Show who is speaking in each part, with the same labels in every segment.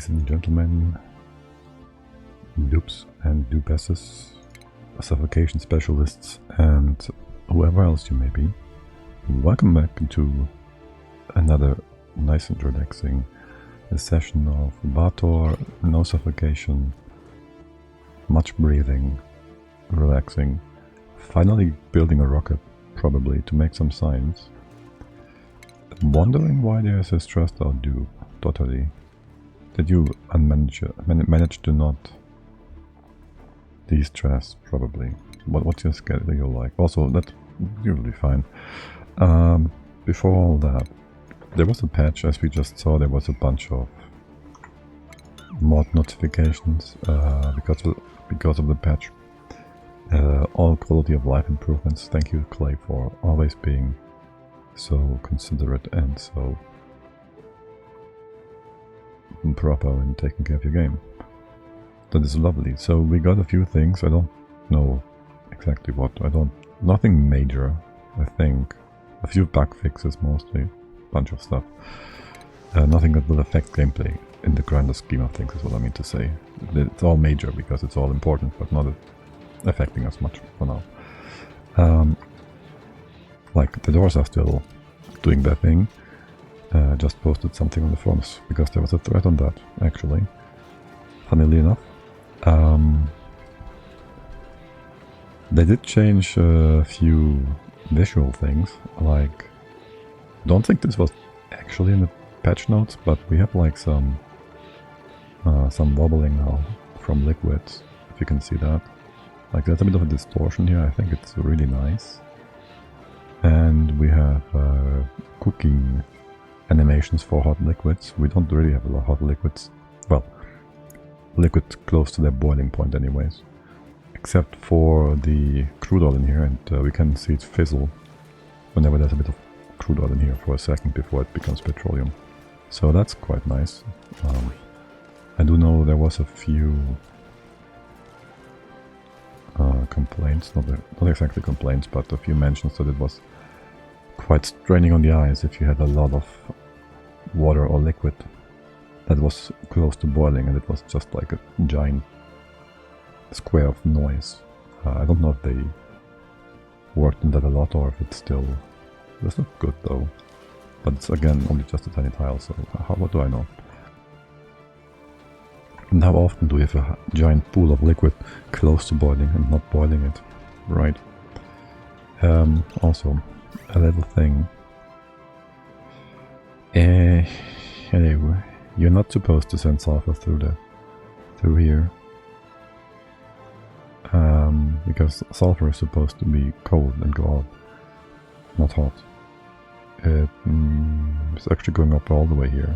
Speaker 1: ladies and gentlemen, dupes and dupesses, suffocation specialists, and whoever else you may be. Welcome back to another nice and relaxing session of Baator. No suffocation, much breathing, relaxing, finally building a rocket, probably, to make some science. Wondering why there is a stressed out dupe, totally. Did you manage to not de-stress, probably. What's your schedule like? Also, that's usually fine. Before all that, there was a patch, as we just saw. There was a bunch of mod notifications because of the patch. All quality of life improvements. Thank you, Clay, for always being so considerate and so proper in taking care of your game. That is lovely. So we got a few things. I don't know exactly what. Nothing major, I think. A few bug fixes mostly. Bunch of stuff. Nothing that will affect gameplay in the grander scheme of things is what I mean to say. It's all major because it's all important, but not affecting us much for now. Like the doors are still doing their thing. Just posted something on the forums because there was a thread on that, actually. Funnily enough. They did change a few visual things, like, don't think this was actually in the patch notes, but we have like some wobbling now from liquids, if you can see that. Like, there's a bit of a distortion here. I think it's really nice. And we have cooking animations for hot liquids. We don't really have a lot of hot liquids. Well, liquid close to their boiling point anyways. Except for the crude oil in here, and we can see it fizzle whenever there's a bit of crude oil in here for a second before it becomes petroleum. So that's quite nice. I do know there was a few complaints, not exactly complaints, but a few mentions that it was quite straining on the eyes if you had a lot of water or liquid that was close to boiling and it was just like a giant square of noise. I don't know if they worked on that a lot or if it's still... That's not good though. But it's again only just a tiny tile, so what do I know? And how often do we have a giant pool of liquid close to boiling and not boiling it? Right. Also, a little thing. Anyway, you're not supposed to send sulfur through here. Because sulfur is supposed to be cold and go out, not hot. It's actually going up all the way here.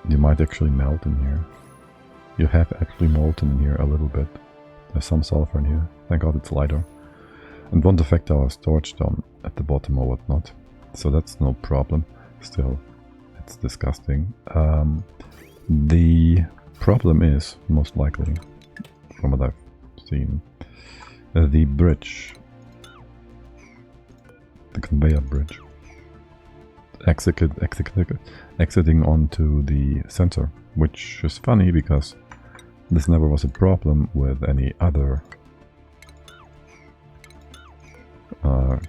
Speaker 1: You might actually melt in here. You have actually molten in here a little bit. There's some sulfur in here. Thank God it's lighter. And won't affect our storage down at the bottom or whatnot. So that's no problem. Still, it's disgusting. The problem is, most likely, from what I've seen, the bridge. The conveyor bridge. Exiting onto the center, which is funny because this never was a problem with any other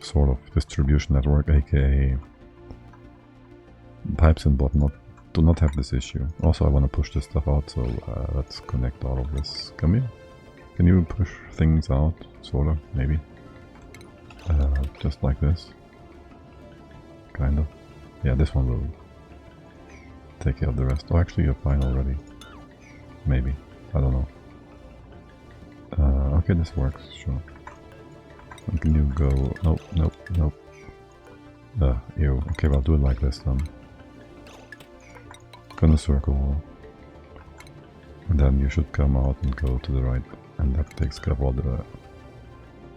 Speaker 1: sort of distribution network, aka pipes and whatnot, do not have this issue. Also, I want to push this stuff out, so let's connect all of this. Come here. Can you push things out, sort of, maybe? Just like this. Kind of. Yeah, this one will take care of the rest. Oh, actually, you're fine already. Maybe. I don't know. Okay, this works, sure. And can you go... Nope, nope, nope. Ew. Okay, well, I'll do it like this then. Gonna circle. And then you should come out and go to the right. And that takes care of all the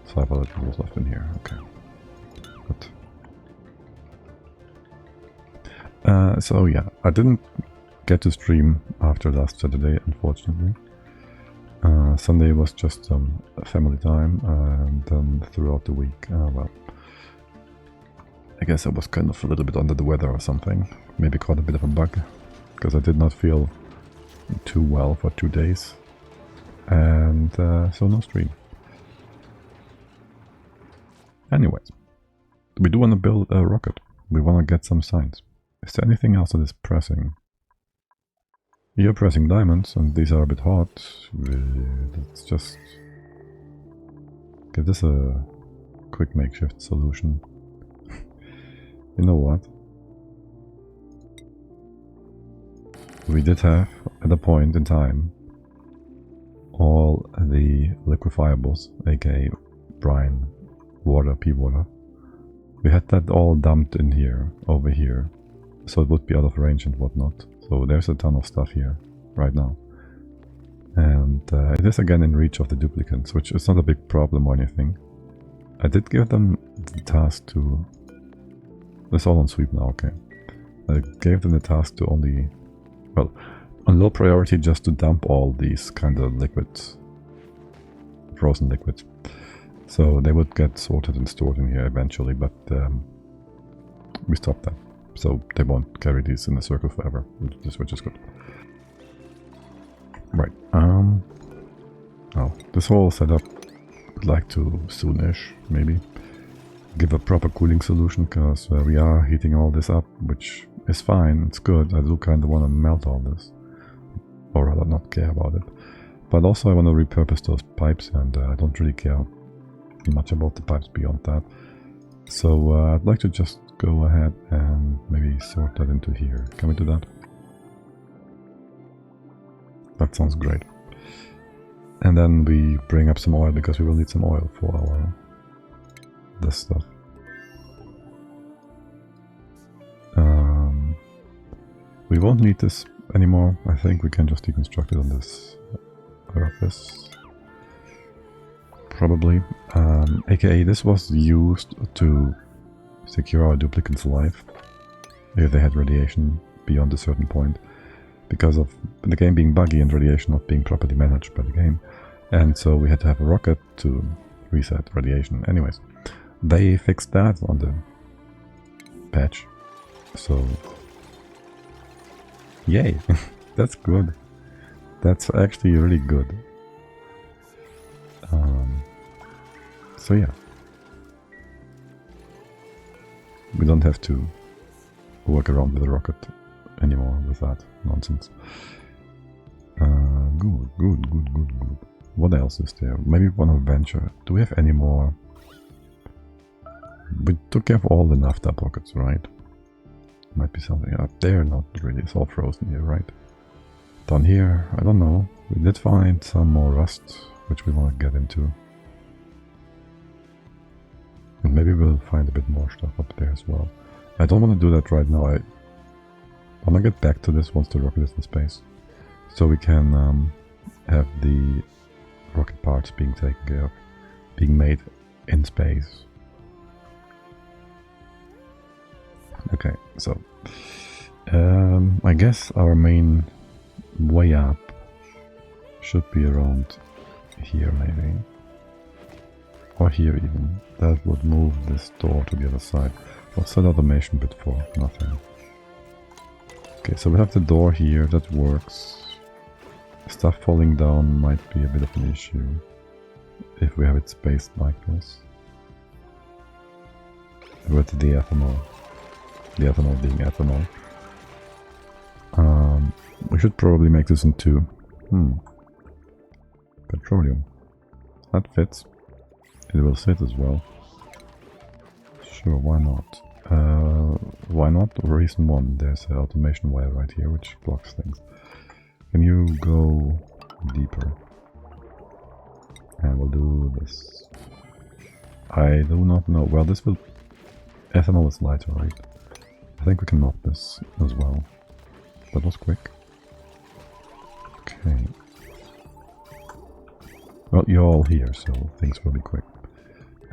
Speaker 1: sulfur that was left in here. Okay. Good. So yeah, I didn't get to stream after last Saturday, unfortunately. Sunday was just family time, and then throughout the week, well, I guess I was kind of a little bit under the weather or something. Maybe caught a bit of a bug. because I did not feel too well for 2 days, and so no stream. Anyways, we do want to build a rocket. We want to get some signs. Is there anything else that is pressing? You're pressing diamonds, and these are a bit hot. Let's just give this a quick makeshift solution. You know what? We did have, at a point in time, all the liquefiables, aka brine, water, pea water. We had that all dumped in here, over here, so it would be out of range and whatnot. So there's a ton of stuff here, right now. And it is again in reach of the duplicants, which is not a big problem or anything. I did give them the task to... It's all on sweep now, okay. I gave them the task to only... Well, on low priority just to dump all these kind of liquids. Frozen liquids. So they would get sorted and stored in here eventually, but we stopped that. So they won't carry these in a circle forever, which is good. Right. Now, this whole setup I'd like to soonish, maybe, give a proper cooling solution, because we are heating all this up, which is fine, it's good. I do kind of want to melt all this, or rather not care about it. But also I want to repurpose those pipes, and I don't really care much about the pipes beyond that. So I'd like to just go ahead and maybe sort that into here. Can we do that? That sounds great. And then we bring up some oil, because we will need some oil for our this stuff. We won't need this anymore. I think we can just deconstruct it on this surface. Probably. AKA this was used to secure our duplicants alive if they had radiation beyond a certain point, because of the game being buggy and radiation not being properly managed by the game, and so we had to have a rocket to reset radiation. Anyways, they fixed that on the patch, so yay. That's good. That's actually really good. So yeah, we don't have to work around with the rocket anymore with that nonsense. Good. What else is there? Maybe one adventure. Do we have any more? We took care of all the naphtha pockets, right? Might be something up there, not really. It's all frozen here, right? Down here, I don't know. We did find some more rust, which we want to get into. And maybe we'll find a bit more stuff up there as well. I don't want to do that right now. I want to get back to this once the rocket is in space, so we can have the rocket parts being taken care of, being made in space. Okay, so I guess our main way up should be around here, maybe, or here even. That would move this door to the other side. What's that automation bit for? Nothing. Okay, so we have the door here, that works. Stuff falling down might be a bit of an issue if we have it spaced like this. With the ethanol being ethanol. We should probably make this into petroleum. That fits. It will sit as well. Sure, why not? Why not? Reason one, there's an automation wire right here which blocks things. Can you go deeper? And we'll do this. I do not know. Well, this will... Ethanol is lighter, right? I think we can melt this as well. That was quick. Okay. Well, you're all here, so things will be quick.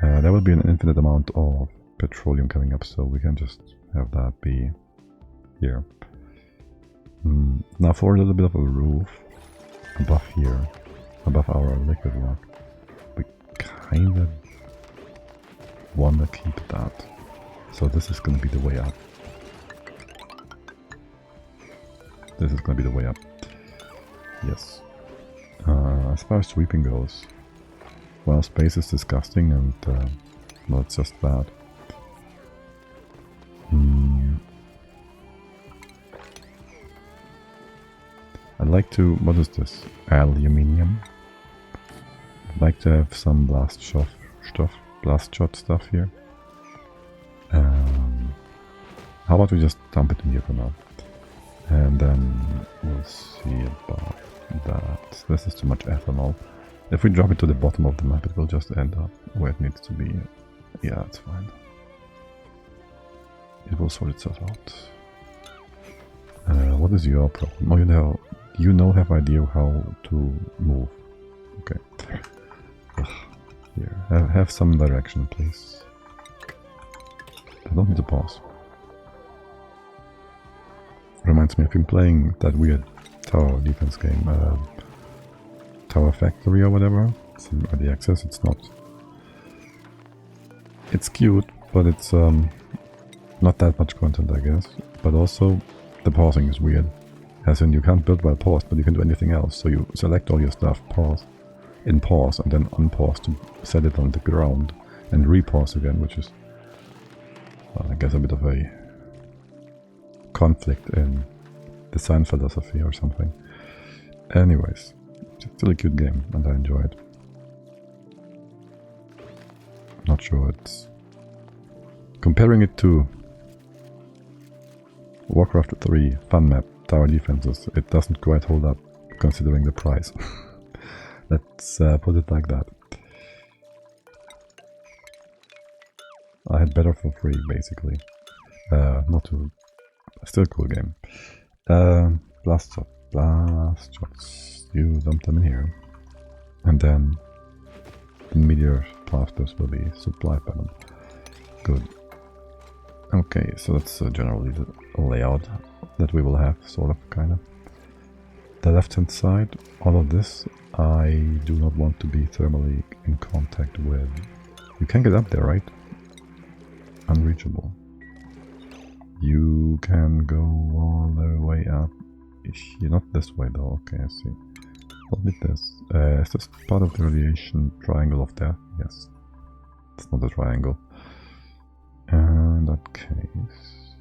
Speaker 1: There will be an infinite amount of petroleum coming up, so we can just have that be here. Now for a little bit of a roof above here, above our liquid rock, we kind of want to keep that. So this is going to be the way up. This is gonna be the way up. Yes. As far as sweeping goes, well, space is disgusting, and well, it's just that. I'd like to... what is this? Aluminium? I'd like to have some blast shot stuff here. How about we just dump it in here for now? And then we'll see about that. This is too much ethanol. If we drop it to the bottom of the map, it will just end up where it needs to be. Yeah, that's fine. It will sort itself out. What is your problem? Oh, you have idea how to move. Okay. Ugh. Here, have some direction, please. I don't need to pause. Reminds me, I've been playing that weird tower defense game, Tower Factory or whatever. It's in early access. It's not. It's cute, but it's not that much content, I guess. But also, the pausing is weird. As in, you can't build while paused, but you can do anything else. So you select all your stuff, pause, and then unpause to set it on the ground, and repause again, which is, well, I guess, a bit of a conflict in design philosophy or something. Anyways, it's still a cute game, and I enjoy it. Not sure it's... comparing it to Warcraft 3 fun map tower defenses, it doesn't quite hold up considering the price. Let's put it like that. I had better for free, basically. Not too... still a cool game. Blast shots. You dump them in here. And then the meteor blasters will be supplied by them. Good. Okay, so that's generally the layout that we will have, sort of, kind of. The left hand side, all of this, I do not want to be thermally in contact with. You can get up there, right? Unreachable. You can go all the way up. You're not this way though, okay, I see. What is this? Is this part of the radiation triangle of death? Yes. It's not a triangle. In that case...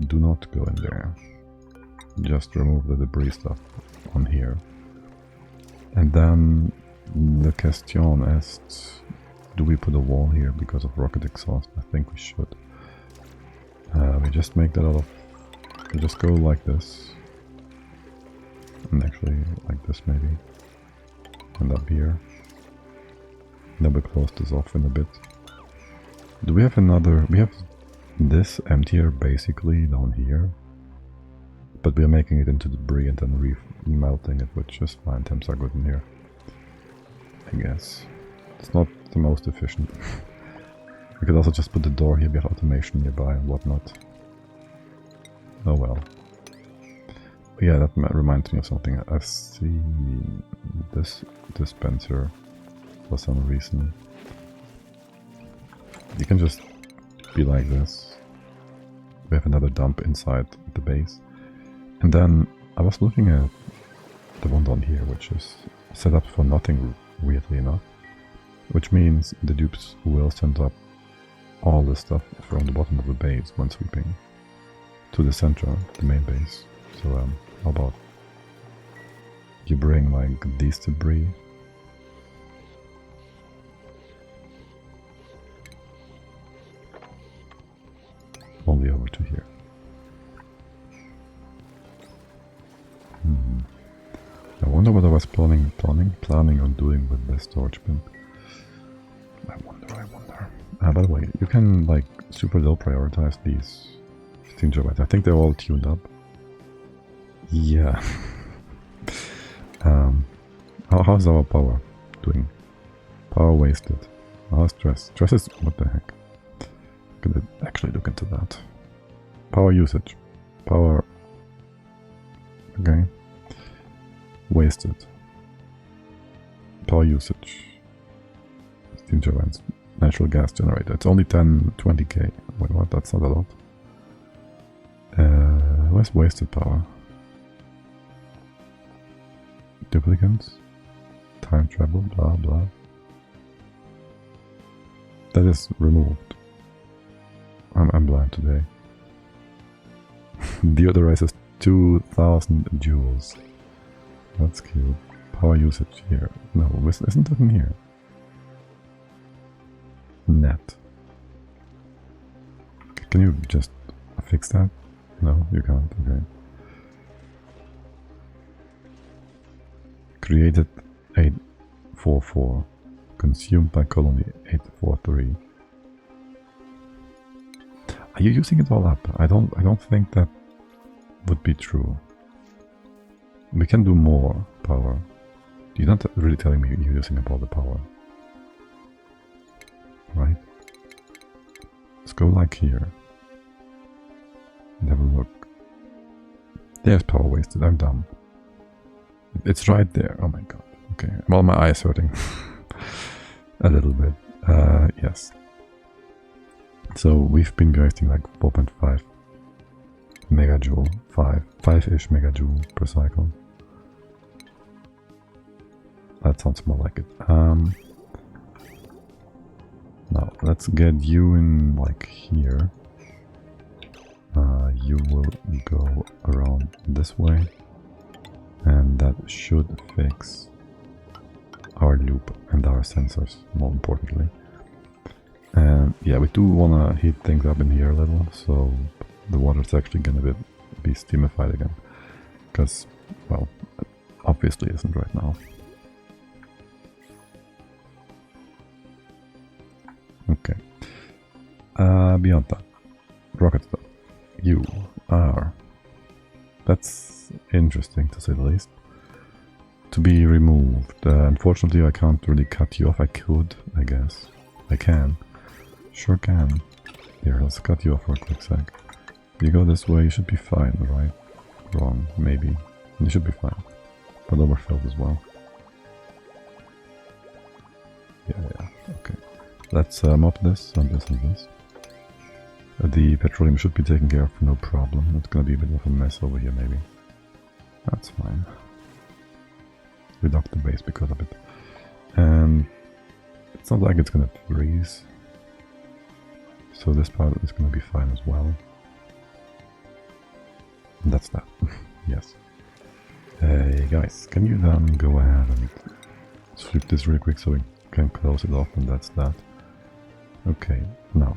Speaker 1: do not go in there. Just remove the debris stuff on here. And then the question is, do we put a wall here because of rocket exhaust? I think we should. We just make that out of... we just go like this. And actually like this maybe. And up here. Then we close this off in a bit. Do we have another... we have this emptier basically down here. But we are making it into debris and then re-melting it, which is fine. Temps are good in here, I guess. It's not the most efficient. We could also just put the door here, we have automation nearby and whatnot. Oh well. Yeah, that reminds me of something. I've seen this dispenser for some reason. You can just be like this. We have another dump inside the base. And then I was looking at the one down here, which is set up for nothing, weirdly enough. Which means the dupes will send up all the stuff from the bottom of the base when sweeping to the center, the main base. So how about you bring like these debris only over to here. I wonder what I was planning on doing with this storage bin. I wonder. By the way, you can like super low prioritize these steam turbines. I think they're all tuned up. Yeah. How's our power doing? Power wasted. How's stress? Stress is... what the heck? Could actually look into that. Power usage. Power... okay. Wasted. Power usage. Steam turbines. Natural gas generator. It's only 20k. Wait, what? That's not a lot. Where's wasted power? Duplicants? Time travel, blah blah. That is removed. I'm blind today. Deodorizes 2000 joules. That's cute. Power usage here. No, isn't that in here? Net. Can you just fix that? No, you can't. Okay. Created 844. Consumed by colony 843. Are you using it all up? I don't think that would be true. We can do more power. You're not really telling me you're using up all the power. Right? Let's go like here. And have a look. There's power wasted. I'm dumb. It's right there. Oh my god. Okay. Well, my eye's hurting. A little bit. Yes. So we've been wasting like 4.5 megajoule, 5-ish megajoule per cycle. That sounds more like it. Now let's get you in like here. You will go around this way, and that should fix our loop and our sensors, more importantly. And yeah, we do want to heat things up in here a little, so the water's actually gonna be steamified again. Because, well, obviously isn't right now. Okay. Beyond that, rocket stuff. You are... That's interesting, to say the least. To be removed. Unfortunately, I can't really cut you off. I could, I guess. I can. Sure can. Here, let's cut you off for a quick sec. You go this way, you should be fine, right? Wrong, maybe. You should be fine. But overfilled as well. Yeah, okay. Let's mop this and this and this. The petroleum should be taken care of, no problem. It's gonna be a bit of a mess over here, maybe. That's fine. We docked the base because of it. And it's not like it's gonna freeze. So this part is gonna be fine as well. And that's that. Yes. Hey guys, can you then go ahead and flip this real quick so we can close it off, and that's that. Okay, now.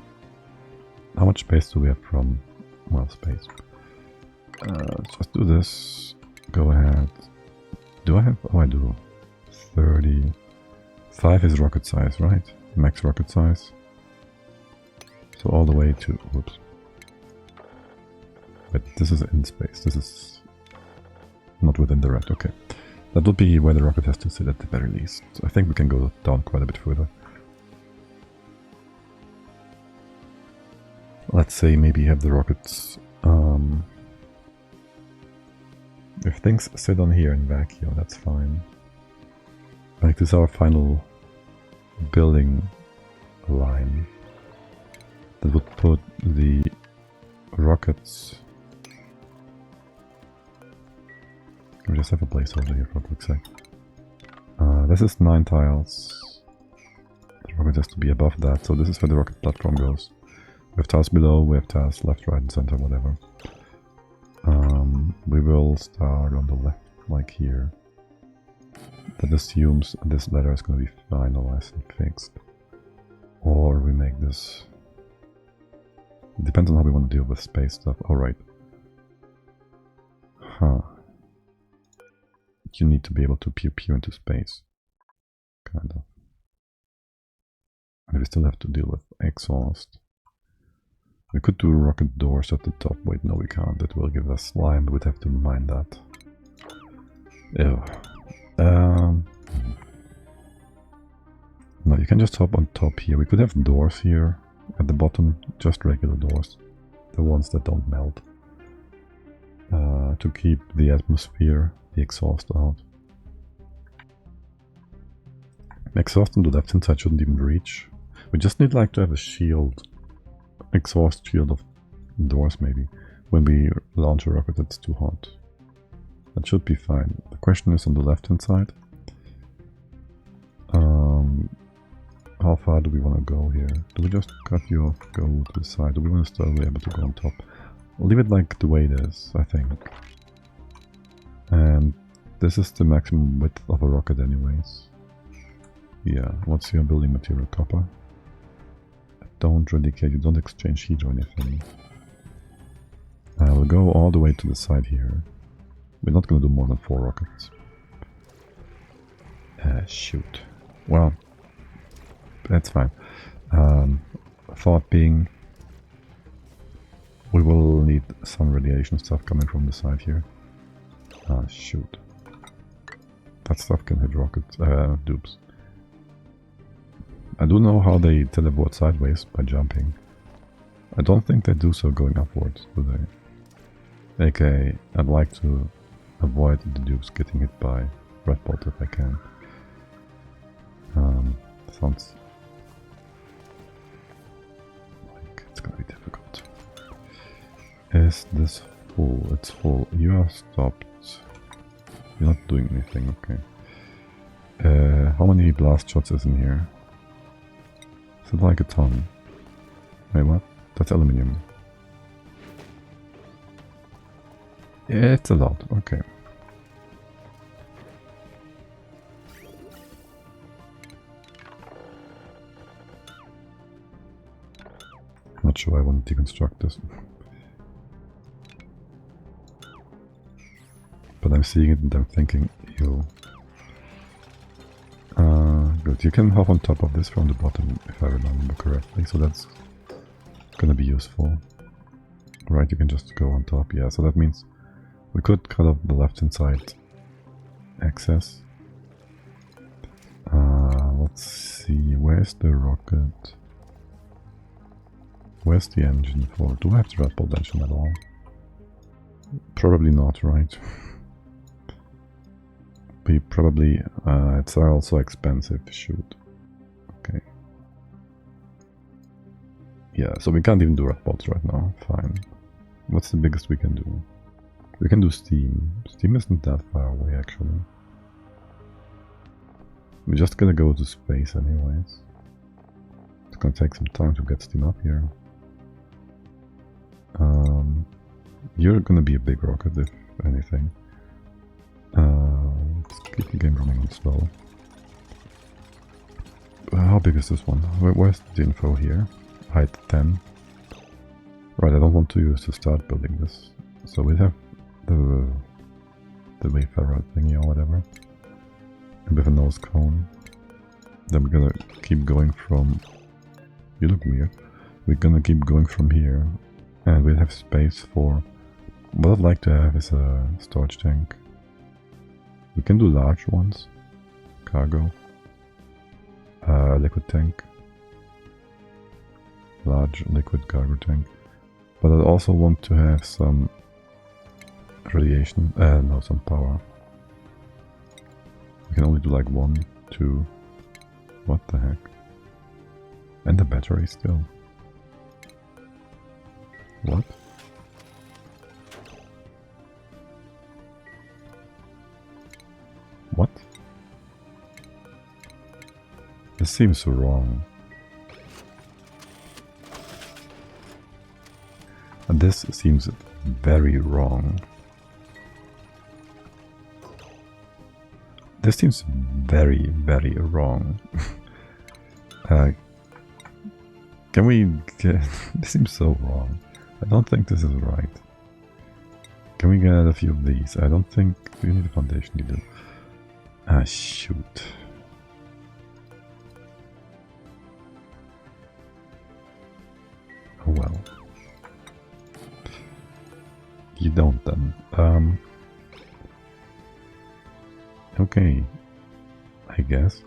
Speaker 1: How much space do we have from... well, space. Let's just do this. Go ahead. Do I have... oh, I do. 30... 5 is rocket size, right? Max rocket size. So all the way to... whoops. But this is in space. This is not within the red. Okay. That would be where the rocket has to sit at the very least. So I think we can go down quite a bit further. Let's say maybe have the rockets... if things sit on here in vacuum, that's fine. Like this is our final building line. That would put the rockets... we just have a placeholder here for a quick sec. This is 9 tiles. The rocket has to be above that, so this is where the rocket platform goes. We have tiles below, we have tiles left, right and center, whatever. We will start on the left, like here. That assumes this ladder is going to be finalized and fixed. Or we make this... it depends on how we want to deal with space stuff. Alright. Huh. You need to be able to pew pew into space. Kind of. And we still have to deal with exhaust. We could do rocket doors at the top. Wait, no we can't. That will give us slime. We would have to mine that. Ew. No, you can just hop on top here. We could have doors here at the bottom. Just regular doors. The ones that don't melt. To keep the atmosphere, the exhaust out. Exhaust on the left hand side shouldn't even reach. We just need like to have a shield. Exhaust shield of doors maybe. when we launch a rocket that's too hot. That should be fine. The question is on the left hand side. How far do we want to go here? Do we just cut you off, go to the side? Do we want to still be able to go on top? I'll leave it like the way it is, I think. And this is the maximum width of a rocket anyways. Yeah, what's your building material? Copper? Don't really care, you don't exchange heat or anything. We'll go all the way to the side here. We're not going to do more than 4 rockets. Shoot. Well, that's fine. Thought being, we will need some radiation stuff coming from the side here. Shoot. That stuff can hit rocket dupes. I do know how they teleport sideways by jumping. I don't think they do so going upwards, do they? Okay, I'd like to avoid the dupes getting hit by red bolt if I can. Sounds like it's gonna be difficult. Is this full? It's full. You are stopped. You're not doing anything, okay. How many blast shots is in here? Is it like a ton? Wait, what? That's aluminium. Yeah, it's a lot, okay. Not sure I want to deconstruct this. But I'm seeing it and I'm thinking, ew. Good, you can hop on top of this from the bottom, if I remember correctly, so that's gonna be useful. Right, you can just go on top, yeah, so that means we could cut off the left hand side access. Let's see, where's the rocket? Where's the engine for? Do I have the red bolt engine at all? Probably not, right? We probably, it's also expensive, shoot. Okay. Yeah, so we can't even do red bolts right now, fine. What's the biggest we can do? We can do steam. Steam isn't that far away, actually. We're just gonna go to space anyways. It's gonna take some time to get steam up here. You're gonna be a big rocket, if anything. Let's keep the game running on slow. How big is this one? Where's the info here? Height 10. Right, I don't want to use to start building this. So we have the Wayfarer thingy or whatever. With a nose cone. Then we're gonna keep going from... You look weird. We're gonna keep going from here. And we'll have space for... What I'd like to have is a storage tank. We can do large ones. Cargo. Liquid tank. Large liquid cargo tank. But I also want to have some radiation, no, some power. We can only do like 1, 2. What the heck? And the battery still. What? What? This seems so wrong. And this seems very wrong. This seems very, very wrong. Can we get... This seems so wrong. I don't think this is right. Can we get a few of these? I don't think... Do you need a foundation? You do. Ah, shoot. Oh well. You don't then. Okay. I guess.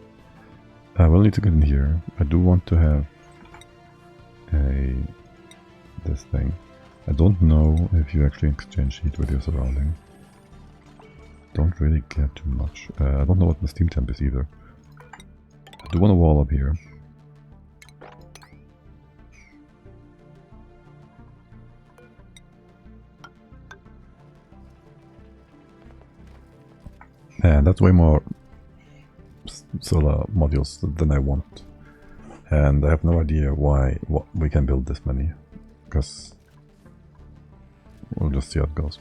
Speaker 1: We'll need to get in here. I do want to have this thing. I don't know if you actually exchange heat with your surrounding. Don't really care too much. I don't know what the steam temp is either. I do want a wall up here. And that's way more solar modules than I want. And I have no idea why we can build this many, because we'll just see how it goes.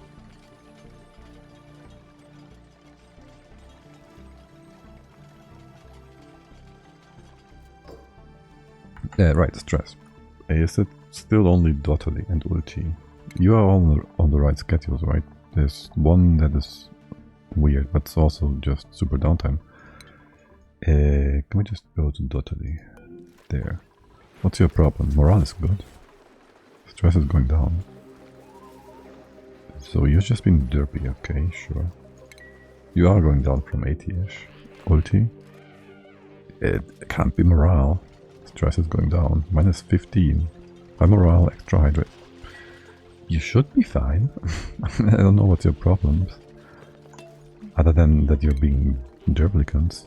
Speaker 1: Right, stress. Is it still only Dotterly and Ulti? You are on the right schedules, right? There's one that is weird, but it's also just super downtime. Can we just go to Dotterly? There. What's your problem? Morale is good. Stress is going down. So you've just been derpy, okay, sure. You are going down from 80-ish. Ulti? It can't be morale. Stress is going down. Minus 15. High morale, extra hydrate. You should be fine. I don't know what's your problems. Other than that you're being duplicants.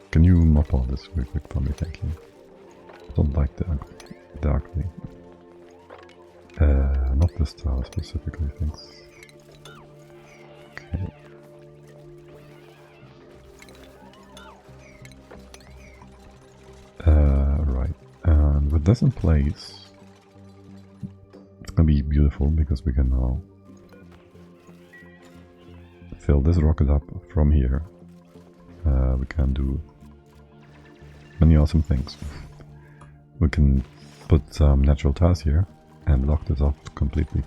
Speaker 1: Can you mop all this real quick for me, thank you. Don't like darkly. Not this style specifically, thanks. Okay. Right. And with this in place, it's gonna be beautiful because we can now fill this rocket up from here. We can do many awesome things. We can put some natural tiles here and lock this off completely.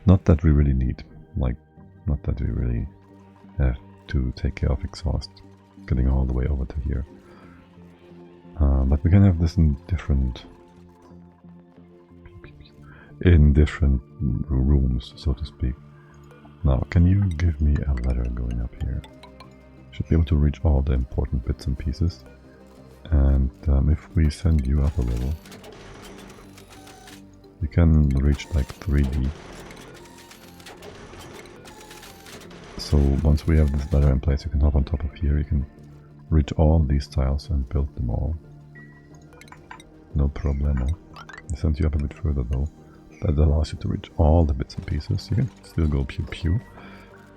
Speaker 1: Not that we really need, like, not that we really have to take care of exhaust getting all the way over to here. But we can have this in different rooms, so to speak. Now, can you give me a ladder going up here? Should be able to reach all the important bits and pieces. And if we send you up a level, you can reach like 3D. So once we have this ladder in place, you can hop on top of here, you can reach all these tiles and build them all. No problemo. I sent you up a bit further though. That allows you to reach all the bits and pieces. You can still go pew pew.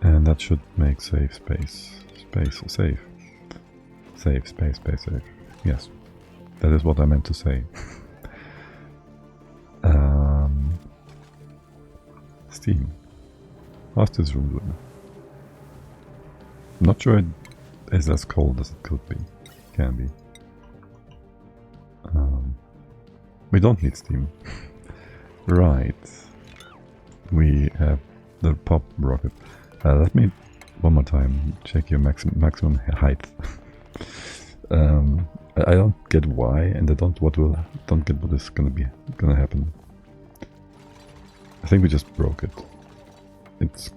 Speaker 1: And that should make safe space. Safe. Safe. Yes. That is what I meant to say. Steam. How's this room doing? I'm not sure it is as cold as it could be. Can be. We don't need steam. Right. We have the pop rocket. Let me one more time check your maximum height. I don't get why, and I don't get what is gonna happen. I think we just broke it. It's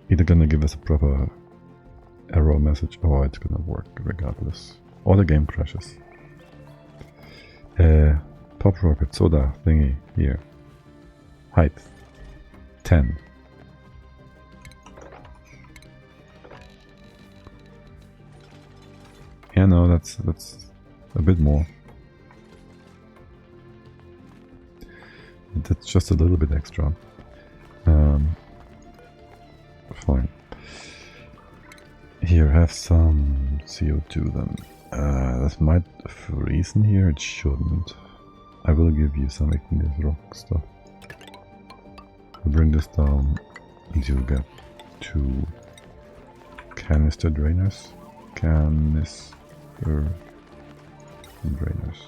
Speaker 1: either gonna give us a proper error message or it's gonna work regardless. Or the game crashes. Pop rocket soda thingy here. Height 10. Yeah, no, that's a bit more. That's just a little bit extra. Fine. Here, have some CO2 then. This might freeze in here, it shouldn't. I will give you some igneous rock stuff. I'll bring this down and you'll get 2 canister drainers. Canister drainers.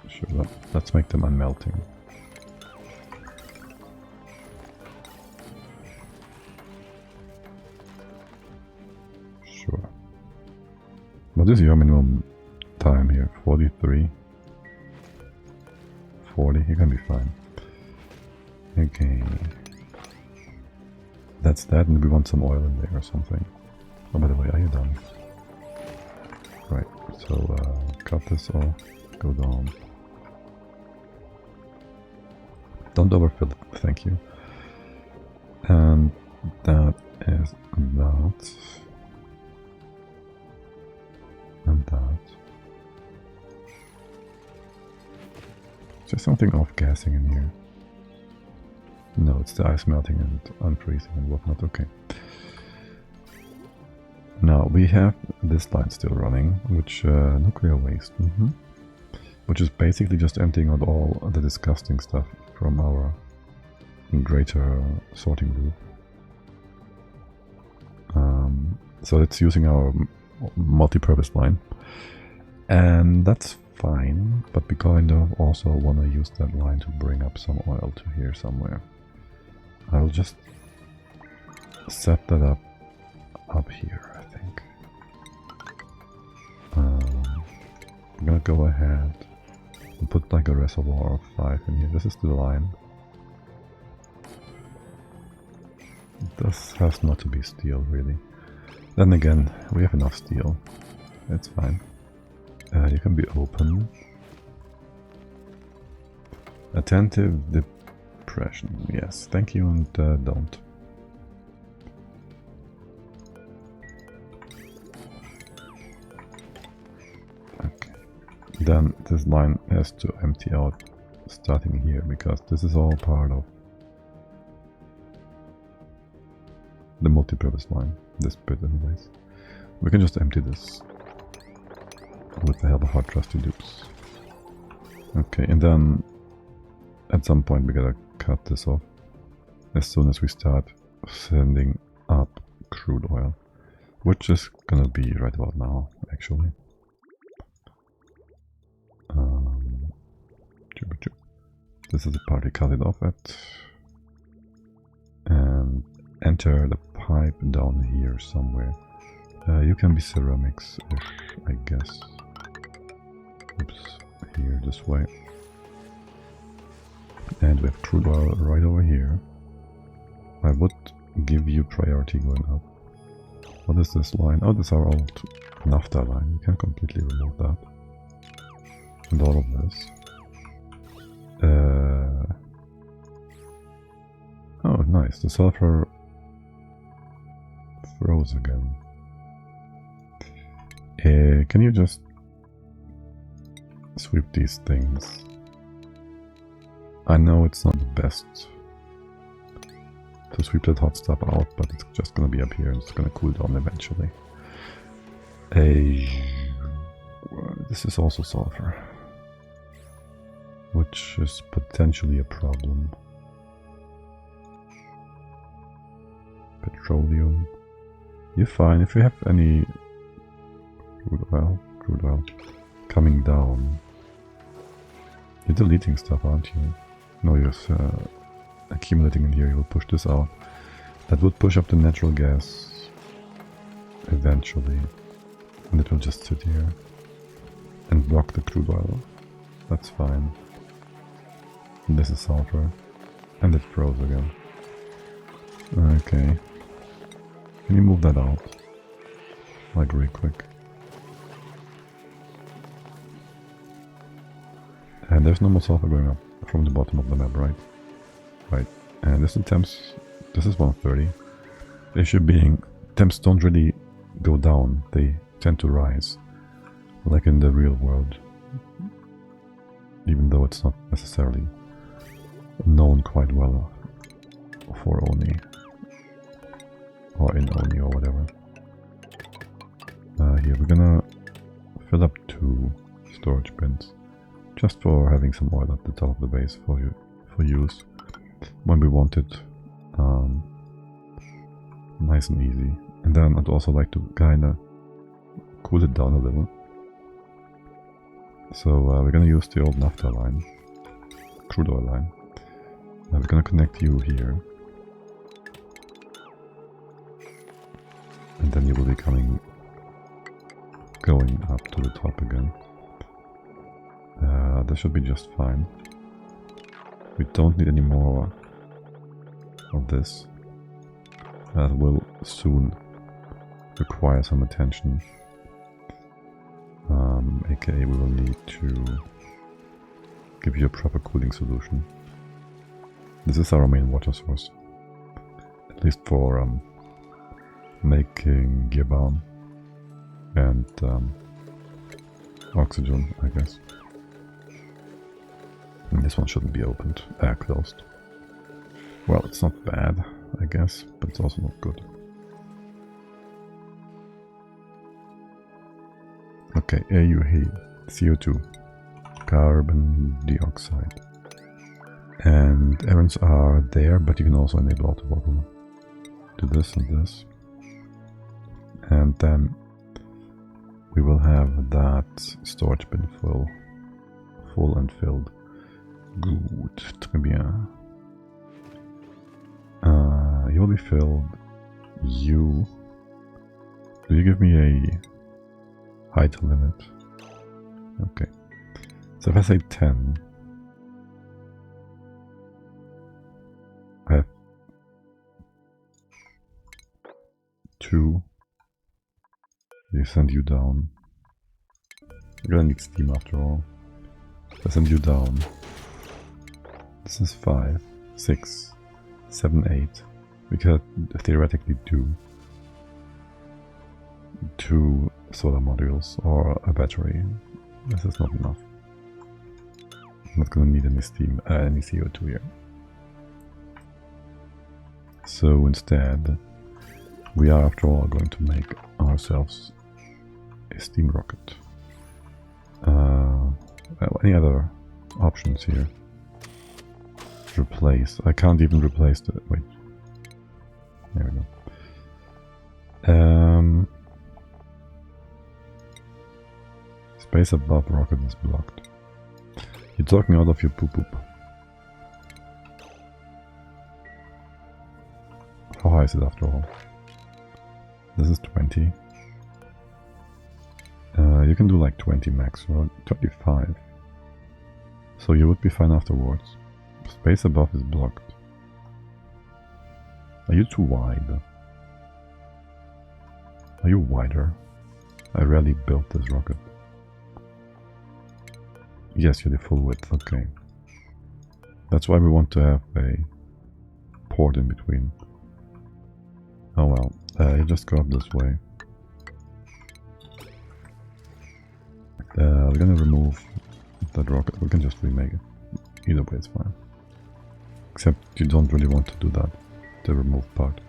Speaker 1: Sure, let's make them unmelting. Sure. What is your minimum time here? 43? 40? You can be fine. Okay. That's that, and we want some oil in there or something. Oh, by the way, are you done? Right, so cut this off, go down. Don't overfill it, thank you. And that is that. And that. Is there something off-gassing in here? No, it's the ice melting and unfreezing and whatnot. Okay. Now we have this line still running, which nuclear waste, which is basically just emptying out all the disgusting stuff from our greater sorting group. So it's using our multi-purpose line, and that's fine, but we kind of also want to use that line to bring up some oil to here somewhere. I'll just set that up here, I think. I'm gonna go ahead and put like a reservoir of 5 in here. This is the line. This has not to be steel, really. Then again, we have enough steel. It's fine. You can be open. Attentive depression. Yes, thank you, and don't. Okay. Then this line has to empty out starting here, because this is all part of the multi-purpose line, this bit anyways. We can just empty this with the help of our trusty dupes. Okay, and then at some point we gotta cut this off as soon as we start sending up crude oil, which is gonna be right about now, actually. This is the part we cut it off at, and enter the pipe down here somewhere. You can be ceramics-ish, I guess. Oops, here, this way. And we have crude oil right over here. I would give you priority going up. What is this line? Oh, this is our old naphtha line. You can completely remove that. And all of this. Oh, nice. The sulfur froze again. Can you just sweep these things? I know it's not the best to sweep that hot stuff out, but it's just gonna be up here and it's gonna cool down eventually. This is also sulfur, which is potentially a problem. Petroleum. You're fine. If you have any crude oil coming down. You're deleting stuff, aren't you? No, you're accumulating in here. You will push this out. That would push up the natural gas eventually. And it will just sit here and block the crude oil. That's fine. And this is sulfur. And it froze again. Okay. Can you move that out? Like really quick. And there's no more sulfur going up from the bottom of the map, right? Right. And this is temps. This is 130. The issue being, temps don't really go down. They tend to rise. Like in the real world. Even though it's not necessarily known quite well for Oni. Or in Oni or whatever. Here, we're gonna fill up 2 storage bins. Just for having some oil at the top of the base for use when we want it nice and easy. And then I'd also like to kinda cool it down a little. So we're gonna use the old naphtha line, crude oil line. We're gonna connect you here. And then you will be going up to the top again. This should be just fine. We don't need any more of this. That will soon require some attention. AKA we will need to give you a proper cooling solution. This is our main water source. At least for making gear balm and oxygen, I guess. And this one shouldn't be opened, closed. Well, it's not bad, I guess, but it's also not good. Okay, AUH, CO2, carbon dioxide. And errands are there, but you can also enable auto workflow. Do this and this. And then we will have that storage bin full and filled. Good, très bien. You will be filled. You. Do you give me a height limit? Okay. So if I say 10, I have 2. They send you down. You're gonna need steam after all. They send you down. This is 5, 6, 7, 8. We could theoretically do 2 solar modules or a battery. This is not enough. I'm not gonna need any steam, any CO2 here. So instead, we are after all going to make ourselves a steam rocket. Any other options here? Replace. I can't even replace the... Wait. There we go. Space above rocket is blocked. You're talking out of your poop. How high is it after all? This is 20. You can do like 20 max or 25. So you would be fine afterwards. Space above is blocked. Are you too wide? Are you wider? I rarely built this rocket. Yes, you're the full width, okay. That's why we want to have a port in between. Oh well, you just go up this way. We're gonna remove that rocket. We can just remake it. Either way, it's fine. Except you don't really want to do that, the remove part.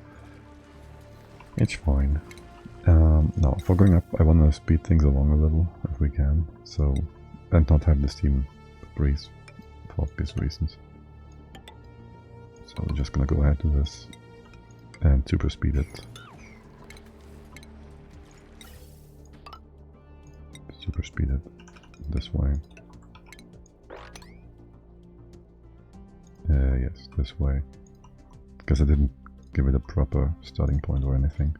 Speaker 1: It's fine. Now, for going up, I want to speed things along a little, if we can. So, and not have the steam breeze, for obvious reasons. So we're just gonna go ahead to this and super speed it. Super speed it this way. Yes, this way. Because I didn't give it a proper starting point or anything.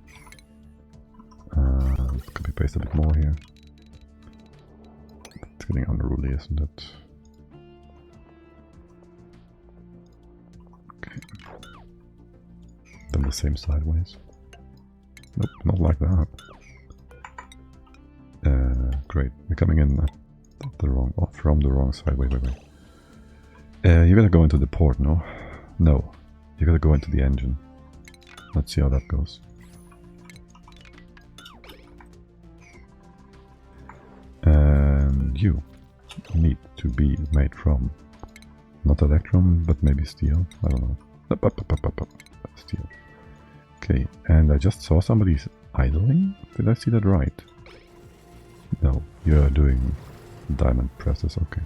Speaker 1: Copy paste a bit more here. It's getting unruly, isn't it? Okay. Then the same sideways. Nope, not like that. Great. We're coming in at the wrong, from the wrong side. Wait. You're gonna go into the port, no? No. You're gonna go into the engine. Let's see how that goes. And you need to be made from not electrum, but maybe steel. I don't know. Steel. Okay, and I just saw somebody idling. Did I see that right? No, you're doing diamond presses. Okay.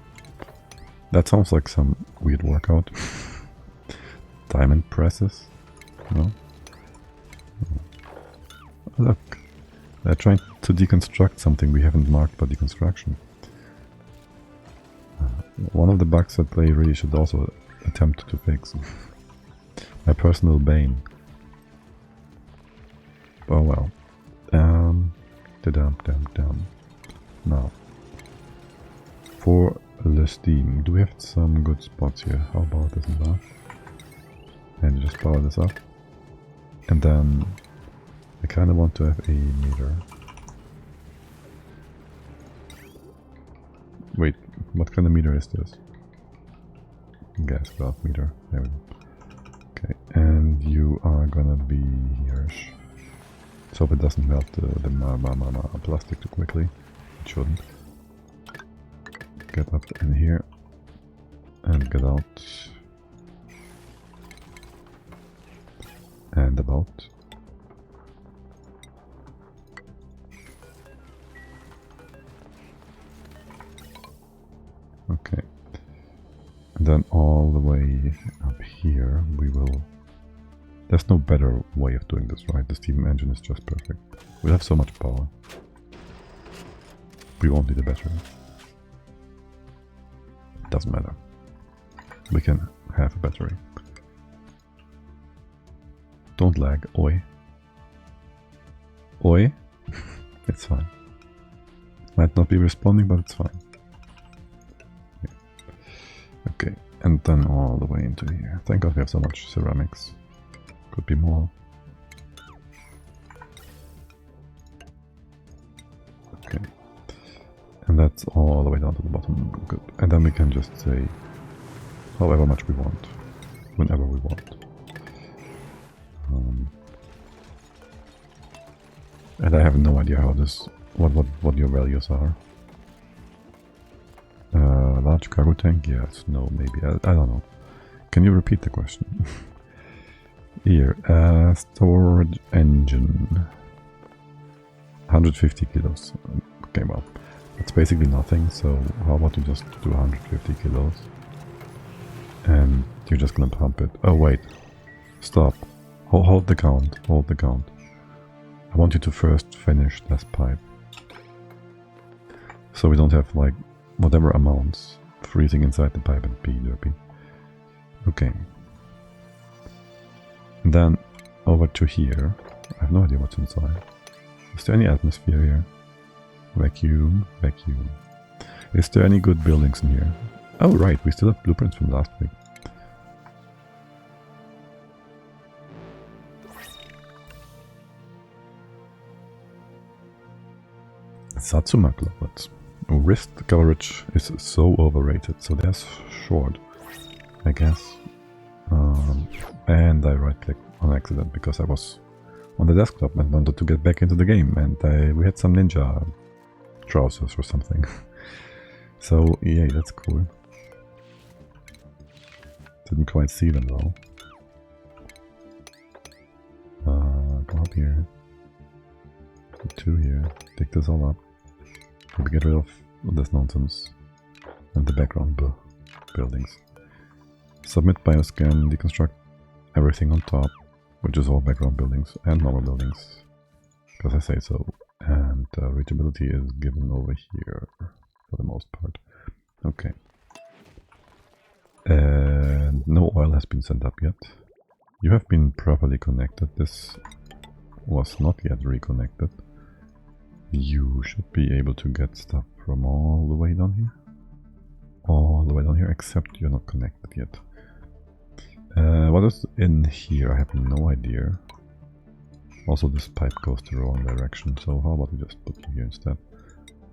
Speaker 1: That sounds like some weird workout. Diamond presses? No? Oh, look. They're trying to deconstruct something we haven't marked for deconstruction. One of the bugs that they really should also attempt to fix. My personal bane. Oh well. Now. For the steam, do we have some good spots here? How about this and that? And just power this up. And then I kind of want to have a meter. Wait, what kind of meter is this? Gas valve meter. There we go. Okay, and you are gonna be here. So if it doesn't melt the plastic too quickly, it shouldn't. Get up in here and get out. and about. Okay. And then all the way up here we will... There's no better way of doing this, right? The steam engine is just perfect. We have so much power. We won't need a battery. It doesn't matter. We can have a battery. Don't lag, oi. Oi? It's fine. Might not be responding, but it's fine. Yeah. Okay, and then all the way into here. Thank God we have so much ceramics. Could be more. Okay. And that's all the way down to the bottom. Good. And then we can just say however much we want, whenever we want. And I have no idea how this, what your values are. Large cargo tank? Yes, no, maybe. I don't know. Can you repeat the question? Here, storage engine. 150 kilos. Okay, well, that's basically nothing, so how about you just do 150 kilos? And you're just gonna pump it. Oh, wait. Stop. Hold the count. Hold the count. I want you to first finish this pipe. So we don't have, like, whatever amounts freezing inside the pipe and be derpy. Okay. And then over to here. I have no idea what's inside. Is there any atmosphere here? Vacuum, vacuum. Is there any good buildings in here? Oh right, we still have blueprints from last week. Satsuma cloth. Wrist coverage is so overrated, so that's short, I guess. And I right clicked on accident because I was on the desktop and wanted to get back into the game, and we had some ninja trousers or something. So yeah, that's cool. Didn't quite see them though. Go up here. Put 2 here. Dig this all up. Maybe get rid of this nonsense. And the background buildings. Submit bioscan, deconstruct everything on top, which is all background buildings and normal buildings, because I say so. And reachability is given over here for the most part. Okay. And no oil has been sent up yet. You have been properly connected. This was not yet reconnected. You should be able to get stuff from all the way down here. All the way down here, except you're not connected yet. What is in here? I have no idea. Also, this pipe goes the wrong direction, so how about we just put you here instead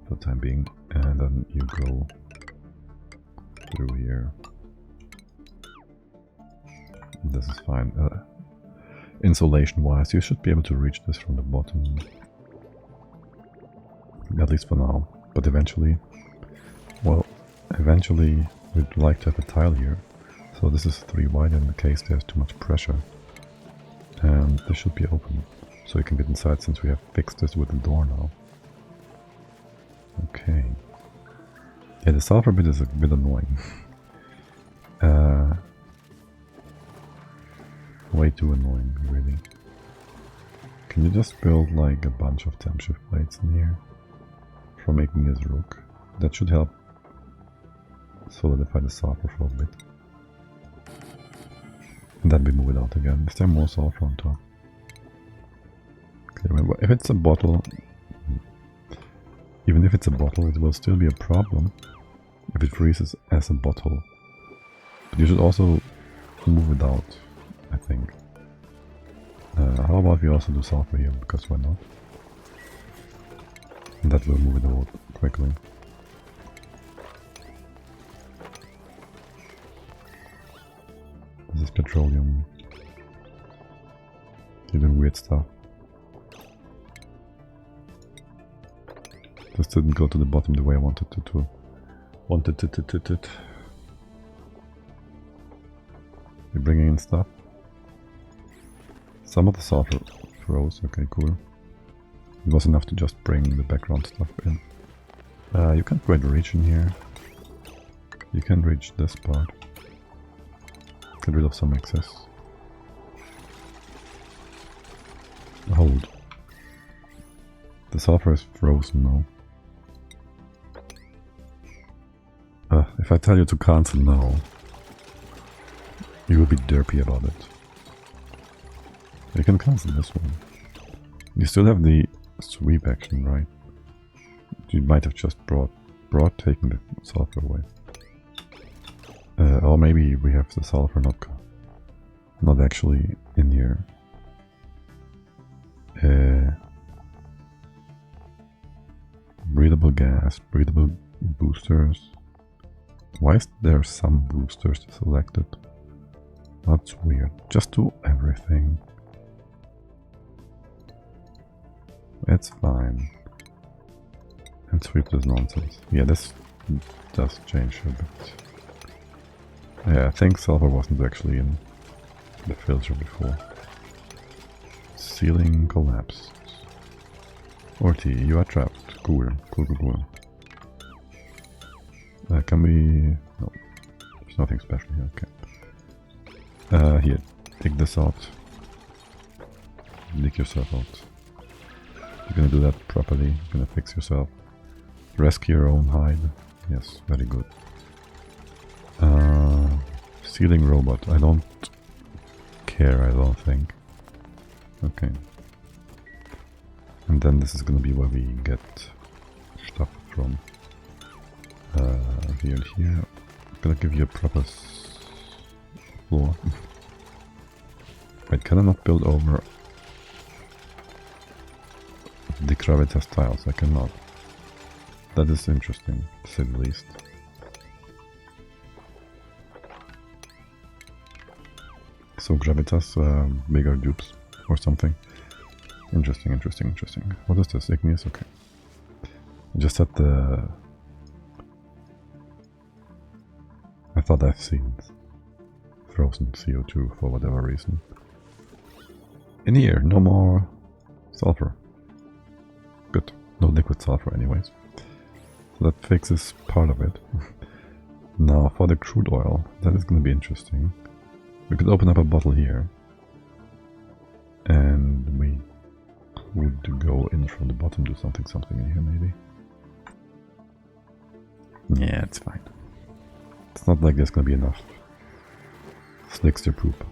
Speaker 1: for the time being, and then you go through here. This is fine. Insulation wise, you should be able to reach this from the bottom, at least for now. But eventually, well, eventually we'd like to have a tile here. So this is 3 wide in case there's too much pressure. And this should be open, so you can get inside since we have fixed this with the door now. Okay. Yeah, the sulfur bit is a bit annoying. Way too annoying, really. Can you just build like a bunch of temp shift plates in here for making this rook? That should help solidify the sulfur for a bit. And then we move it out again. Is there more sulfur on top? Okay, remember, if it's a bottle, even if it's a bottle, it will still be a problem if it freezes as a bottle. But you should also move it out, I think. How about we also do sulfur here, because why not? And that will move it out quickly. This is petroleum. You're doing weird stuff. This didn't go to the bottom the way I wanted to. You're bringing in stuff. Some of the sulfur froze, okay, cool. It was enough to just bring the background stuff in. You can't quite reach in here. You can reach this part. Get rid of some excess. Hold. The sulfur is frozen now. If I tell you to cancel now, you will be derpy about it. You can cancel this one. You still have the sweep action, right? You might have just brought taking the sulfur away. Or maybe we have the sulfur not actually in here. Breathable gas, breathable boosters. Why is there some boosters selected? That's weird. Just do everything. It's fine. And sweep this nonsense. Yeah, this does change a bit. Yeah, I think sulfur wasn't actually in the filter before. Ceiling collapsed. Orty, you are trapped. Cool. Can we... No. There's nothing special here, okay. Here, take this out. Leak yourself out. You're gonna do that properly. You're gonna fix yourself. Rescue your own hide. Yes, very good. Ceiling robot. I don't care, I don't think. Okay. And then this is gonna be where we get stuff from. Here. I'm gonna give you a proper floor. Wait, can I not build over the gravitas tiles? I cannot. That is interesting, to say the least. So gravitas, bigger dupes or something. Interesting. What is this? Igneous? Okay. Just at the... I thought I've seen frozen CO2 for whatever reason. In here, no more sulfur. Good. No liquid sulfur anyways. So that fixes part of it. Now for the crude oil, that is going to be interesting. We could open up a bottle here. And we could go in from the bottom, do something in here maybe. Yeah, it's fine. It's not like there's gonna be enough slickster poop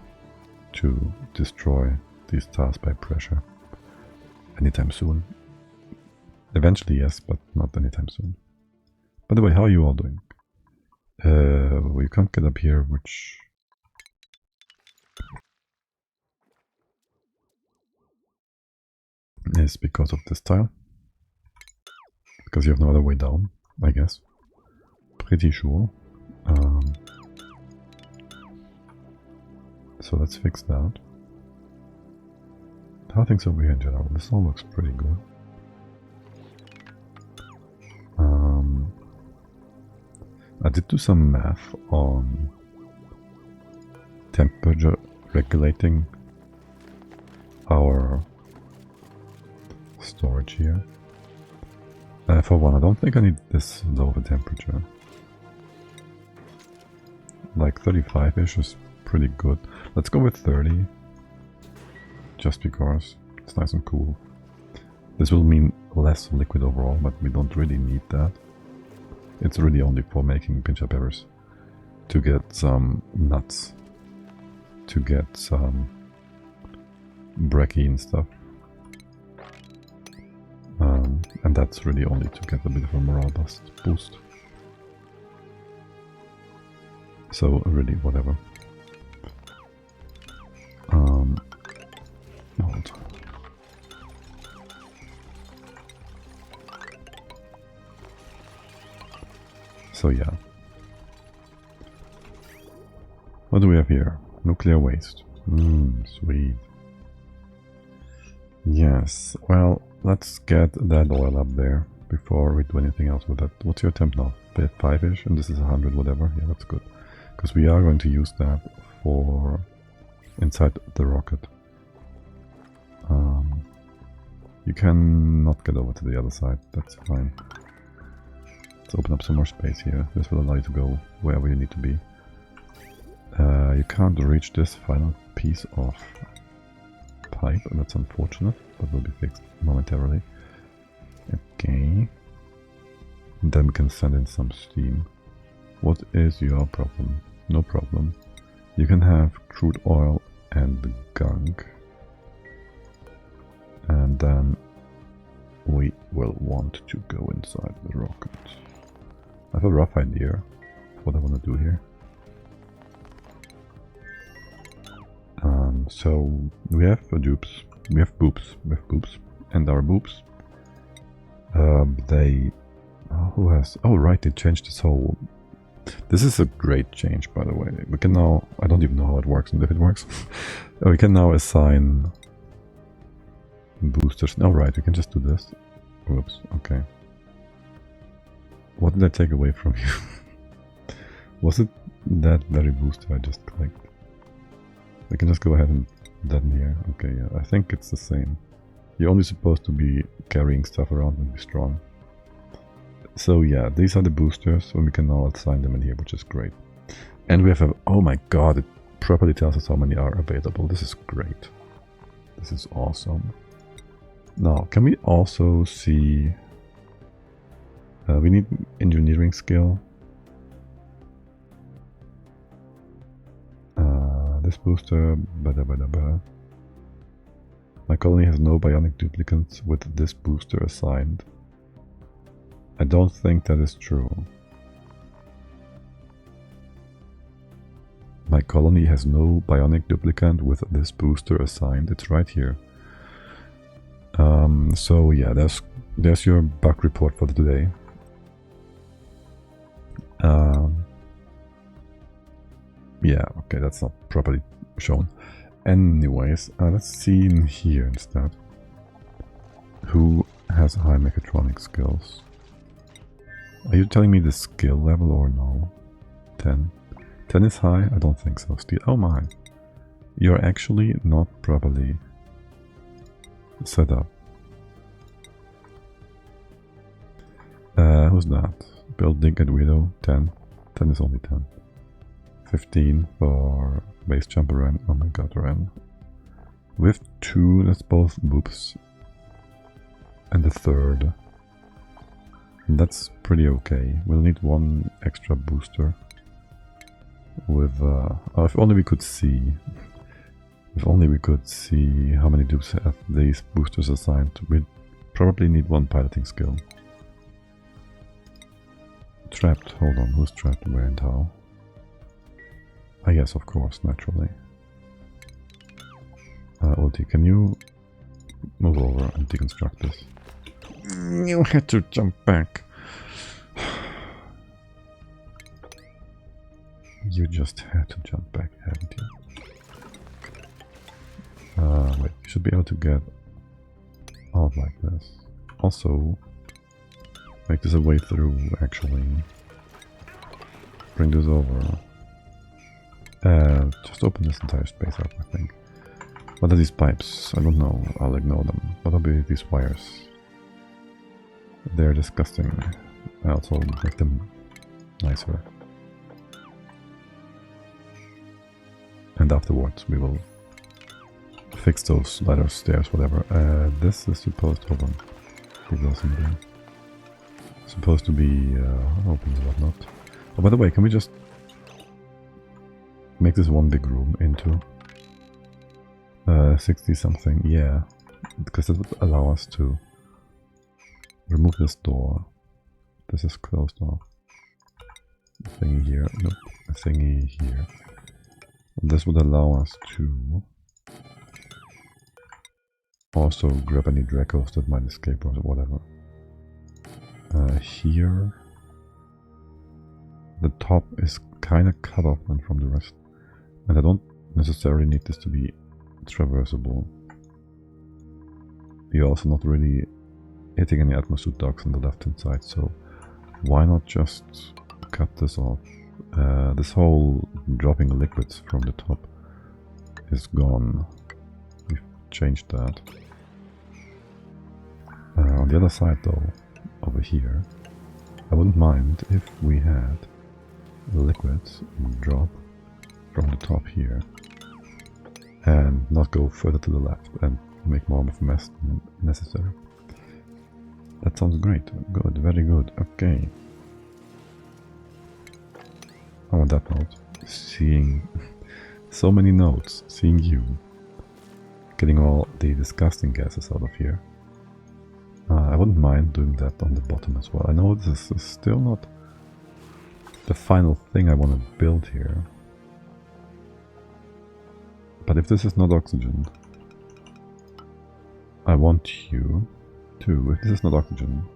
Speaker 1: to destroy these tiles by pressure anytime soon. Eventually, yes, but not anytime soon. By the way, how are you all doing? We can't get up here, which... is because of this tile. Because you have no other way down, I guess. Pretty sure. So let's fix that. How are things over here in general? This all looks pretty good. I did do some math on temperature regulating our storage here. For one, I don't think I need this low of a temperature. Like 35-ish is pretty good. Let's go with 30. Just because it's nice and cool. This will mean less liquid overall, but we don't really need that. It's really only for making pinch-up peppers. To get some nuts. To get some brekkie and stuff. And that's really only to get a bit of a morale boost. So really, whatever. Hold. So yeah. What do we have here? Nuclear waste. Sweet. Yes, well, let's get that oil up there before we do anything else with that. What's your temp now? 5-ish, and this is 100, whatever. Yeah, that's good. Because we are going to use that for inside the rocket. You cannot get over to the other side, that's fine. Let's open up some more space here. This will allow you to go wherever you need to be. You can't reach this final piece of pipe, and that's unfortunate, but will be fixed momentarily. Okay. And then we can send in some steam. What is your problem? No problem. You can have crude oil and gunk. And then we will want to go inside the rocket. I have a rough idea of what I want to do here. So we have dupes, we have boobs, and our boobs. Who has? Oh right, they changed this whole. This is a great change, by the way. We can now. I don't even know how it works and if it works. We can now assign boosters. No, right, we can just do this. Oops. Okay. What did I take away from you? Was it that very booster I just clicked? We can just go ahead and deaden here. Okay, yeah, I think it's the same. You're only supposed to be carrying stuff around and be strong. So yeah, these are the boosters, and we can now assign them in here, which is great. And we have a... oh my god, it properly tells us how many are available. This is great. This is awesome. Now, can we also see... we need engineering skill. This booster, My colony has no bionic duplicants with this booster assigned. I don't think that is true. My colony has no bionic duplicant with this booster assigned. It's right here. So yeah, there's your bug report for today. Yeah, okay, that's not properly shown. Anyways, let's see in here instead. Who has high mechatronic skills? Are you telling me the skill level or no? 10. 10 is high? I don't think so. Still, oh my. You're actually not properly set up. Who's that? Build, dig, and widow. 10. 10 is only 10. 15 for base jumper ren. Oh my god, ren. With 2, that's both boobs. And the third. That's pretty okay. We'll need 1 extra booster. With oh, if only we could see. If only we could see how many dupes have these boosters assigned. We'd probably need 1 piloting skill. Trapped. Hold on. Who's trapped? Where and how? Ah, yes, of course, naturally. Ulti, can you move over and deconstruct this? You had to jump back. You just had to jump back, haven't you? Wait, you should be able to get out like this. Also, make this a way through, actually. Bring this over. Just open this entire space up, I think. What are these pipes? I don't know. I'll ignore them. What are these wires? They're disgusting. I also make them nicer. And afterwards we will fix those ladders, stairs, whatever. This is supposed to... hold on. Leave those in there. Supposed to be open and whatnot. Oh, by the way, can we just make this 1 big room into 60 something? Yeah, because that would allow us to remove this door. This is closed off. A thingy here, nope, a thingy here. And this would allow us to also grab any Dracos that might escape or whatever. Here, the top is kind of cut off then from the rest. And I don't necessarily need this to be traversable. You're also not really hitting any atmosuit docks on the left hand side, so why not just cut this off? This whole dropping liquids from the top is gone. We've changed that. On the other side though, over here, I wouldn't mind if we had liquids drop from the top here and not go further to the left and make more of a mess than necessary. That sounds great. Good, very good. Okay. Oh, on that note, seeing so many notes, seeing you, getting all the disgusting gases out of here. I wouldn't mind doing that on the bottom as well. I know this is still not the final thing I want to build here. But if this is not oxygen, I want you to, if this is not oxygen,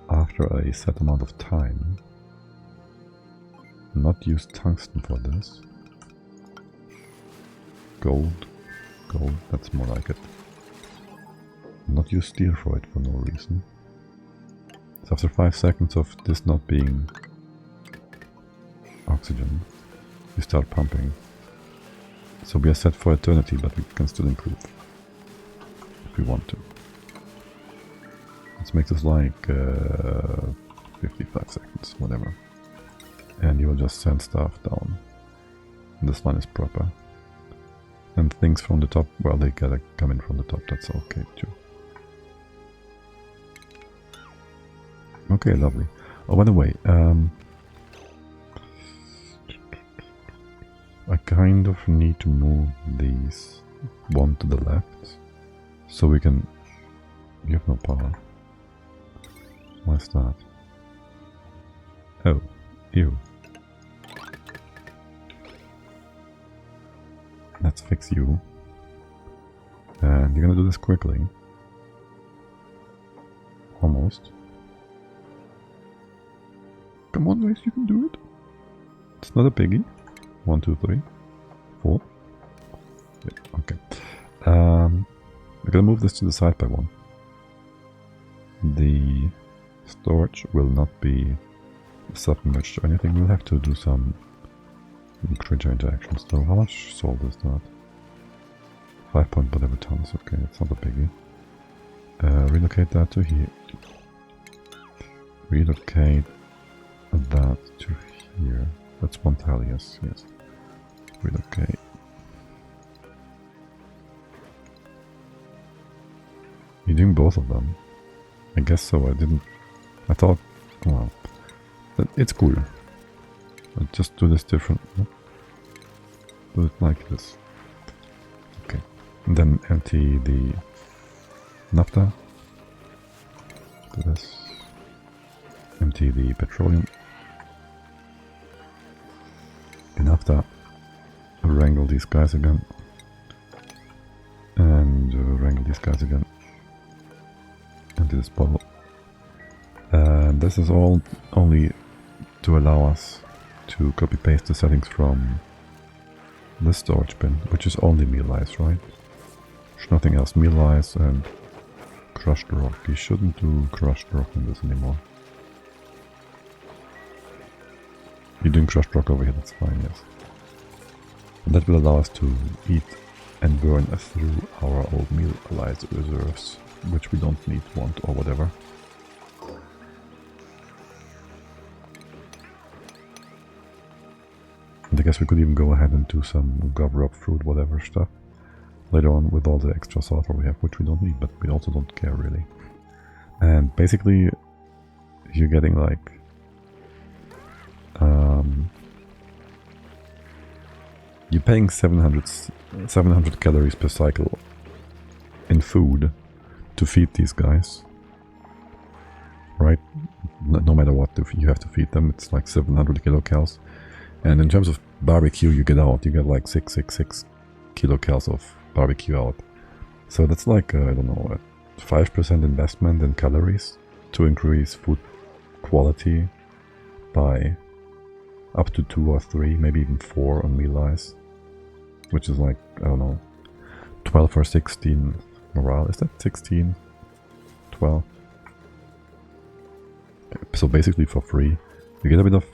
Speaker 1: after a set amount of time, not use tungsten for this. Gold, that's more like it. Not use steel for it for no reason. So after 5 seconds of this not being oxygen, we start pumping. So we are set for eternity, but we can still improve if we want to. Let's make this like 55 seconds, whatever. And you will just send stuff down. This one is proper. And things from the top, well, they gotta come in from the top, that's okay too. Okay, lovely. Oh, by the way, I kind of need to move these one to the left, so we can... You have no power. Why's that? Oh, ew. Let's fix you. And you're gonna do this quickly. Almost. Come on, guys, you can do it. It's not a biggie. 1, 2, 3, 4. Yeah, okay. We're gonna move this to the side by 1. The storage will not be submerged or anything. We'll have to do some creature interactions though. How much salt is that? 5 point whatever tons. Okay, that's not a biggie. Relocate that to here. Relocate that to here. That's 1 tile, yes. Relocate. You're doing both of them? I guess so. I thought, well, it's cool. I'll just do this different. Do it like this. Okay. And then empty the naphtha. Do this. Empty the petroleum. Enough that. Wrangle these guys again. And wrangle these guys again. Empty this bottle. And this is all only to allow us to copy paste the settings from the storage bin, which is only meal ice, right? There's nothing else. Meal ice and crushed rock. You shouldn't do crushed rock in this anymore. You're doing crushed rock over here, that's fine, yes. And that will allow us to eat and burn through our old meal ice reserves, which we don't need, want, or whatever. And I guess we could even go ahead and do some cover up fruit, whatever stuff later on with all the extra sulfur we have, which we don't need, but we also don't care really. And basically, you're getting like you're paying 700 calories per cycle in food to feed these guys, right? No matter what you have to feed them, it's like 700 kilocalories. And in terms of barbecue, you get like 666 kilocalories of barbecue out. So that's like, I don't know, a 5% investment in calories to increase food quality by up to 2 or 3, maybe even 4 on meal ice, which is like, I don't know, 12 or 16 morale. Is that 16? 12? So basically for free, you get a bit of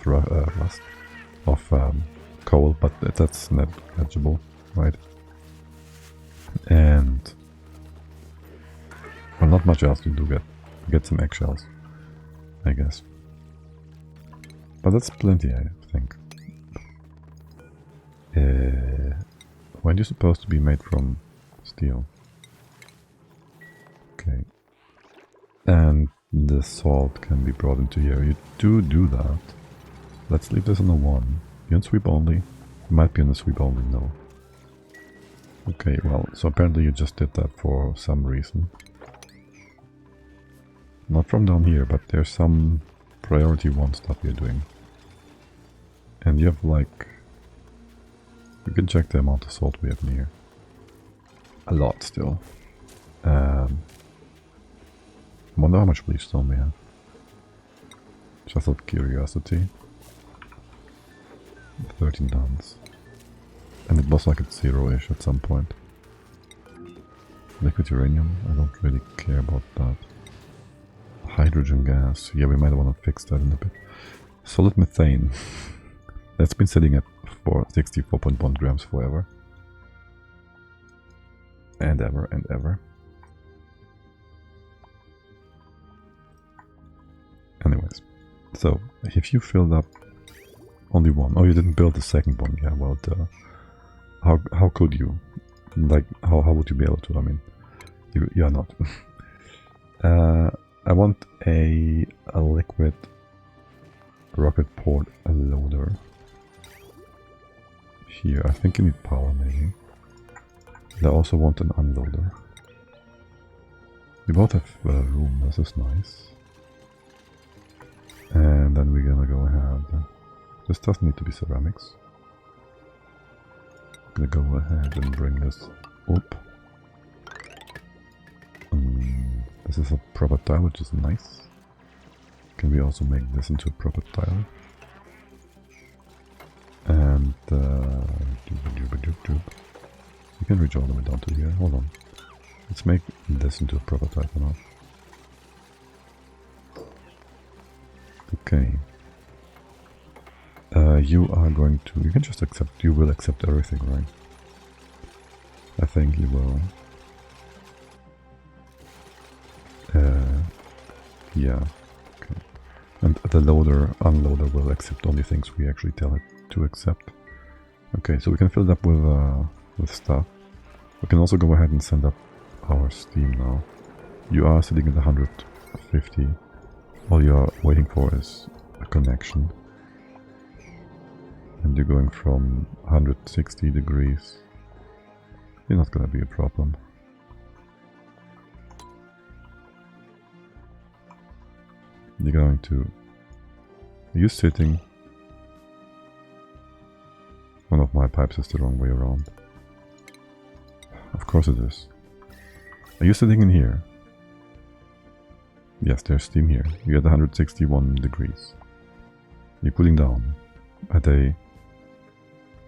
Speaker 1: rust of coal, but that's negligible, right? And not much else to do. Get some eggshells, I guess. But that's plenty, I think. When you're supposed to be made from steel. Okay. And the salt can be brought into here. You do that. Let's leave this on the 1. You on sweep only? You might be on the sweep only, no. Okay, well, so apparently you just did that for some reason. Not from down here, but there's some priority 1 stuff you're doing. And you have like... You can check the amount of salt we have in here. A lot still. Wonder how much bleachstone we have. Just out of curiosity. 13 tons. And it was like at 0-ish at some point. Liquid uranium, I don't really care about that. Hydrogen gas, yeah, we might want to fix that in a bit. Solid methane. That's been sitting at 64.1 grams forever. And ever and ever. Anyways, so if you filled up only 1, oh, you didn't build the second one, yeah, well, how could you? Like, how would you be able to? I mean, you're not. I want a liquid rocket port loader. Here, I think you need power maybe. And I also want an unloader. We both have room, this is nice. And then we're gonna go ahead. This doesn't need to be ceramics. I'm gonna go ahead and bring this up. This is a proper tile, which is nice. Can we also make this into a proper tile? And you can reach all the way down to here. Hold on. Let's make this into a proper tile for now. Okay. You are going to... You can just accept... You will accept everything, right? I think you will. Yeah. Okay. And the unloader will accept only things we actually tell it to accept. Okay, so we can fill it up with stuff. We can also go ahead and send up our steam now. You are sitting at 150. All you are waiting for is a connection. And you're going from 160 degrees. You're not gonna be a problem. You're going to... Are you sitting? One of my pipes is the wrong way around. Of course it is. Are you sitting in here? Yes, there's steam here. You're at 161 degrees. You're cooling down at a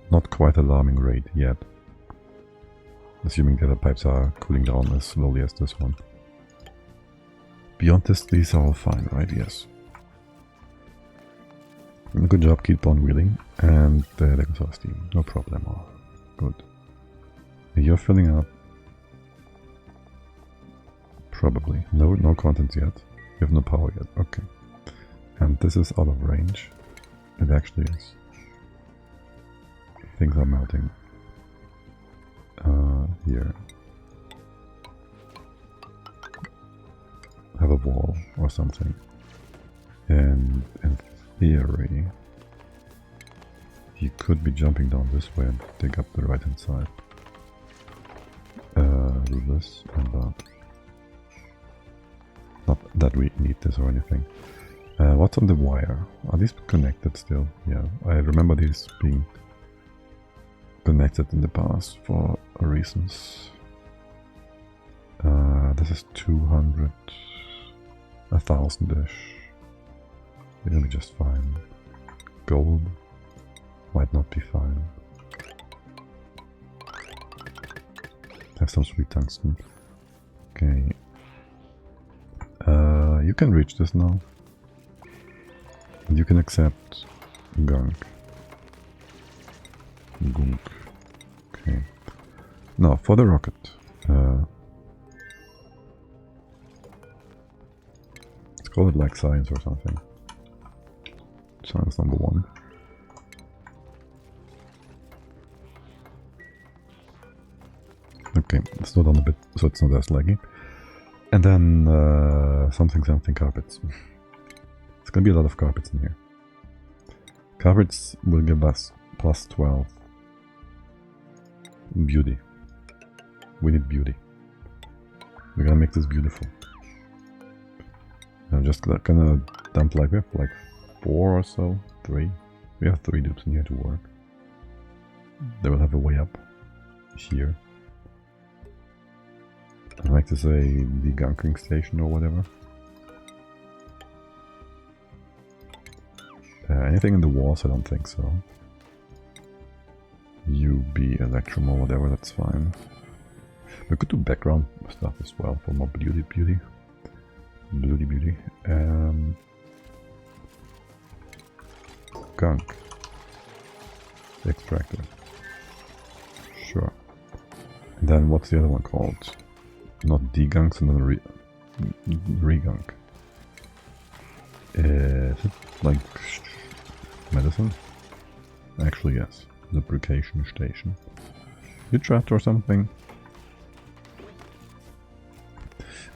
Speaker 1: not quite alarming rate yet. Assuming the other pipes are cooling down as slowly as this one. Beyond this, these are all fine, right? Yes. Good job, keep on wheeling. And there goes our steam. No problem. Good. You're filling up. Probably. No contents yet. You have no power yet. Okay. And this is out of range. It actually is. Things are melting. Here. Have a wall or something. And in theory, you could be jumping down this way and dig up the right hand side. Do this and that. Not that we need this or anything. What's on the wire? Are these connected still? Yeah, I remember these being connected in the past for reasons. This is 200, 1,000-ish. They're gonna be just fine. Gold might not be fine. Have some sweet tungsten. Okay. You can reach this now. And you can accept gunk. Gunk. Okay. Now for the rocket. call it like science or something. Science number 1. Okay, slow down a bit so it's not as laggy. And then something carpets. It's gonna be a lot of carpets in here. Carpets will give us plus 12 beauty. We need beauty. We're gonna make this beautiful. I'm just gonna dump like we have like 4 or so, 3. We have 3 dupes in here to work. They will have a way up here. I'd like to say degunking station or whatever. Anything in the walls? I don't think so. UB, Electrum or whatever, that's fine. We could do background stuff as well for more beauty. Gunk. Extractor. Sure. And then what's the other one called? Not degunks and then regunk. Is it like medicine? Actually, yes. Lubrication station. You trapped or something?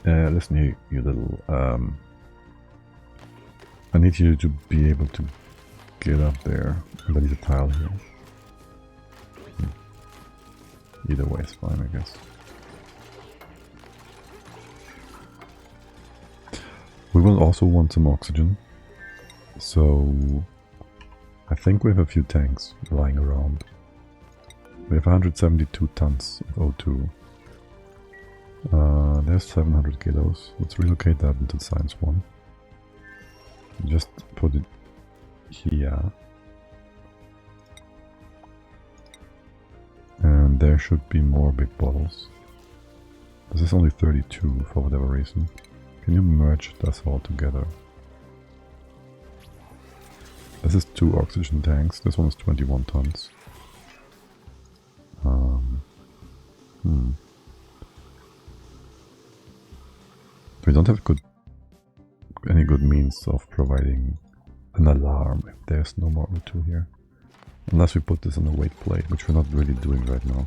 Speaker 1: Listen, you little. I need you to be able to get up there. And I need a tile here. Either way is fine, I guess. We will also want some oxygen. So I think we have a few tanks lying around. We have 172 tons of O2. There's 700 kilos. Let's relocate that into Science 1. Just put it here. And there should be more big bottles. This is only 32 for whatever reason. Can you merge this all together? This is 2 oxygen tanks. This one is 21 tons. We don't have any good means of providing an alarm if there's no more O2 here. Unless we put this on a weight plate, which we're not really doing right now.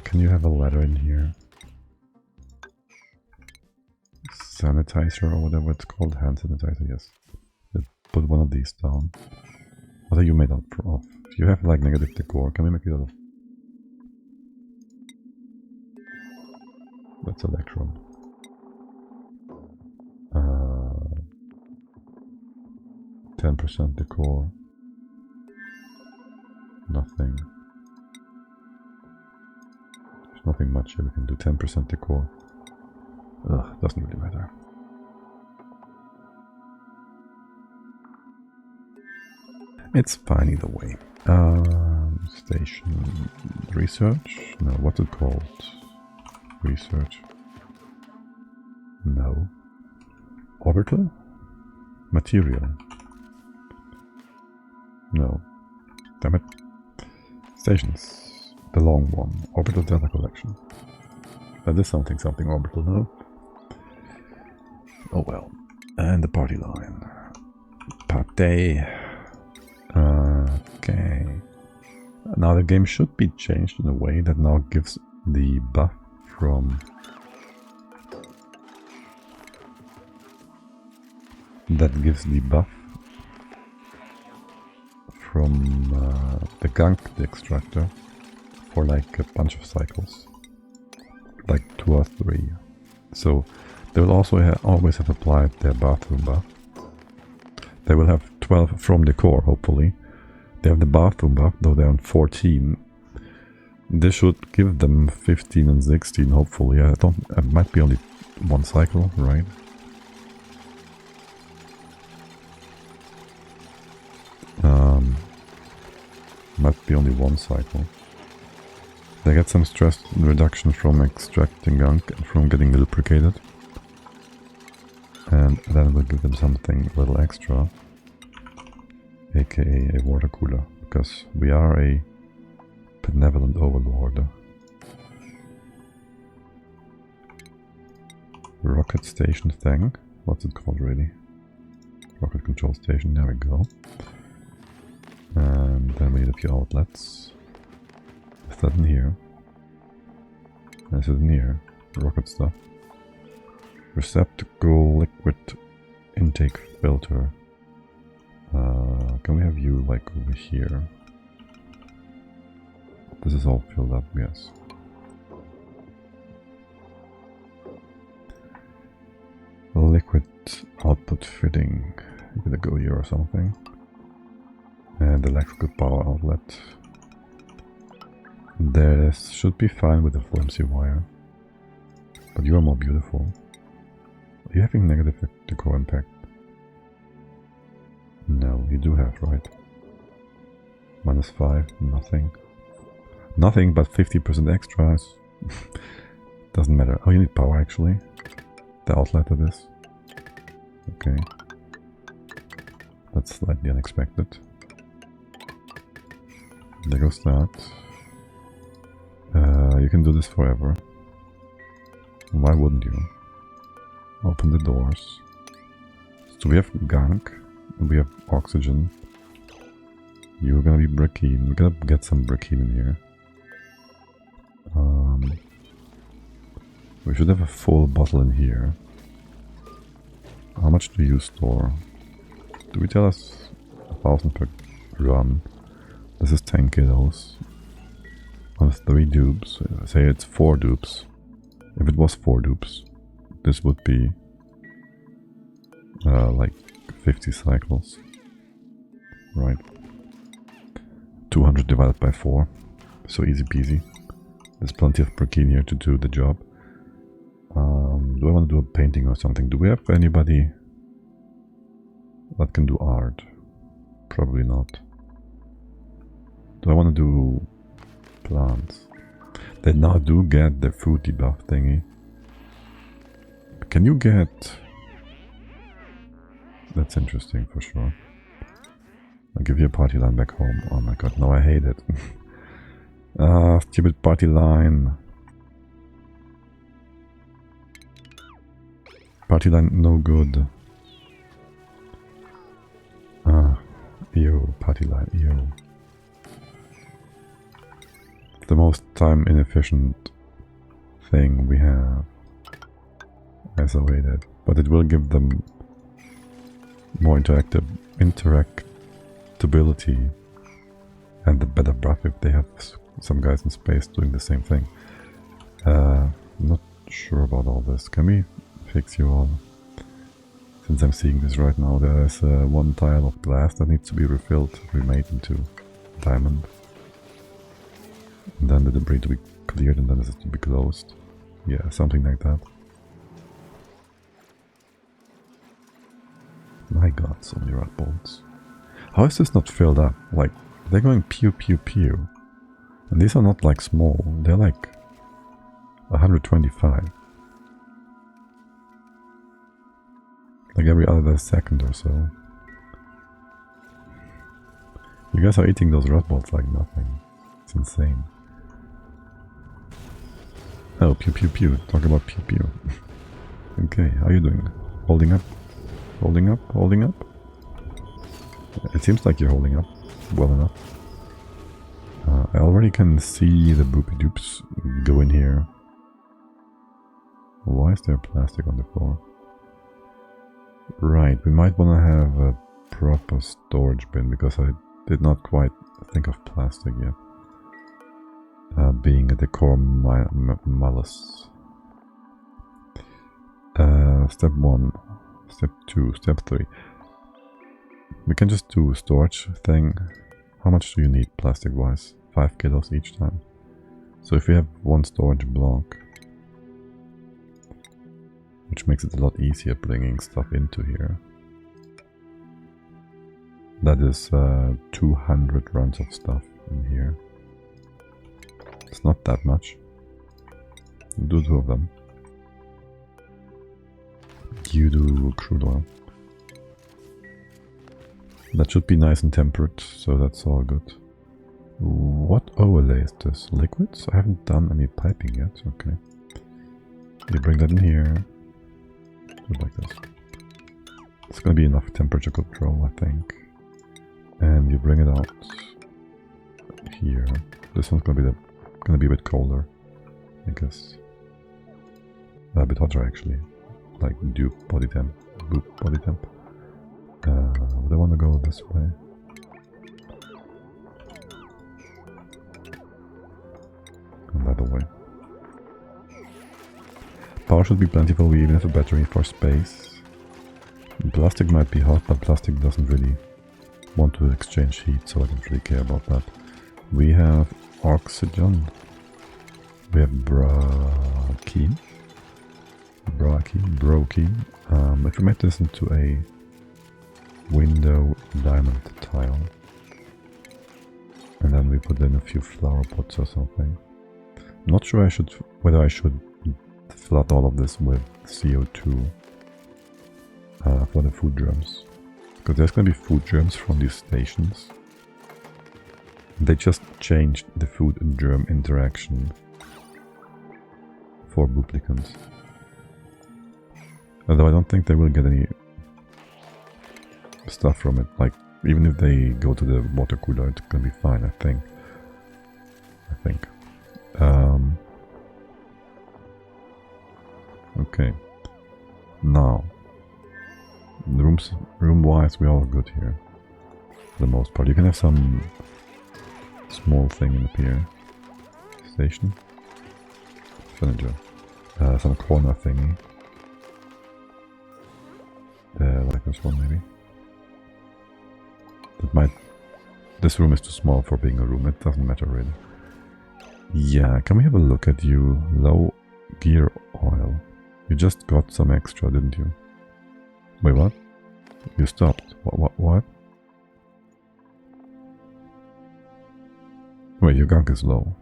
Speaker 1: Can you have a ladder in here? Sanitizer or whatever it's called, hand sanitizer, yes. Put one of these down. What are you made of? You have like negative decor, can we make it out of? That's electron. 10% decor. Nothing. There's nothing much here we can do. 10% decor. Ugh, doesn't really matter. It's fine either way. Station research? No, what's it called? Research. No. Orbital? Material. No. Damn it. Stations. The long one. Orbital data collection. That is something orbital, no? Oh well. And the party line. Party. Okay. Now the game should be changed in a way that now gives the buff from... That gives the buff from the gunk extractor for like a bunch of cycles. Like 2 or 3. So they will also always have applied their bathroom buff. They will have 12 from the core, hopefully. They have the bathroom buff, though they're on 14. This should give them 15 and 16, hopefully. It might be only 1 cycle, right? Might be only 1 cycle. They get some stress reduction from extracting gunk and from getting lubricated. And then we'll give them something a little extra. AKA a water cooler. Because we are a benevolent overlord. Rocket station thing. what's it called really? Rocket control station, there we go. And then we need a few outlets. Is that in here? Is it in here? Rocket stuff. Receptacle, liquid intake filter. Can we have you like over here? This is all filled up, yes. Liquid output fitting. You gonna go here or something. And electrical power outlet. This should be fine with the flimsy wire. But you are more beautiful. Are you having negative decor impact? No, you do have, right? -5, nothing. Nothing but 50% extras. Doesn't matter. Oh, you need power actually. The outlet of this. Okay. That's slightly unexpected. There goes that. You can do this forever. Why wouldn't you? Open the doors. So we have gunk. We have oxygen. You're gonna be brickine. We're gonna get some brickine in here. We should have a full bottle in here. How much do you store? Do we tell us 1,000 per run? This is 10 kilos. On 3 dupes. Say it's 4 dupes. If it was 4 dupes, this would be like 50 cycles. Right. 200 divided by 4. So easy peasy. There's plenty of brickine here to do the job. Do I want to do a painting or something? Do we have anybody that can do art? Probably not. Do I want to do plants? They now do get the food debuff thingy. Can you get... That's interesting for sure. I'll give you a party line back home. Oh my god, no, I hate it. Stupid party line. Party line, no good. Ew, party line, ew. The most time inefficient thing we have. Isolated. But it will give them more interactability and the better buff if they have some guys in space doing the same thing. I'm not sure about all this. Can we fix you all? Since I'm seeing this right now, there's one tile of glass that needs to be refilled, remade into diamond. And then the debris to be cleared and then this is to be closed. Yeah, something like that. My god, so many rat bolts. How is this not filled up? Like, they're going pew pew pew. And these are not like small, they're like 125. Like every other second or so. You guys are eating those rat bolts like nothing. It's insane. Oh, pew pew pew. Talk about pew pew. Okay, how are you doing? Holding up? Holding up? Holding up? It seems like you're holding up well enough. I already can see the boopy dupes go in here. Why is there plastic on the floor? Right, we might want to have a proper storage bin because I did not quite think of plastic yet. Being a decor malus. Step 1, step 2, step 3. We can just do a storage thing. How much do you need plastic wise? 5 kilos each time. So if you have one storage block, which makes it a lot easier bringing stuff into here. That is 200 runs of stuff in here. It's not that much. Do 2 of them. You do crude oil. That should be nice and temperate, so that's all good. What overlay is this? Liquids? I haven't done any piping yet, okay. You bring that in here. Do it like this. It's gonna be enough temperature control, I think. And you bring it out here. This one's gonna be a bit colder, I guess. A bit hotter actually, like dupe body temp, boop body temp. Would I want to go this way? And the other way. Power should be plentiful. We even have a battery for space. Plastic might be hot, but plastic doesn't really want to exchange heat, so I don't really care about that. We have oxygen. We have brokine. If we make this into a window diamond tile, and then we put in a few flower pots or something. I'm not sure whether I should flood all of this with CO2 for the food germs, because there's gonna be food germs from these stations. They just changed the food and germ interaction for duplicants. Although I don't think they will get any stuff from it. Like, even if they go to the water cooler, it's gonna be fine, I think. Okay. Now, room-wise, we're all good here. For the most part. You can have some small thing in the pier. Station. Furniture. Some corner thingy. Like this one, maybe. This room is too small for being a room, it doesn't matter really. Yeah, can we have a look at you? Low gear oil. You just got some extra, didn't you? Wait, what? You stopped. What? Wait, your gunk is low.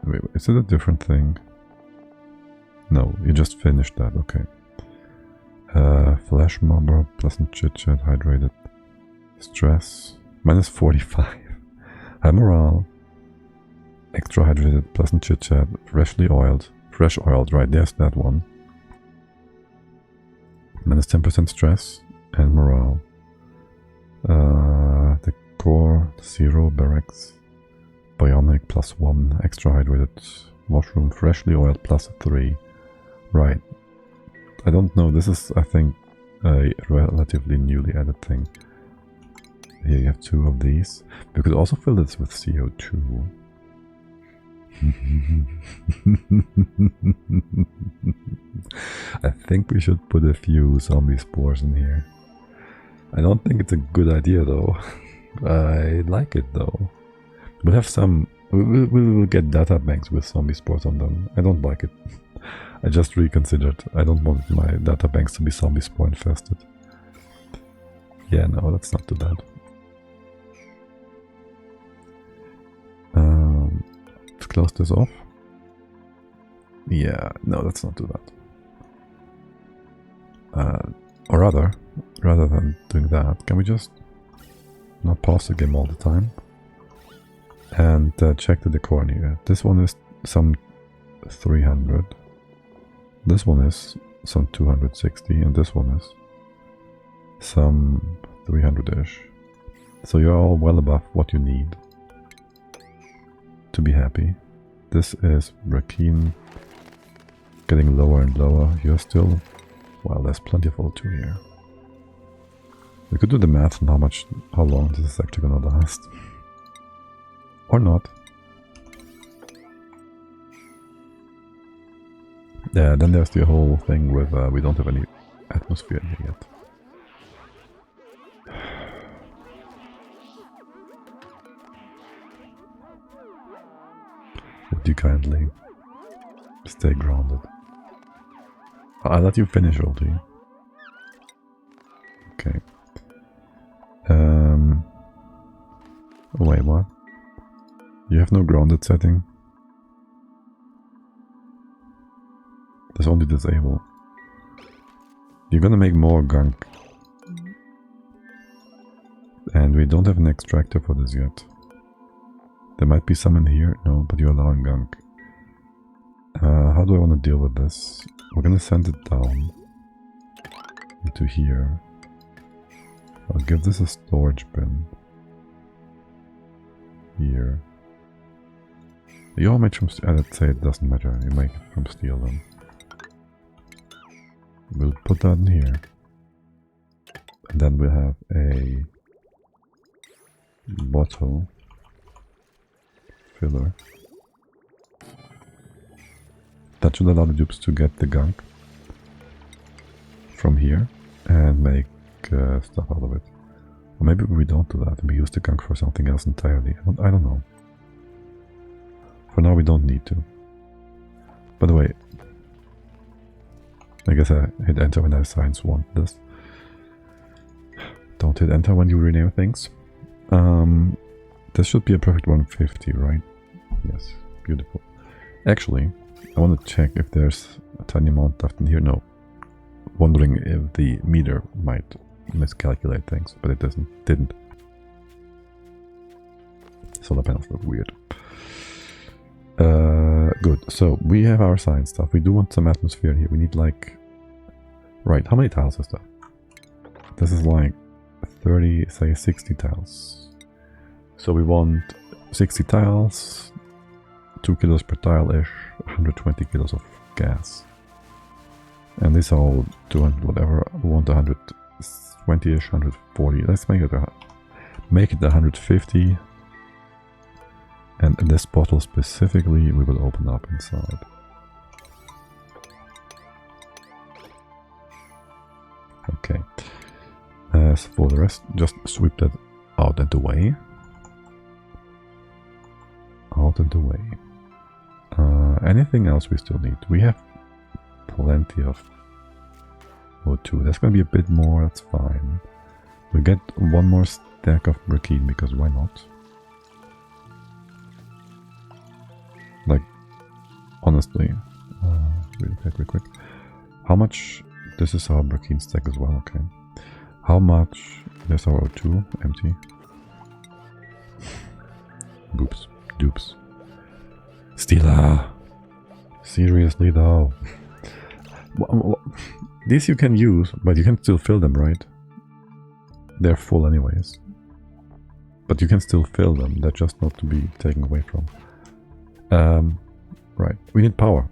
Speaker 1: Wait, is it a different thing? No, you just finished that, okay. Flash mobber, pleasant chit-chat, hydrated. Stress, minus 45. High morale. Extra hydrated, pleasant chit-chat, freshly oiled. Fresh oiled, right, there's that one. Minus 10% stress and morale. The core, 0, barracks. Bionic, +1. Extra hydrated, washroom, freshly oiled, +3. Right. I don't know, this is, I think, a relatively newly added thing. Here you have 2 of these. We could also fill this with CO2. I think we should put a few zombie spores in here. I don't think it's a good idea though. I like it though. We'll have some... We'll get data banks with zombie spores on them. I don't like it. I just reconsidered. I don't want my data banks to be zombie spore infested. Yeah, no, that's not too bad. Let's close this off. Yeah, no, that's not too bad. Or rather than doing that, can we just not pause the game all the time? And check the decor here. This one is some 300. This one is some 260, and this one is some 300-ish. So you're all well above what you need to be happy. This is Rakeen getting lower and lower. You're still... Well, there's plenty of O2 here. We could do the math on how long this is actually gonna last. Or not. Yeah, then there's the whole thing with we don't have any atmosphere here yet. Would you kindly stay grounded? I'll let you finish, Ulti. Okay. Oh, wait, what? You have no grounded setting? There's only disable. You're gonna make more gunk. And we don't have an extractor for this yet. There might be some in here. No, but you're allowing gunk. How do I want to deal with this? We're gonna send it down. into here. I'll give this a storage bin. Here. You all made from steel. Let's say it doesn't matter. You make it from steel then. We'll put that in here. And then we'll have a bottle filler. That should allow the dupes to get the gunk from here and make stuff out of it. Or maybe we don't do that and we use the gunk for something else entirely. I don't know. For now we don't need to. By the way, I guess I hit enter when I science want this. Don't hit enter when you rename things. This should be a perfect 150, right? Yes, beautiful. Actually, I want to check if there's a tiny amount left in here. No. Wondering if the meter might miscalculate things, but it didn't. Solar panels look weird. Good. So we have our science stuff. We do want some atmosphere here. We need like... Right, how many tiles is that? This is like 30, say 60 tiles. So we want 60 tiles, 2 kilos per tile-ish, 120 kilos of gas. And these are all 200 whatever. We want 120-ish, 140. Let's make it 150. And this bottle specifically we will open up inside. Okay. As for the rest, just sweep that out and away. Out and away. Anything else we still need? We have plenty of O2. That's going to be a bit more, that's fine. We'll get one more stack of briquine because why not? Like, honestly, real quick. How much? This is our briquine stack as well, okay. How much? There's our O2, empty. Oops, dupes. Stealer! Seriously though. These you can use, but you can still fill them, right? They're full anyways. But you can still fill them, they're just not to be taken away from. Right, we need power.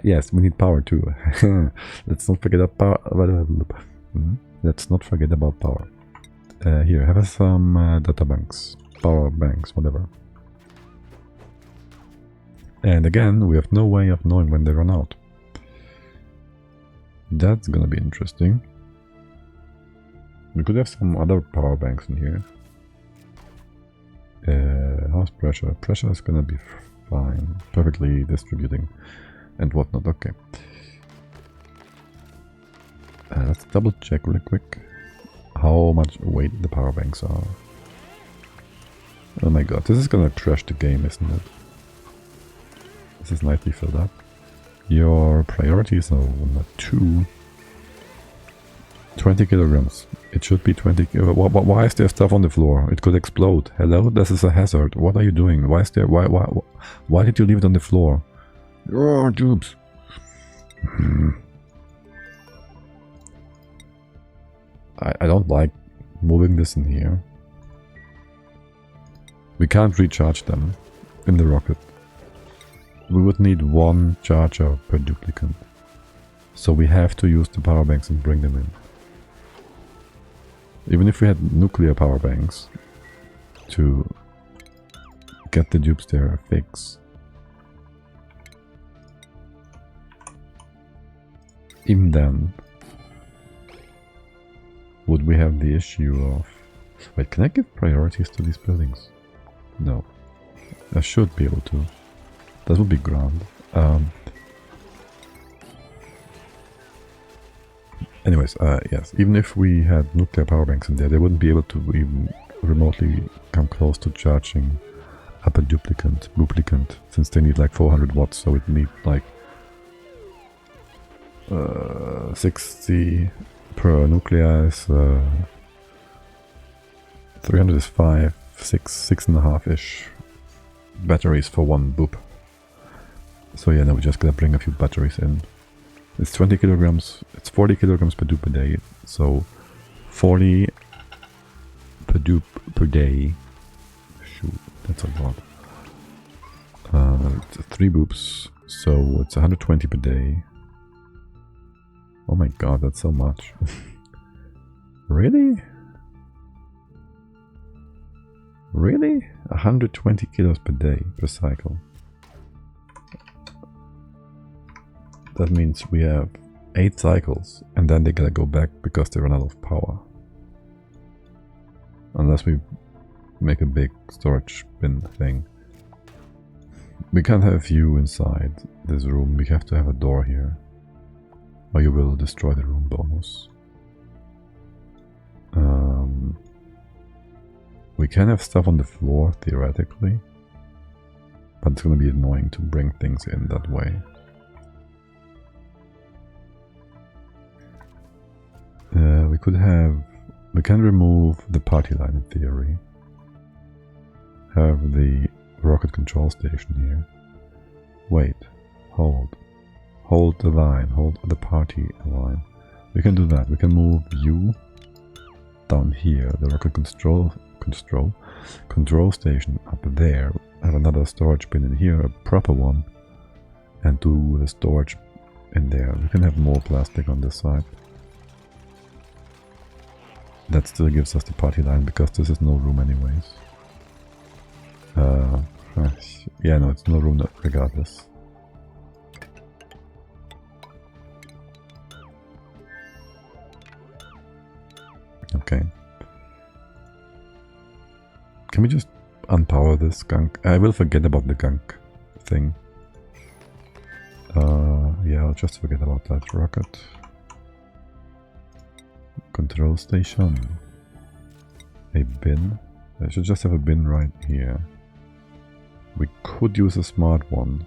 Speaker 1: Yes, we need power too. Let's not forget about power. Let's not forget about power. Here, have some data banks, power banks, whatever. And again, we have no way of knowing when they run out. That's gonna be interesting. We could have some other power banks in here. How's pressure? Pressure is gonna be fine. Perfectly distributing and whatnot. Okay. Let's double check real quick how much weight the power banks are. Oh my god, this is gonna crash the game, isn't it? This is nicely filled up. Your priorities are 2. 20 kilograms. It should be 20. Why is there stuff on the floor? It could explode. Hello, this is a hazard. What are you doing? Why is there? Why did you leave it on the floor? Oh, dupes. I don't like moving this in here. We can't recharge them in the rocket. We would need 1 charger per duplicant. So we have to use the power banks and bring them in. Even if we had nuclear power banks to get the dupes there fix. Even then, would we have the issue of... Wait, can I give priorities to these buildings? No. I should be able to. That would be grand. Anyways, yes, even if we had nuclear power banks in there, they wouldn't be able to even remotely come close to charging up a duplicant, since they need like 400 watts, so it need like 60 per nuclear is 300 is 5, 6.5-ish batteries for 1 boop. So yeah, now we just gotta bring a few batteries in. It's 20 kilograms, it's 40 kilograms per dupe per day, so 40 per dupe per day. Shoot, that's a lot. It's 3 boops, so it's 120 per day. Oh my god, that's so much. Really? Really? 120 kilos per day per cycle. That means we have 8 cycles, and then they gotta go back because they run out of power. Unless we make a big storage bin thing. We can't have you inside this room, we have to have a door here. Or you will destroy the room bonus. We can have stuff on the floor, theoretically. But it's gonna be annoying to bring things in that way. We can remove the party line in theory. Have the rocket control station here. Wait, hold the line, hold the party line. We can do that. We can move you down here, the rocket control station up there. Have another storage bin in here, a proper one, and do the storage in there. We can have more plastic on this side. That still gives us the party line because this is no room anyways. Yeah, no, it's no room regardless. Okay. Can we just unpower this gunk? I will forget about the gunk thing. Yeah, I'll just forget about that rocket. Control station. A bin. I should just have a bin right here. We could use a smart one.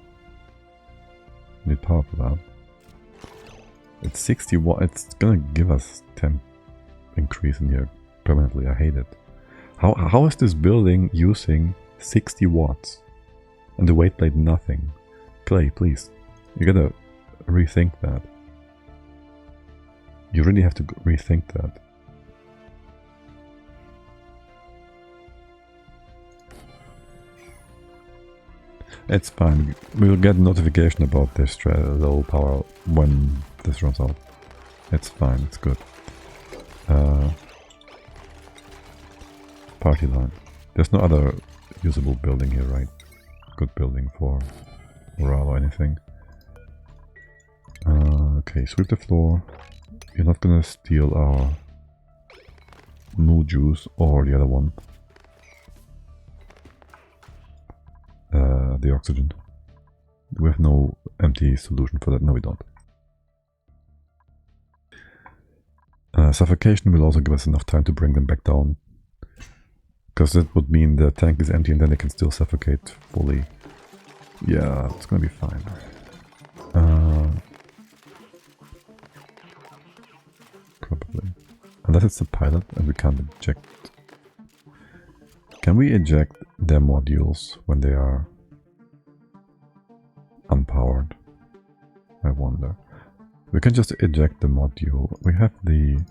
Speaker 1: Need power for that. It's 60 watt. It's gonna give us 10 increase in here permanently. I hate it. How is this building using 60 watts? And the weight plate nothing. Clay, please. You gotta rethink that. You really have to rethink that. It's fine. We'll get notification about this low power when this runs out. It's fine. It's good. Party line. There's no other usable building here, right? Good building for morale or anything. Okay, sweep the floor. You're not gonna steal our moo juice or the other one. The oxygen. We have no empty solution for that. No, we don't. Suffocation will also give us enough time to bring them back down. Because that would mean the tank is empty and then they can still suffocate fully. Yeah, it's gonna be fine. Probably. Unless it's a pilot and we can't eject. Can we eject their modules when they are unpowered? I wonder. We can just eject the module. We have the...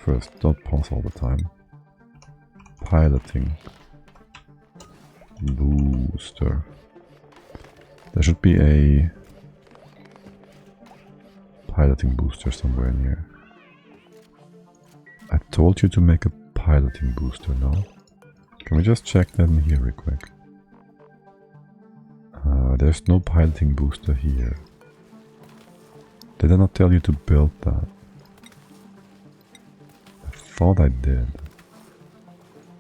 Speaker 1: First, don't pause all the time. Piloting. Booster. There should be a piloting booster somewhere in here. I told you to make a piloting booster, no? Can we just check that in here real quick? There's no piloting booster here. Did I not tell you to build that? I thought I did.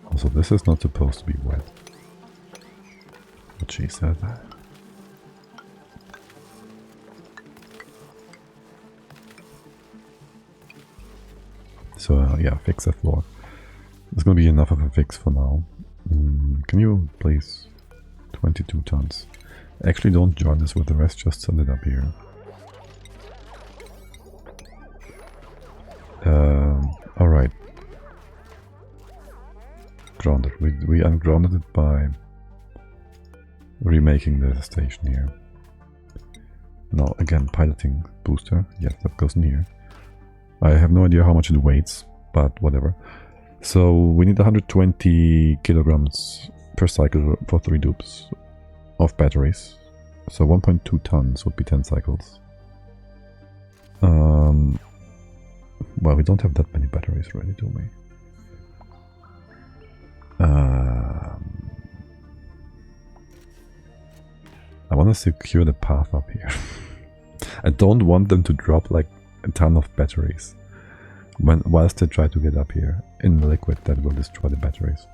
Speaker 1: Also, this is not supposed to be wet. What she said. So yeah, fix the floor. It's gonna be enough of a fix for now. Can you please? 22 tons. Actually, don't join us with the rest, just send it up here. Alright. Grounded. We ungrounded it by remaking the station here. Now again, piloting booster. Yes, that goes in here. I have no idea how much it weighs, but whatever. So we need 120 kilograms per cycle for 3 dupes of batteries. So 1.2 tons would be 10 cycles. Well, we don't have that many batteries ready, do we? I want to secure the path up here. I don't want them to drop like a ton of batteries whilst they try to get up here in the liquid that will destroy the batteries.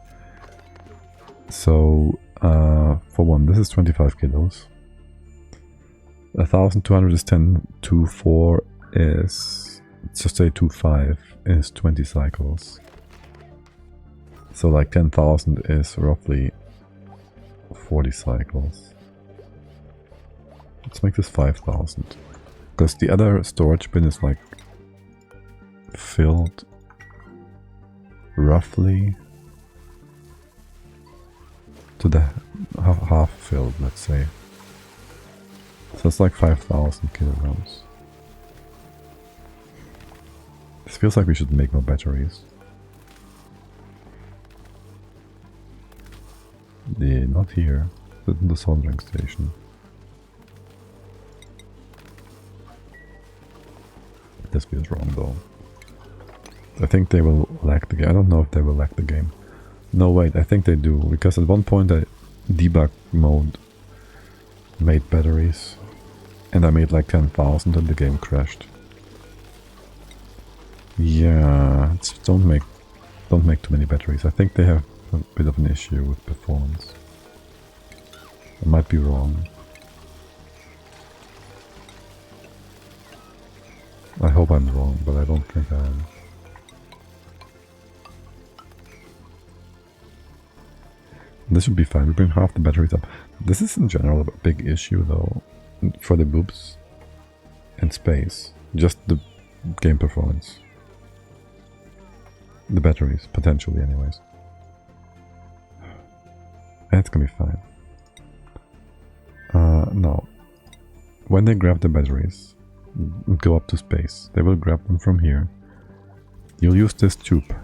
Speaker 1: So for one, this is 25 kilos. 1200 is 10, 24 is, let's just say 25 is 20 cycles. So like 10,000 is roughly 40 cycles. Let's make this 5,000. Because the other storage bin is like filled roughly to the half filled, let's say. So it's like 5,000 kilograms. This feels like we should make more batteries. Yeah, not here. It's in the soldering station. This feels wrong though. I think they will lag the game. I don't know if they will lag the game. No, wait, I think they do. Because at one point I debug mode made batteries. And I made like 10,000 and the game crashed. Yeah, don't make too many batteries. I think they have a bit of an issue with performance. I might be wrong. I hope I'm wrong, but I don't think I am. This should be fine. We bring half the batteries up. This is in general a big issue though for the boobs and space. Just the game performance. The batteries, potentially anyways. And it's gonna be fine. Now, when they grab the batteries and go up to space, they will grab them from here. You'll use this tube.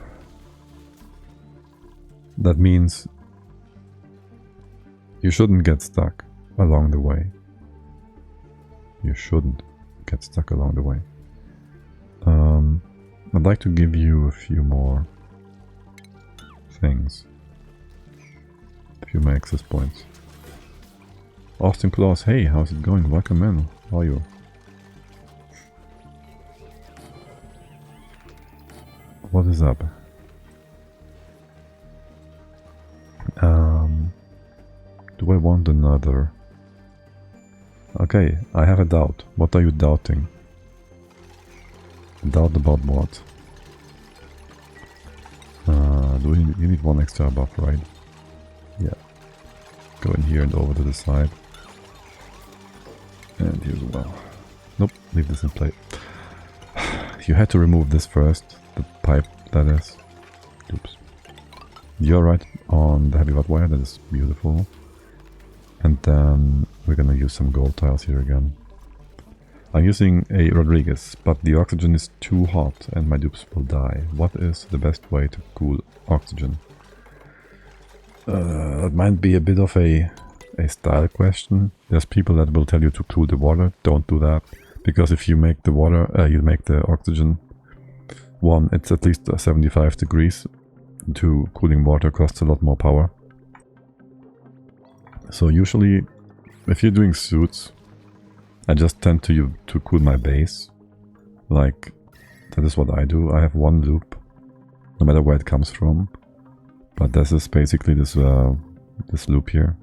Speaker 1: That means you shouldn't get stuck along the way. You shouldn't get stuck along the way. I'd like to give you a few more things. A few more access points. Austin Claus, hey, how's it going? Welcome in. How are you? What is up? Do I want another? Okay, I have a doubt. What are you doubting? Doubt about what? You need one extra buff, right? Yeah. Go in here and over to the side. And here as well. Nope, leave this in play. You had to remove this first. The pipe, that is. Oops. You're right on the heavy watt wire, that is beautiful. And then we're gonna use some gold tiles here again. I'm using a Rodriguez, but the oxygen is too hot and my dupes will die. What is the best way to cool oxygen? That might be a bit of a style question. There's people that will tell you to cool the water. Don't do that, because if you make the water, you make the oxygen. One, it's at least 75 degrees. Two, cooling water costs a lot more power. So usually, if you're doing suits, I just tend to cool my base. Like, that is what I do. I have one loop, no matter where it comes from. But this is basically this loop here.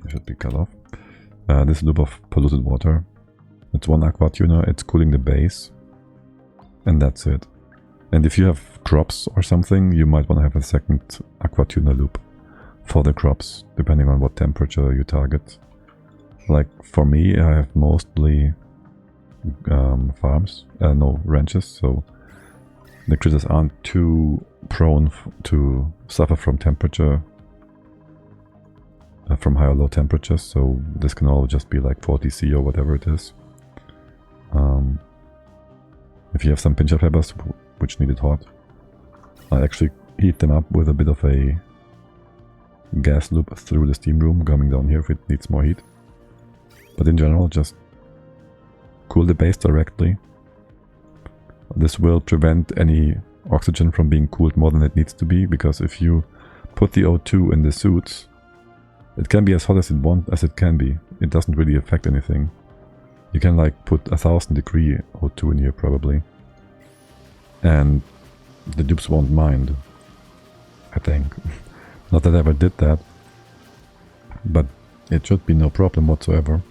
Speaker 1: It should be cut off. This loop of polluted water. It's one aqua tuner, it's cooling the base. And that's it. And if you have crops or something, you might want to have a second aqua tuner loop for the crops, depending on what temperature you target. Like for me, I have mostly ranches, so the critters aren't too prone to suffer from temperature from high or low temperatures, so this can all just be like 40 C or whatever it is. If you have some pincher peppers which need it hot, I actually heat them up with a bit of a gas loop through the steam room coming down here if it needs more heat. But in general, just cool the base directly. This will prevent any oxygen from being cooled more than it needs to be, because if you put the O2 in the suits, it can be as hot as it can be. It doesn't really affect anything. You can like put 1000 degree O2 in here probably, and the dupes won't mind, I think. Not that I ever did that, but it should be no problem whatsoever.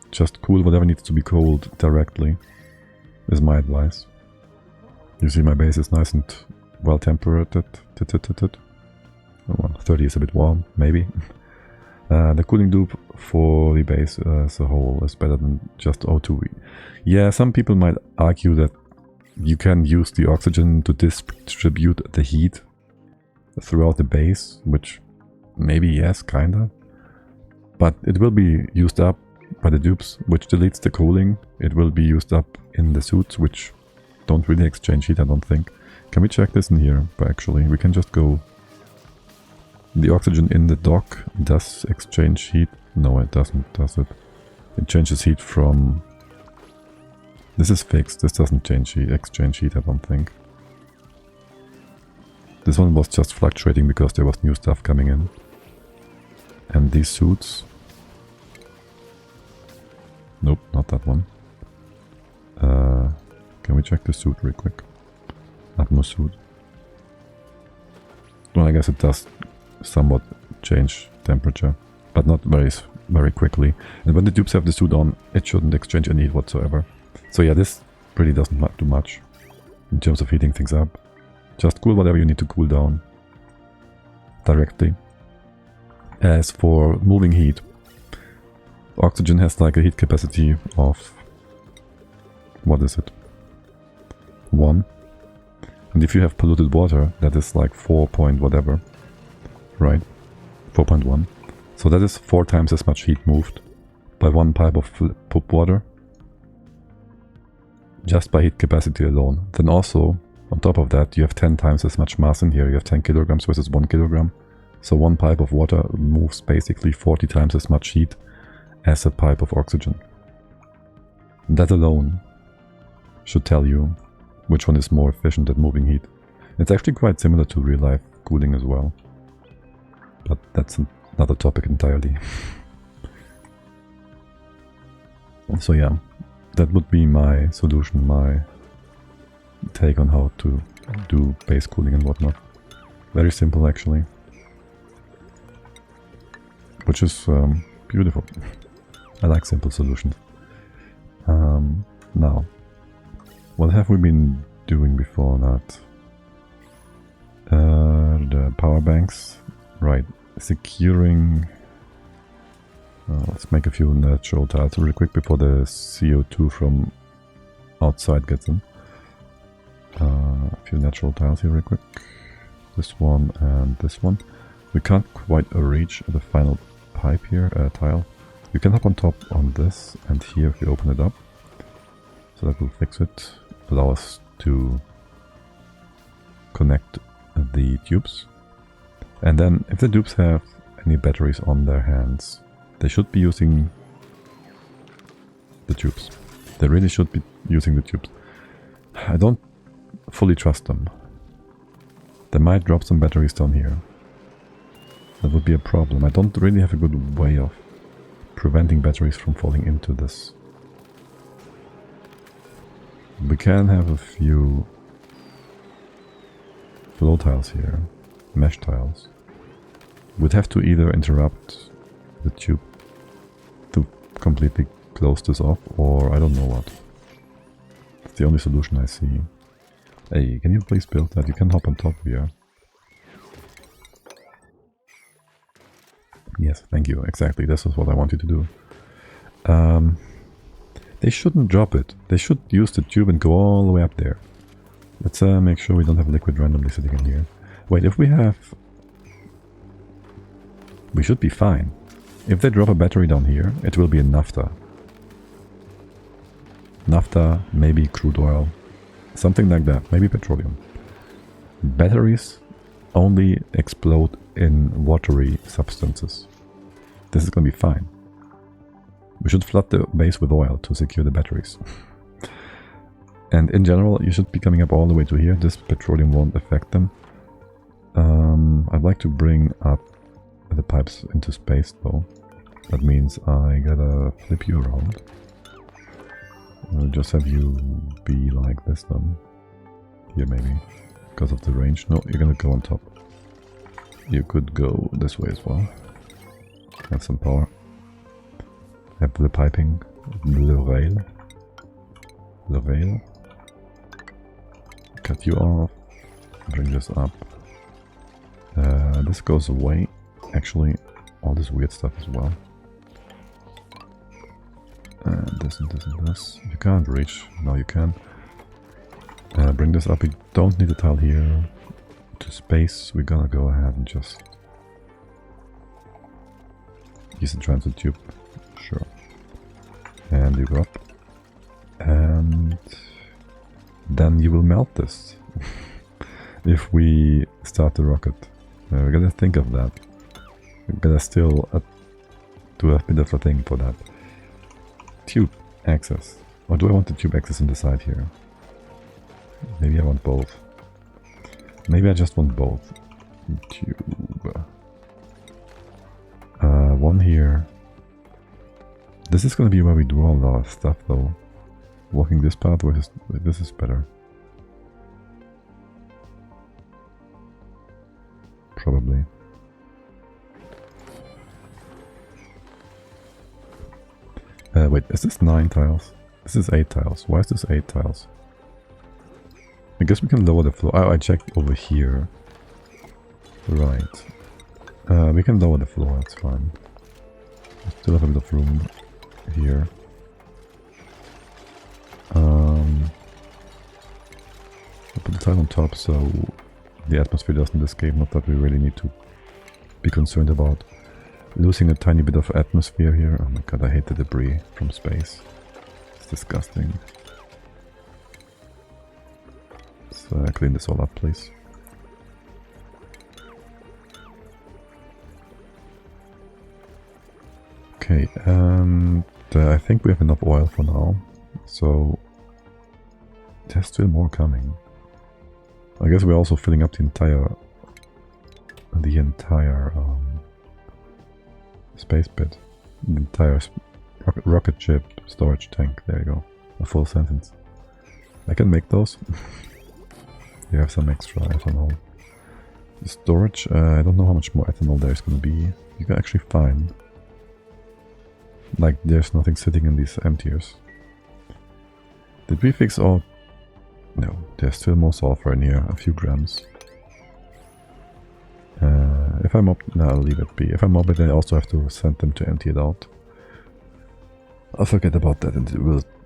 Speaker 1: Just cool whatever needs to be cooled directly, is my advice. You see my base is nice and well temperated. Well, 30 is a bit warm, maybe. The cooling dupe for the base as a whole is better than just O2. Yeah, some people might argue that you can use the oxygen to distribute the heat throughout the base, which maybe yes, kinda. But it will be used up by the dupes, which deletes the cooling. It will be used up in the suits, which don't really exchange heat, I don't think. Can we check this in here? But actually, we can just go... The oxygen in the dock does exchange heat. No, it doesn't, does it? It changes heat from... This is fixed. This doesn't change heat, exchange heat, I don't think. This one was just fluctuating because there was new stuff coming in. And these suits... Nope, not that one. Can we check the suit real quick? Atmo suit. Well, I guess it does somewhat change temperature, but not very quickly. And when the dupes have the suit on, it shouldn't exchange any heat whatsoever. So yeah, this really doesn't do much in terms of heating things up. Just cool whatever you need to cool down directly. As for moving heat, oxygen has like a heat capacity of... What is it? 1. And if you have polluted water, that is like 4 point whatever. Right? 4.1. So that is 4 times as much heat moved by one pipe of poop water. Just by heat capacity alone. Then also, on top of that, you have 10 times as much mass in here. You have 10 kilograms versus 1 kilogram. So one pipe of water moves basically 40 times as much heat as a pipe of oxygen. That alone should tell you which one is more efficient at moving heat. It's actually quite similar to real life cooling as well. But that's another topic entirely. So yeah, that would be my solution, my take on how to do base cooling and whatnot. Very simple actually. Which is beautiful. I like simple solutions. Now, what have we been doing before that? The power banks, right? Securing. Let's make a few natural tiles really quick before the CO2 from outside gets in. A few natural tiles here really quick. This one and this one. We can't quite reach the final pipe here, tile. You can hop on top on this and here if you open it up. So that will fix it. Allow us to connect the tubes. And then if the dupes have any batteries on their hands, they should be using the tubes. They really should be using the tubes. I don't fully trust them. They might drop some batteries down here. That would be a problem. I don't really have a good way of preventing batteries from falling into this. We can have a few flow tiles here, mesh tiles. We'd have to either interrupt the tube to completely close this off, or I don't know what. It's the only solution I see. Hey, can you please build that? You can hop on top here. Yes, thank you. Exactly, this is what I want you to do. They shouldn't drop it. They should use the tube and go all the way up there. Let's make sure we don't have liquid randomly sitting in here. Wait, if we have... We should be fine. If they drop a battery down here, it will be a naphtha. Naphtha, maybe crude oil, something like that, maybe petroleum. Batteries only explode in watery substances. This is gonna be fine. We should flood the base with oil to secure the batteries. And in general, you should be coming up all the way to here. This petroleum won't affect them. I'd like to bring up the pipes into space though. That means I gotta flip you around. I'll just have you be like this then. Here maybe. Because of the range. No, you're gonna go on top. You could go this way as well. Have some power. Have the piping. The rail. The rail. Cut you off. Bring this up. This goes away. Actually, all this weird stuff as well. And this and this and this. You can't reach. Now you can. Bring this up. We don't need a tile here. To space, we're gonna go ahead and just use the transit tube. Sure. And you go up. And then you will melt this. If we start the rocket. We gotta think of that. We gotta still do a bit of a thing for that. Tube access. Or do I want the tube access on the side here? Maybe I want both. Maybe I just want both. Tube. One here. This is gonna be where we do all our stuff though. Walking this path versus this is better. Probably. Wait, is this 9 tiles? This is 8 tiles. Why is this 8 tiles? I guess we can lower the floor. Oh, I checked over here. Right. We can lower the floor, that's fine. We still have a bit of room here. I'll put the tile on top so the atmosphere doesn't escape. Not that we really need to be concerned about losing a tiny bit of atmosphere here. Oh my god, I hate the debris from space. It's disgusting. Let's clean this all up, please. Okay, and I think we have enough oil for now. So there's still more coming. I guess we're also filling up the entire space bit. The entire rocket ship storage tank. There you go. A full sentence. I can make those. You have some extra ethanol. The storage, I don't know how much more ethanol there's gonna be. You can actually find. Like, there's nothing sitting in these emptiers. Did we fix all? No, there's still more sulfur in here, a few grams. If I'm up, no, I'll leave it be. If I'm up, then I also have to send them to empty it out. I'll forget about that, and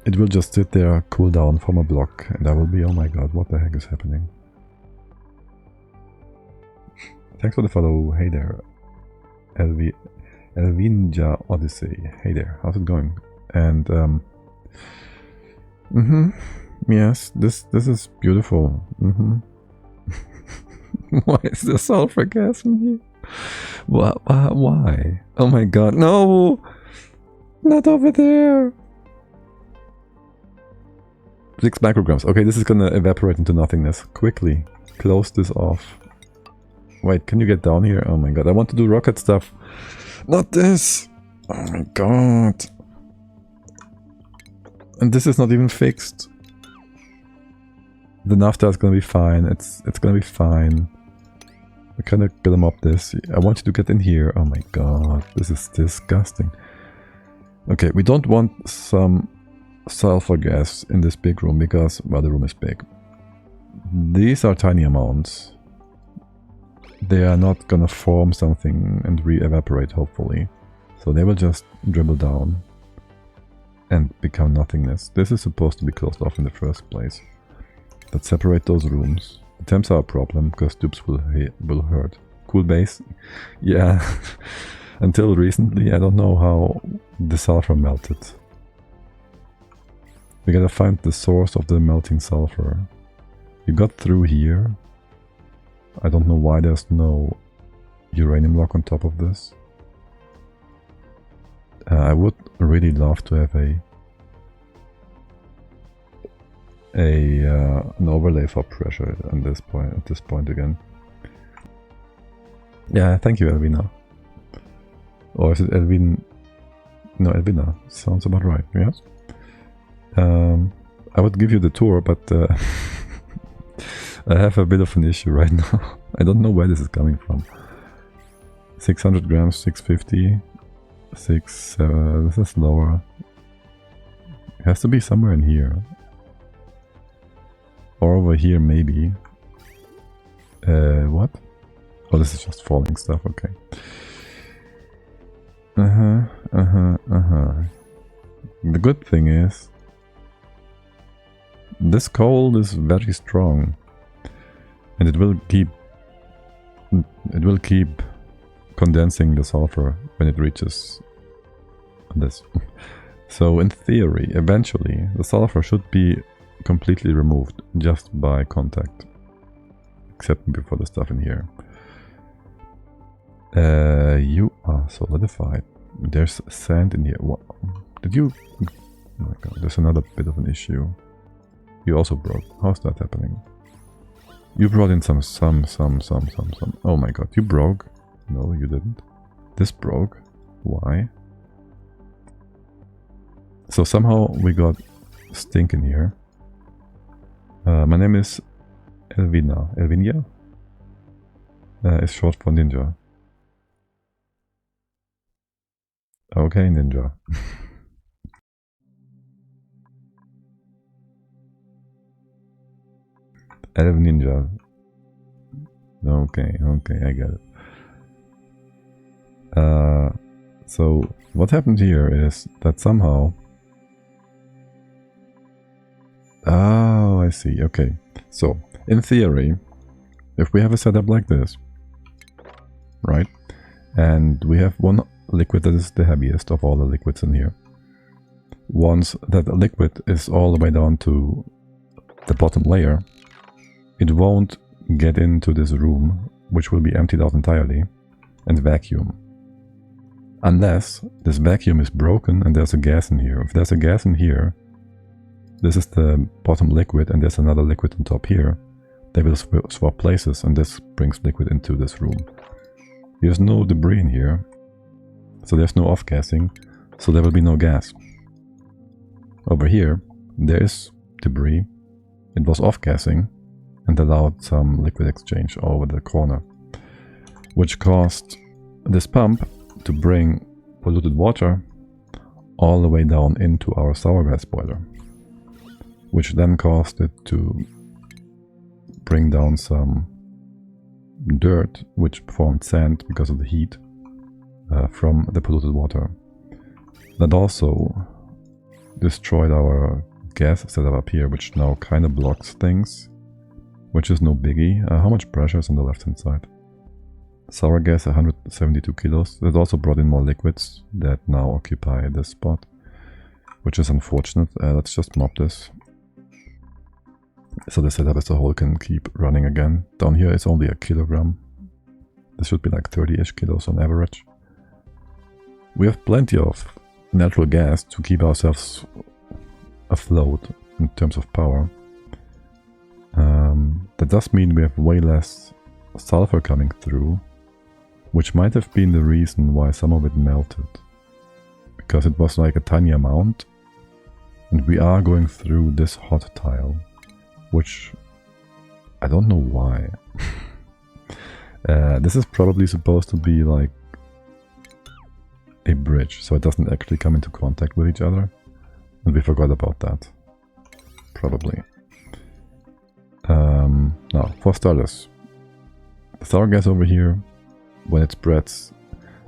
Speaker 1: it will just sit there, cool down, form a block, and I will be, oh my god, what the heck is happening? Thanks for the follow. Hey there, Elvinja Odyssey. Hey there, how's it going? And yes, this is beautiful. Why is there sulfur gas in here? Why? Oh my god, no! Not over there! 6 micrograms. Okay, this is gonna evaporate into nothingness. Quickly, close this off. Wait, can you get down here? Oh my god, I want to do rocket stuff. Not this! Oh my god. And this is not even fixed. The naphtha is gonna be fine. It's gonna be fine. We kinda gotta mop this. I want you to get in here. Oh my god, this is disgusting. Okay, we don't want some sulfur gas in this big room because, well, the room is big. These are tiny amounts. They are not gonna form something and re-evaporate, hopefully. So they will just dribble down and become nothingness. This is supposed to be closed off in the first place. Let's separate those rooms. The temps are a problem because dupes will hurt. Cool base? Yeah. Until recently, I don't know how the sulfur melted. We gotta find the source of the melting sulfur. You got through here. I don't know why there's no uranium block on top of this. I would really love to have an overlay for pressure at this point again. Yeah, thank you, Elvina. Or is it Elvin? No, Elvina. Sounds about right. Yes. I would give you the tour, but I have a bit of an issue right now. I don't know where this is coming from. 600 grams, 650, 6. This is lower. It has to be somewhere in here. Or over here, maybe. What? Oh, this is just falling stuff, okay. The good thing is, this cold is very strong. And it will keep condensing the sulfur when it reaches this. So in theory, eventually, the sulfur should be completely removed just by contact. Except before the stuff in here. You are solidified. There's sand in here. What? Did you... Oh my god, there's another bit of an issue. You also broke. How's that happening? You brought in some. Oh my god, you broke? No, you didn't. This broke. Why? So somehow we got stink in here. My name is Elvina. Elvinia? Is short for ninja. Okay, ninja. Elf ninja. Okay, I get it. So what happened here is that somehow... Oh, I see. Okay. So, in theory, if we have a setup like this, right, and we have one liquid that is the heaviest of all the liquids in here. Once that liquid is all the way down to the bottom layer, it won't get into this room, which will be emptied out entirely, and vacuum. Unless this vacuum is broken and there's a gas in here. If there's a gas in here, this is the bottom liquid and there's another liquid on top here. They will swap places and this brings liquid into this room. There's no debris in here, so there's no off-gassing, so there will be no gas. Over here, there is debris. It was off-gassing and allowed some liquid exchange over the corner, which caused this pump to bring polluted water all the way down into our sour gas boiler, which then caused it to bring down some dirt, which formed sand because of the heat from the polluted water. That also destroyed our gas setup up here, which now kind of blocks things, which is no biggie. How much pressure is on the left hand side? Sour gas 172 kilos. That also brought in more liquids that now occupy this spot, which is unfortunate. Let's just mop this. So the setup as a whole can keep running again. Down here it's only a kilogram. This should be like 30-ish kilos on average. We have plenty of natural gas to keep ourselves afloat in terms of power. That does mean we have way less sulfur coming through, which might have been the reason why some of it melted. Because it was like a tiny amount, and we are going through this hot tile, which I don't know why. This is probably supposed to be like a bridge, so it doesn't actually come into contact with each other, and we forgot about that. Probably. Now, for starters, the sour gas over here, when it spreads,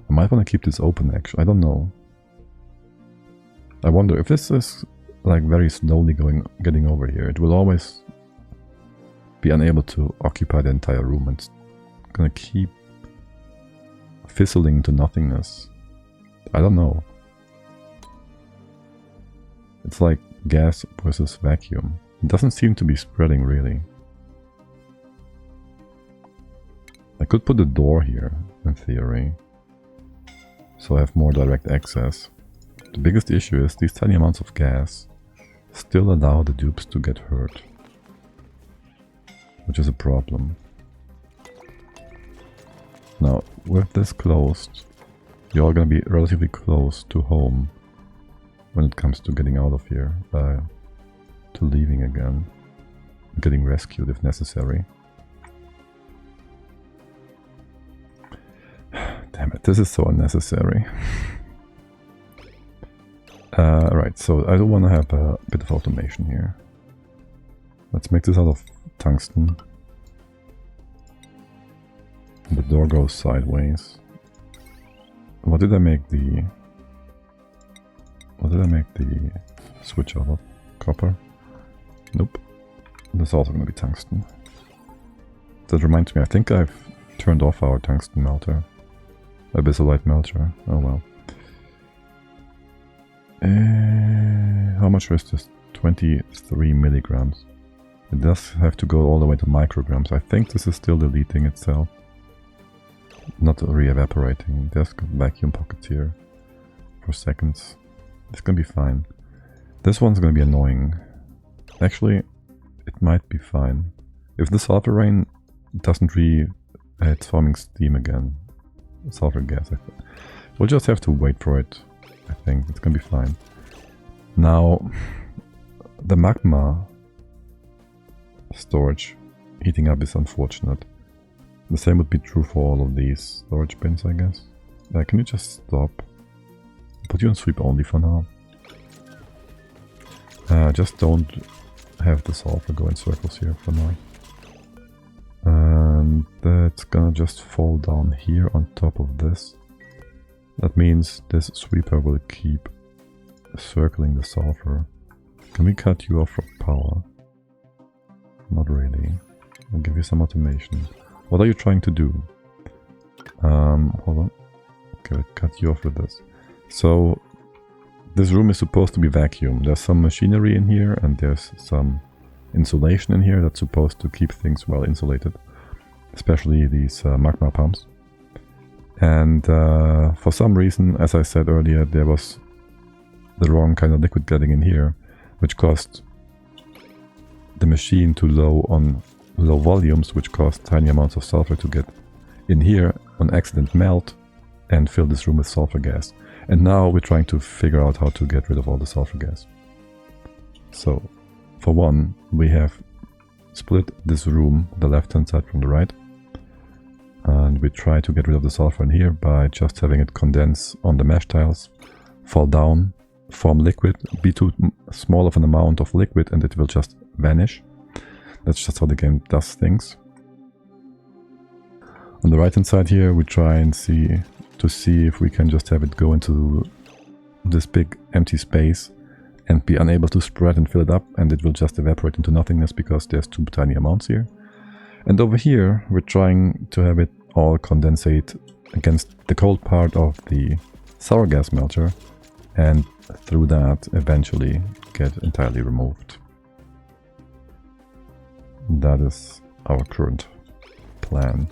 Speaker 1: I might want to keep this open actually, I don't know. I wonder if this is like very slowly getting over here, it will always be unable to occupy the entire room and it's gonna keep fizzling to nothingness. I don't know. It's like gas versus vacuum. It doesn't seem to be spreading really. I could put a door here, in theory, so I have more direct access. The biggest issue is these tiny amounts of gas still allow the dupes to get hurt, which is a problem. Now, with this closed, you're all gonna be relatively close to home when it comes to getting out of here, to leaving again, getting rescued if necessary. Damn it, this is so unnecessary. Right, so I do want to have a bit of automation here. Let's make this out of tungsten. The door goes sideways. What did I make the switch out of? Copper? Nope. This is also going to be tungsten. That reminds me, I think I've turned off our tungsten melter. Abyssalite melter. Oh well. How much is this? 23 milligrams. It does have to go all the way to micrograms. I think this is still deleting itself. Not re-evaporating. There's vacuum pockets here for seconds. It's gonna be fine. This one's gonna be annoying. Actually, it might be fine. If the sulfur rain doesn't it's forming steam again. Sulfur gas, I think. We'll just have to wait for it. I think it's gonna be fine. Now, the magma storage heating up is unfortunate. The same would be true for all of these storage bins, I guess. Can you just stop? Put you on sweep only for now. Just don't have the sulfur go in circles here for now. And that's gonna just fall down here on top of this. That means this sweeper will keep circling the sulfur. Can we cut you off from power? Not really. I'll give you some automation. What are you trying to do? Hold on. Okay, I'll cut you off with this. So, this room is supposed to be vacuum. There's some machinery in here and there's some insulation in here that's supposed to keep things well insulated. Especially these magma pumps. And for some reason, as I said earlier, there was the wrong kind of liquid getting in here, which caused the machine to low volumes, which caused tiny amounts of sulfur to get in here, on accident melt, and fill this room with sulfur gas. And now we're trying to figure out how to get rid of all the sulfur gas. So, for one, we have split this room, the left-hand side from the right. And we try to get rid of the sulfur in here by just having it condense on the mesh tiles, fall down, form liquid, be too small of an amount of liquid and it will just vanish. That's just how the game does things. On the right hand side here we try and see if we can just have it go into this big empty space and be unable to spread and fill it up, and it will just evaporate into nothingness because there's too tiny amounts here. And over here we're trying to have it all condensate against the cold part of the sour gas melter, and through that eventually get entirely removed. That is our current plan.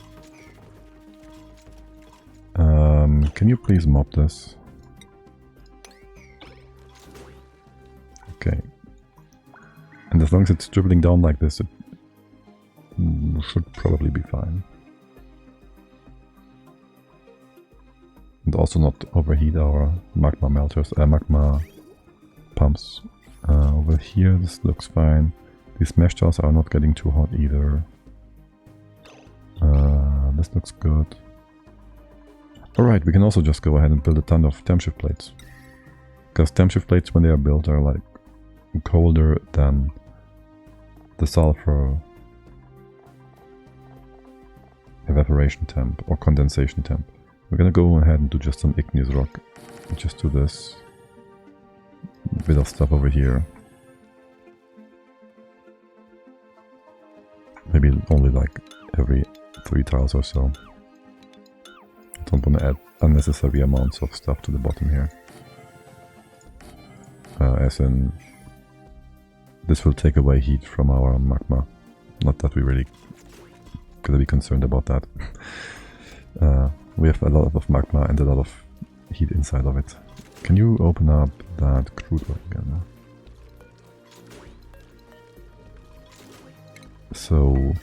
Speaker 1: Can you please mop this? Okay. And as long as it's dribbling down like this, it should probably be fine. And also not overheat our magma melters, magma pumps. Over here this looks fine. These mesh tiles are not getting too hot either. This looks good. Alright, we can also just go ahead and build a ton of temp shift plates. Because temp shift plates, when they are built, are like colder than the sulfur evaporation temp or condensation temp. We're gonna go ahead and do just some igneous rock. Just do this bit of stuff over here. Maybe only like every 3 tiles or so. Don't want to add unnecessary amounts of stuff to the bottom here. As in, this will take away heat from our magma. Not that we really gotta be concerned about that. We have a lot of magma and a lot of heat inside of it. Can you open up that crude oil again? So,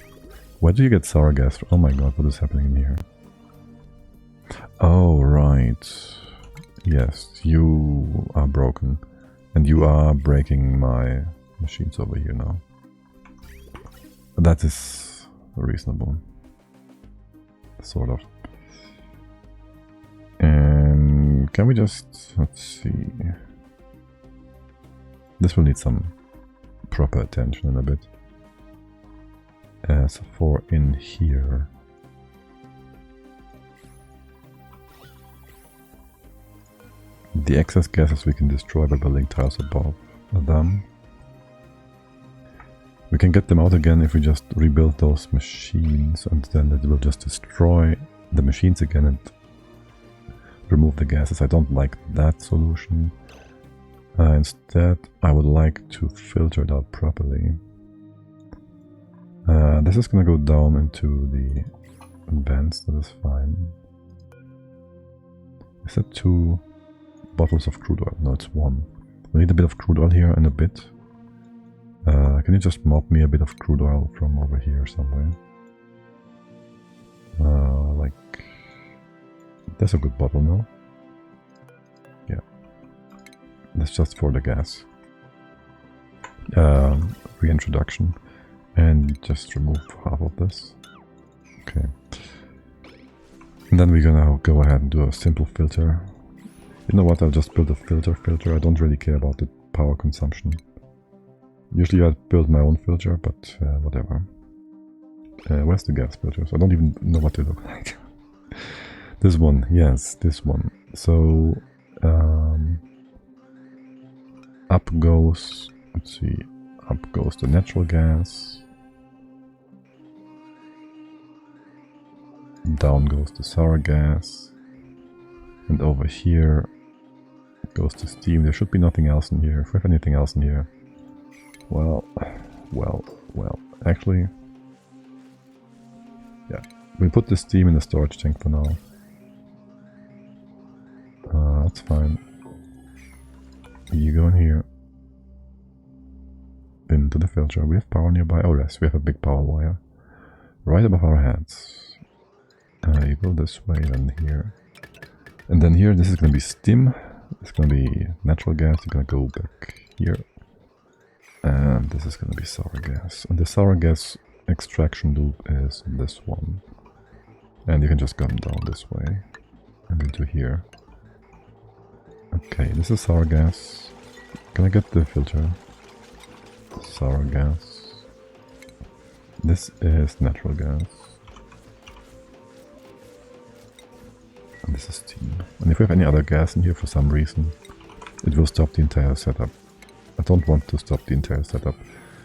Speaker 1: where do you get sour gas? Oh my god, what is happening in here? Oh, right. Yes, you are broken. And you are breaking my machines over here now. That is reasonable. Sort of. And can we just... let's see... This will need some proper attention in a bit. As for in here... The excess gases we can destroy by building tiles above them. We can get them out again if we just rebuild those machines, and then it will just destroy the machines again and remove the gases. I don't like that solution. Instead, I would like to filter it out properly. This is gonna go down into the vents, that is fine. Is that 2 bottles of crude oil? No, it's 1. We need a bit of crude oil here and a bit. Can you just mop me a bit of crude oil from over here somewhere? Like... That's a good bottle, no? Yeah. That's just for the gas. Reintroduction. And just remove half of this. Okay. And then we're gonna go ahead and do a simple filter. You know what, I'll just build a filter. I don't really care about the power consumption. Usually I build my own filter, but whatever. Where's the gas filters? I don't even know what they look like. This one, yes, this one. So, up goes, let's see, up goes the natural gas. Down goes the sour gas. And over here goes the steam. There should be nothing else in here. If we have anything else in here, well, actually, yeah, we put the steam in the storage tank for now. That's fine. You go in here, into the filter. We have power nearby. Oh yes, we have a big power wire right above our heads. You go this way, then here. And then here, this is going to be steam. It's going to be natural gas. You're going to go back here. And this is going to be sour gas. And the sour gas extraction loop is this one. And you can just come down this way. And into here. Okay, this is sour gas. Can I get the filter? Sour gas. This is natural gas. And this is steam. And if we have any other gas in here for some reason, it will stop the entire setup. I don't want to stop the entire setup.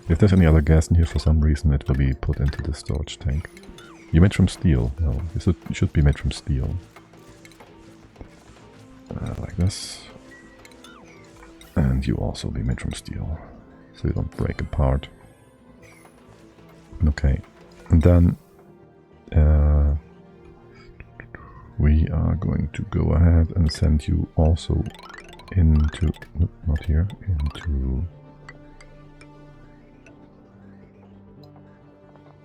Speaker 1: If there's any other gas in here for some reason, it will be put into the storage tank. You made from steel? No, you should be made from steel. Like this. And you also be made from steel, so you don't break apart. Okay, and then we are going to go ahead and send you also into, nope, not here, into,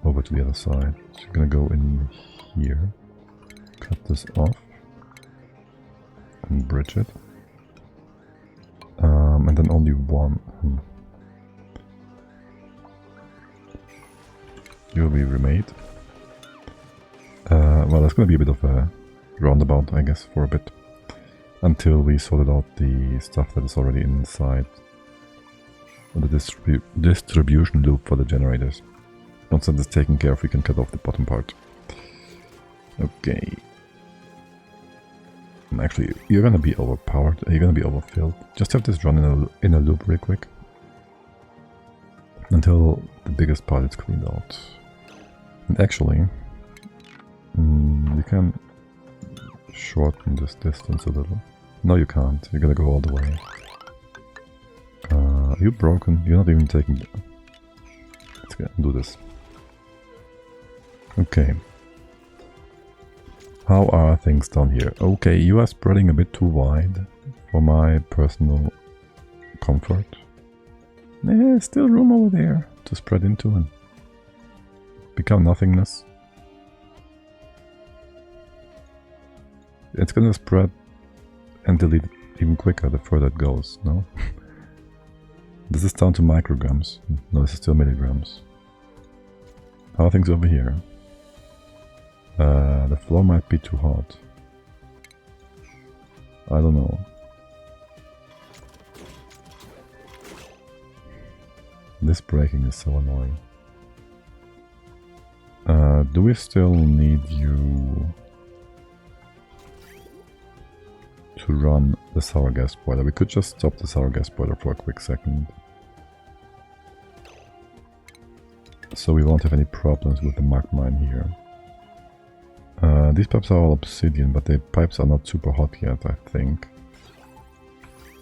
Speaker 1: over to the other side. So you're gonna go in here, cut this off, and bridge it. And then only one. You'll be remade. Well, there's gonna be a bit of a roundabout, I guess, for a bit. Until we sorted out the stuff that is already inside the distribution loop for the generators. Once that is taken care of, we can cut off the bottom part. Okay. Actually, you're gonna be overpowered, you're gonna be overfilled. Just have this run in a loop real quick. Until the biggest part is cleaned out. And actually, you can shorten this distance a little. No, you can't. You gotta go all the way. You're broken. You're not even taking... Let's do this. Okay. How are things down here? Okay, you are spreading a bit too wide for my personal comfort. There's still room over there to spread into and become nothingness. It's gonna spread and delete even quicker the further it goes, no? This is down to micrograms. No, this is still milligrams. How are things over here? The floor might be too hot. I don't know. This breaking is so annoying. Do we still need you to run the sour gas boiler? We could just stop the sour gas boiler for a quick second. So we won't have any problems with the magma in here. These pipes are all obsidian, but the pipes are not super hot yet, I think.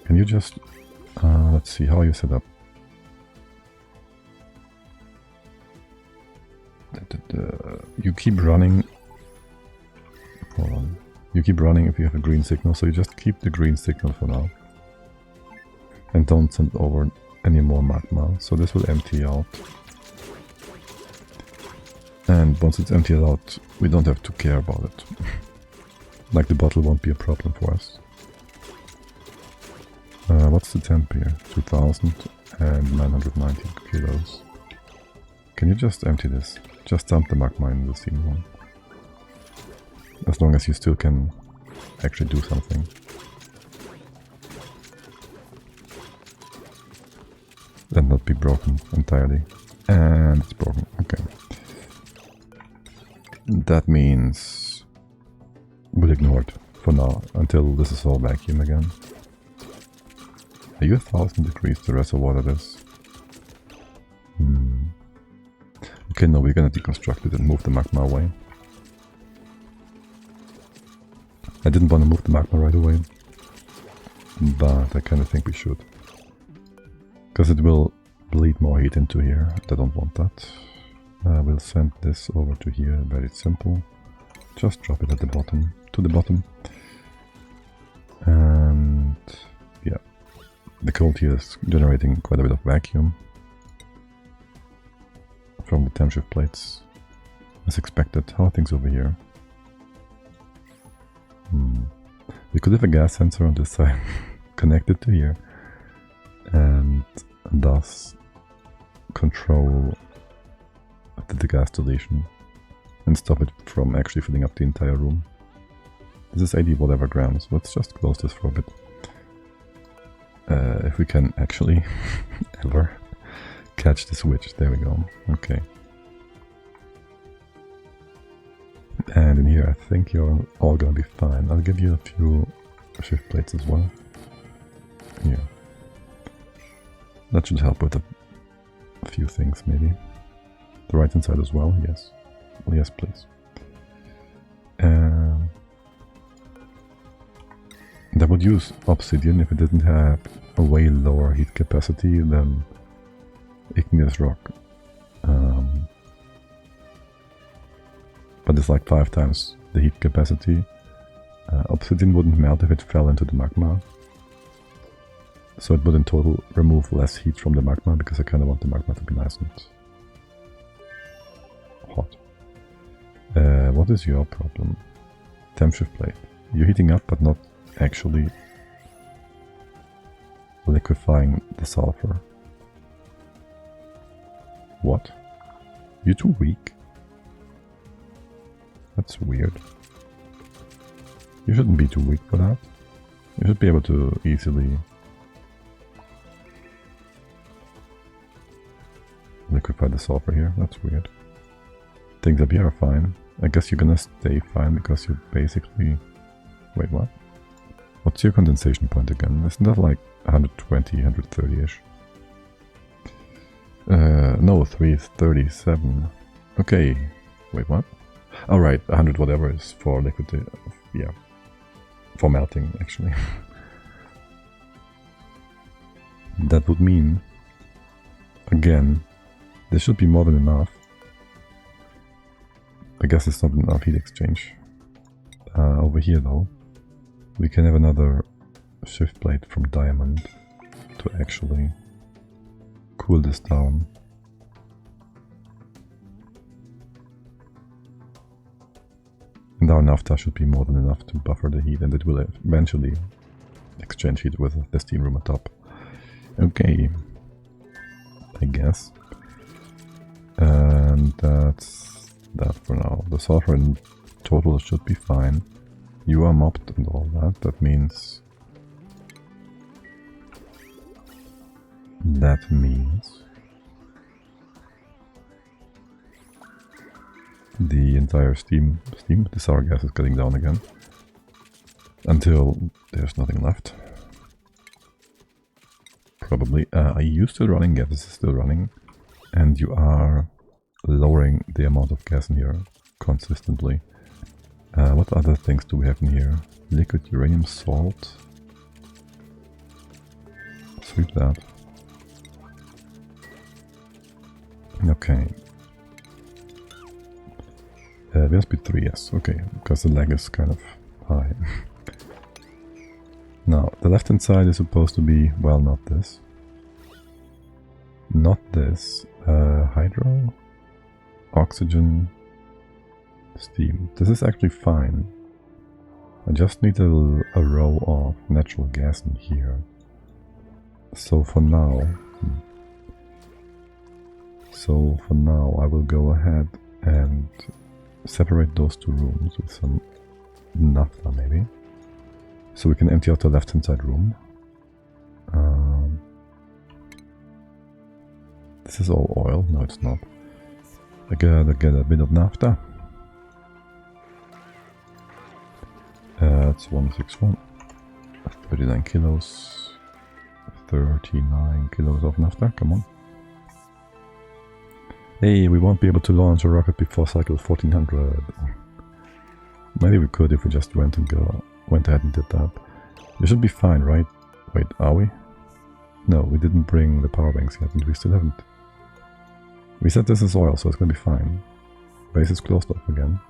Speaker 1: Can you just... let's see, how are you set up? You keep running... Hold on. You keep running if you have a green signal, so you just keep the green signal for now. And don't send over any more magma, so this will empty out. And once it's emptied out, we don't have to care about it. Like the bottle won't be a problem for us. What's the temp here? 2,990 kilos. Can you just empty this? Just dump the magma in the scene one. As long as you still can actually do something. And not be broken entirely. And it's broken, okay. That means we'll ignore it for now, until this is all vacuum again. Are you 1,000 degrees the reservoir that is? Okay, no, we're gonna deconstruct it and move the magma away. I didn't want to move the magma right away, but I kind of think we should. Because it will bleed more heat into here. I don't want that. We'll send this over to here, very simple. Just drop it at the bottom, to the bottom. And yeah, the cold here is generating quite a bit of vacuum from the temp shift plates, as expected. How are things over here? We could have a gas sensor on this side connected to here and thus control the gas deletion and stop it from actually filling up the entire room. This is 80 whatever grams. Let's just close this for a bit. If we can actually ever catch the switch. There we go. Okay. And in here I think you're all gonna be fine. I'll give you a few shift plates as well. Here. That should help with a few things maybe. The right hand side as well, yes. Well, yes, please. That would use obsidian if it didn't have a way lower heat capacity than igneous rock. But it's like 5 times the heat capacity. Obsidian wouldn't melt if it fell into the magma. So it would in total remove less heat from the magma, because I kind of want the magma to be nice and hot. What is your problem? Temp shift plate. You're heating up but not actually liquefying the sulfur. What? You're too weak? That's weird. You shouldn't be too weak for that. You should be able to easily liquefy the sulfur here. That's weird. Things up here are fine. I guess you're gonna stay fine because you're basically... Wait, what? What's your condensation point again? Isn't that like 120, 130-ish? No, 337. Okay. Wait, what? Alright, 100 whatever is for liquid... yeah. For melting, actually. That would mean, again, this should be more than enough. I guess it's not enough heat exchange. Over here though, we can have another shift plate from diamond to actually cool this down. And our naphtha should be more than enough to buffer the heat, and it will eventually exchange heat with the steam room atop. Okay, I guess. And that's that for now. The sulfur in total should be fine. You are mopped and all that. That means the entire the sour gas is getting down again until there's nothing left. Probably. Are you still running? Yeah, this is still running. And you are lowering the amount of gas in here consistently. What other things do we have in here? Liquid uranium salt. Sweep that. Okay. Wind speed 3, yes. Okay, because the lag is kind of high. Now, the left hand side is supposed to be, well, not this. Not this. Hydro, oxygen, steam. This is actually fine. I just need a row of natural gas in here. So for now, I will go ahead and separate those two rooms with some naphtha maybe. So we can empty out the left hand side room. This is all oil. No, it's not. I gotta get a bit of naphtha. It's 161. 39 kilos. 39 kilos of naphtha. Come on. Hey, we won't be able to launch a rocket before cycle 1400. Maybe we could if we just went ahead and did that. We should be fine, right? Wait, are we? No, we didn't bring the power banks yet, and we still haven't. We said this is oil, so it's gonna be fine. Base is closed off again.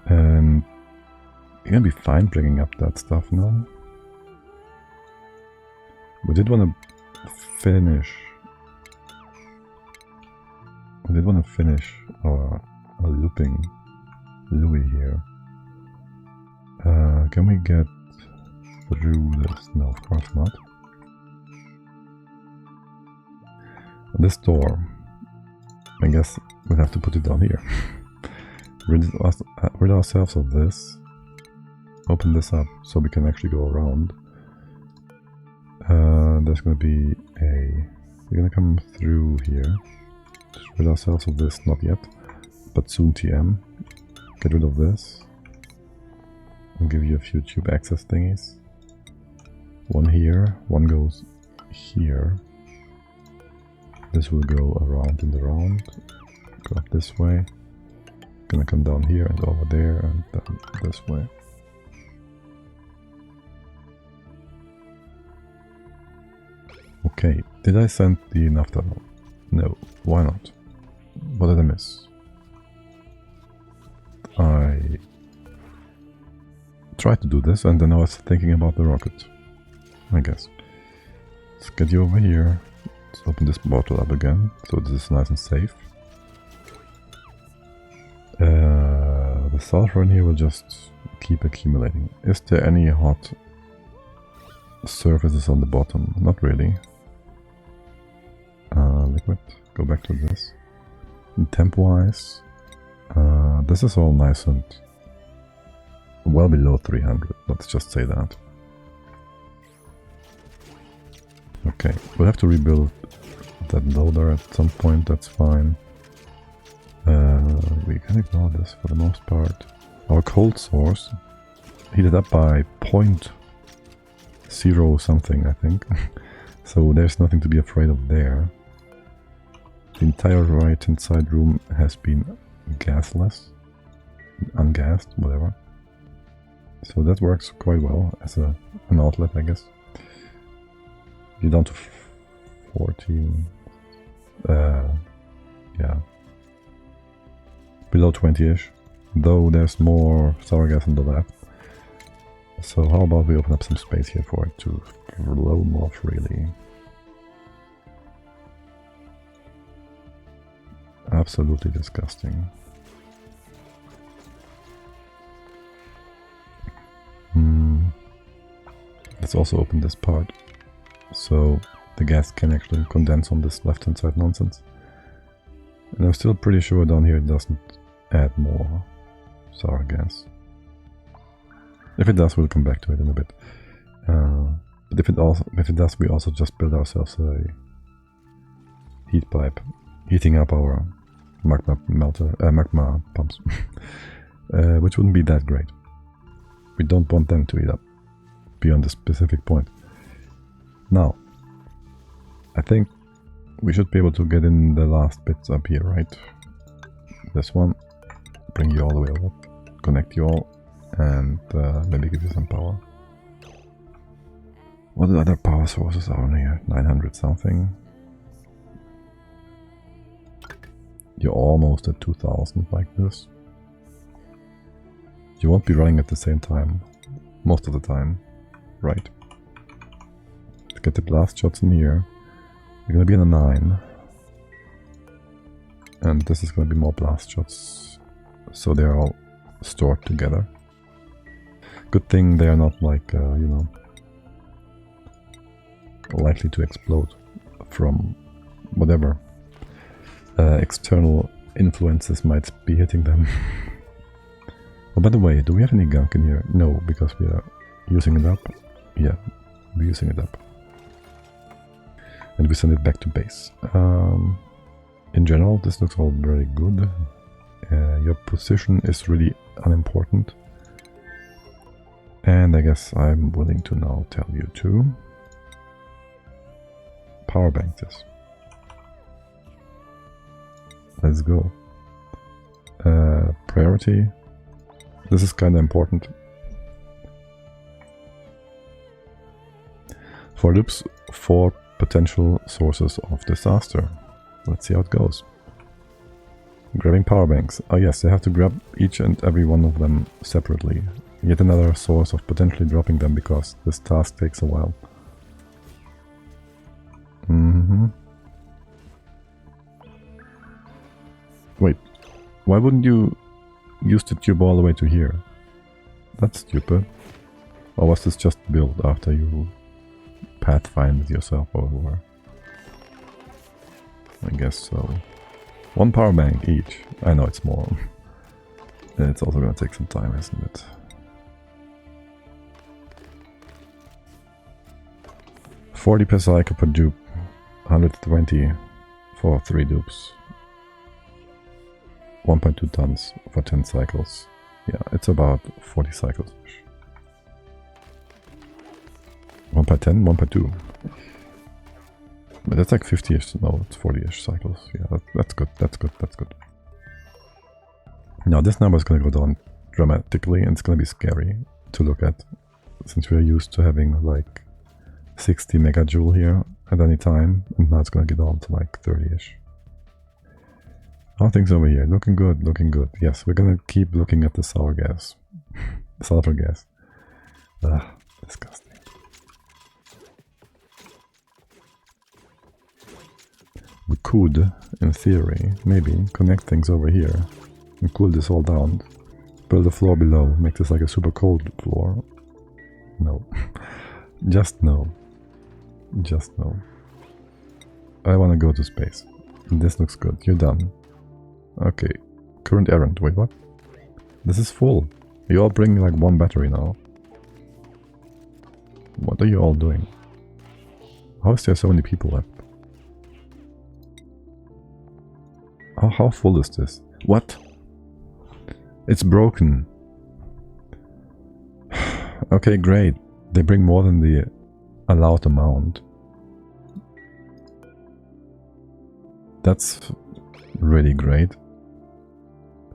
Speaker 1: And you're gonna be fine bringing up that stuff now. We did want to finish. We did want to finish our looping Louis here. Can we get through this? No, of course not. This door, I guess we'll have to put it down here. rid ourselves of this. Open this up so we can actually go around. There's going to be we're going to come through here. Just rid ourselves of this, not yet, but soon TM. Get rid of this. I'll give you a few tube access thingies. One here, one goes here. This will go around and around. Go up this way. Gonna come down here and over there and down this way. Okay, did I send the naphtha? No, why not? What did I miss? I tried to do this and then I was thinking about the rocket, I guess. Let's get you over here. Let's open this bottle up again, so this is nice and safe. The sulfur in here will just keep accumulating. Is there any hot surfaces on the bottom? Not really. Liquid, go back to this. And temp-wise, this is all nice and well below 300, let's just say that. Okay, we'll have to rebuild that loader at some point, that's fine. We can ignore this for the most part. Our cold source, heated up by 0.0 something, I think. So there's nothing to be afraid of there. The entire right hand side room has been gasless, ungassed, whatever. So that works quite well as an outlet, I guess. You're down to 14. Yeah. Below 20-ish. Though there's more sour gas on the left. So how about we open up some space here for it to flow more freely. Absolutely disgusting. Let's also open this part, so the gas can actually condense on this left-hand side nonsense. And I'm still pretty sure down here it doesn't add more sour gas. If it does, we'll come back to it in a bit. But if it does, we also just build ourselves a heat pipe, heating up our magma pumps, which wouldn't be that great. We don't want them to heat up beyond a specific point. Now, I think we should be able to get in the last bits up here, right? This one, bring you all the way over, connect you all, and maybe give you some power. What other power sources are on here? 900 something. You're almost at 2000 like this. You won't be running at the same time, most of the time, right? To get the blast shots in here, you're gonna be in a 9. And this is gonna be more blast shots, so they're all stored together. Good thing they are not like, you know, likely to explode from whatever external influences might be hitting them. Oh, by the way, do we have any gunk in here? No, because we are using it up. Yeah, we're using it up. And we send it back to base. In general, this looks all very good. Your position is really unimportant. And I guess I'm willing to now tell you to power bank this. Let's go. Priority. This is kind of important. For loops, 4 potential sources of disaster. Let's see how it goes. Grabbing power banks. Oh yes, they have to grab each and every one of them separately. Yet another source of potentially dropping them because this task takes a while. Wait, why wouldn't you use the tube all the way to here? That's stupid. Or was this just built after you pathfinded yourself over? I guess so. 1 power bank each. I know it's more. And it's also gonna take some time, isn't it? $40 per cycle per dupe. 120 for 3 dupes. 1.2 tons for 10 cycles. Yeah, it's about 40 cycles. 1/10, 1/2. But that's like 50-ish, no, it's 40-ish cycles. Yeah, that's good, that's good, that's good. Now this number is going to go down dramatically and it's going to be scary to look at, since we're used to having like 60 megajoule here at any time, and now it's going to get down to like 30-ish. How things over here? Looking good, looking good. Yes, we're going to keep looking at the sour gas. Sulfur gas. Ugh, disgusting. We could, in theory, maybe connect things over here and cool this all down. Build a floor below, make this like a super cold floor. No. Just no. Just no. I want to go to space. This looks good. You're done. Okay. Current errand. Wait, what? This is full. You all bring like 1 battery now. What are you all doing? How is there so many people left? How full is this? What? It's broken. Okay, great. They bring more than the allowed amount. That's really great.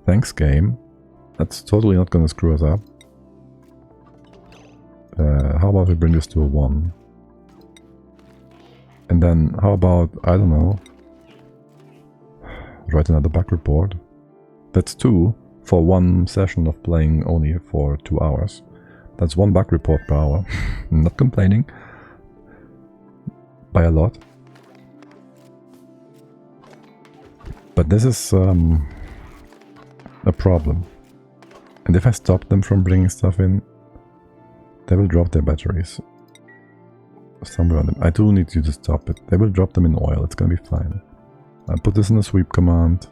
Speaker 1: Thanks, game. That's totally not gonna screw us up. How about we bring this to a 1? And then, how about, I don't know, write another back report. That's 2 for 1 session of playing only for 2 hours. That's 1 back report per hour. I'm not complaining. By a lot. But this is a problem. And if I stop them from bringing stuff in, they will drop their batteries. Somewhere on them. I do need you to stop it. They will drop them in oil. It's gonna be fine. I'll put this in the sweep command.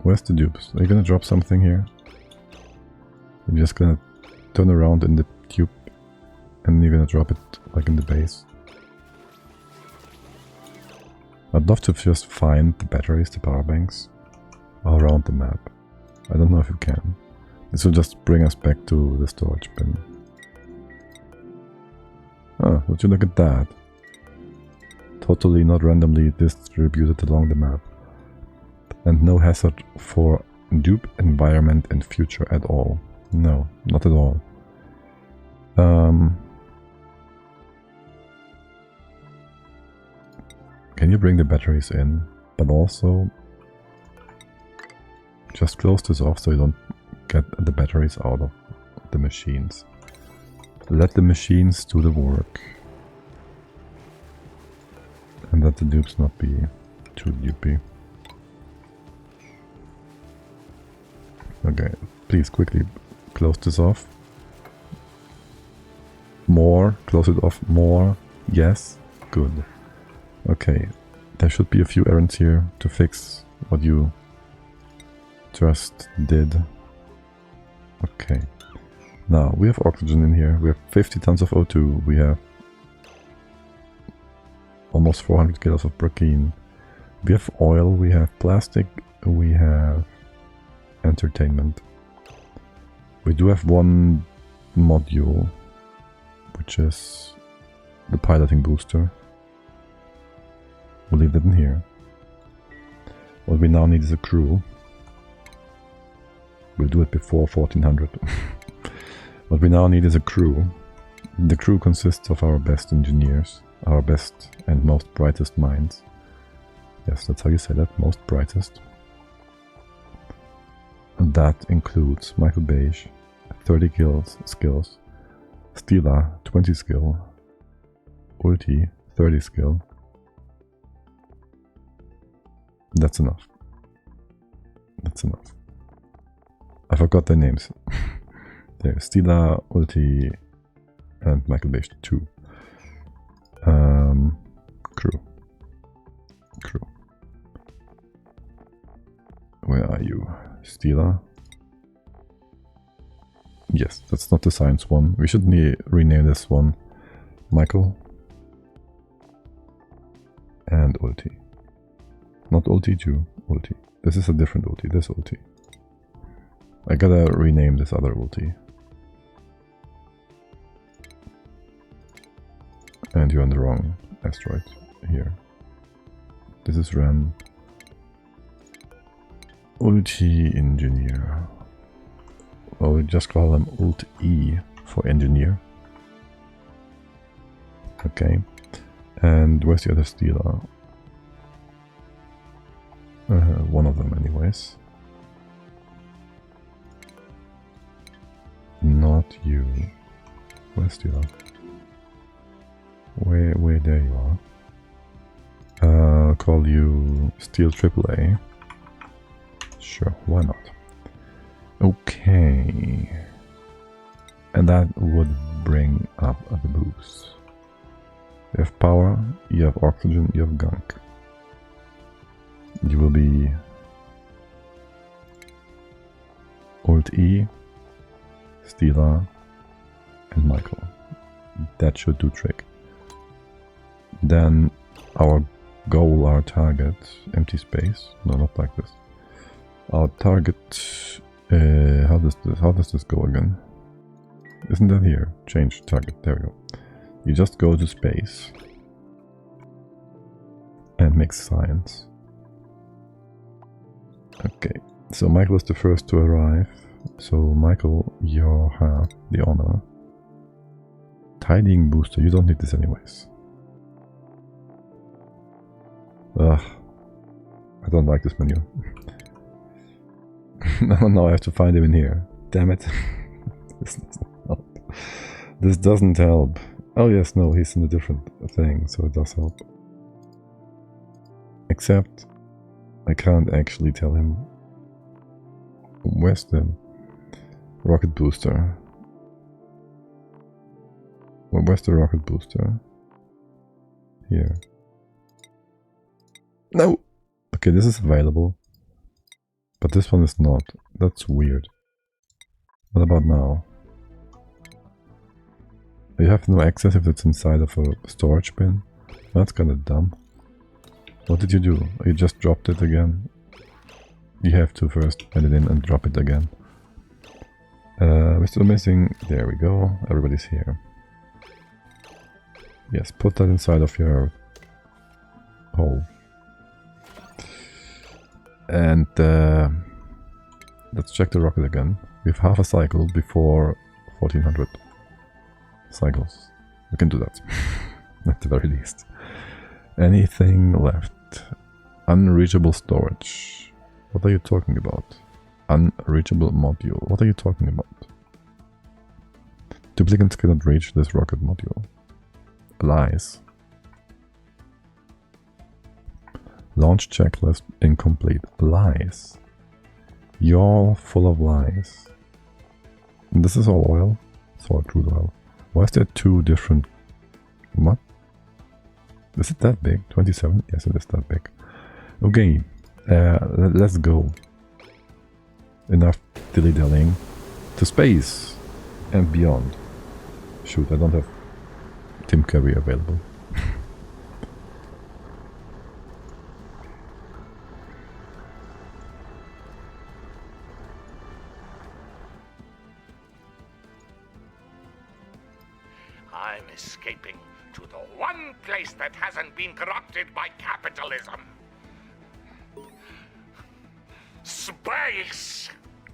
Speaker 1: Where's the dupes? Are you gonna drop something here? You're just gonna turn around in the tube and you're gonna drop it like in the base. I'd love to just find the batteries, the power banks, all around the map. I don't know if you can. This will just bring us back to the storage bin. Oh, would you look at that? Totally not randomly distributed along the map. And no hazard for dupe, environment and future at all. No, not at all. Can you bring the batteries in? But also just close this off so you don't get the batteries out of the machines. Let the machines do the work. And let the dupes not be too dupey. Okay, please quickly close this off. More, close it off more. Yes, good. Okay, there should be a few errands here to fix what you just did. Okay, now we have oxygen in here. We have 50 tons of O2. We have almost 400 kilos of protein. We have oil. We have plastic. We have entertainment. We do have 1 module, which is the piloting booster. We'll leave that in here. What we now need is a crew. We'll do it before 1400. What we now need is a crew. The crew consists of our best engineers, our best and most brightest minds. Yes, that's how you say that, most brightest. And that includes Michael Beige, 30 skills, Stila, 20 skill, Ulti, 30 skill. That's enough. That's enough. I forgot their names. There's Stila, Ulti, and Michael Beige 2. Crew. Where are you? Stila? Yes, that's not the science one. We should rename this one Michael and Ulti. Not Ulti 2, Ulti. This is a different Ulti, this Ulti. I gotta rename this other Ulti. And you're on the wrong asteroid here. This is Ren. Ulti Engineer. Well, we just call him Ult E for Engineer. Okay. And where's the other Stila? One of them anyways. Not you. Where's Stila? Where there you are. I'll call you Steel AAA. Sure, why not? Okay. And that would bring up the boost. You have power, you have oxygen, you have gunk. You will be Ult E, Stila, and Michael. That should do trick. Then our goal, our target, empty space. No, not like this. Our target. How does this go again? Isn't that here? Change target. There we go. You just go to space and mix science. Okay. So Michael is the first to arrive. So Michael, you have the honor. Tidying booster, you don't need this anyways. Ugh. I don't like this menu. No, I have to find him in here. Damn it. This doesn't help. This doesn't help. Oh yes, no, he's in a different thing, so it does help. Except, I can't actually tell him. Where's the rocket booster? Well, where's the rocket booster? Here. No! Okay, this is available. But this one is not. That's weird. What about now? You have no access if it's inside of a storage bin? That's kinda dumb. What did you do? You just dropped it again? You have to first add it in and drop it again. We're still missing... There we go. Everybody's here. Yes, put that inside of your hole. And let's check the rocket again. We have half a cycle before 1400 cycles. We can do that. At the very least. Anything left? Unreachable storage. What are you talking about? Unreachable module. What are you talking about? Duplicants cannot reach this rocket module. Lies. Launch checklist incomplete. Lies. You're full of lies. And this is all oil? It's all crude oil. Why is there two different... What? Is it that big? 27? Yes, it is that big. Okay, let's go. Enough dilly-dallying. To space and beyond. Shoot, I don't have Tim Curry available.
Speaker 2: I'm escaping to the one place that hasn't been corrupted by capitalism. Space!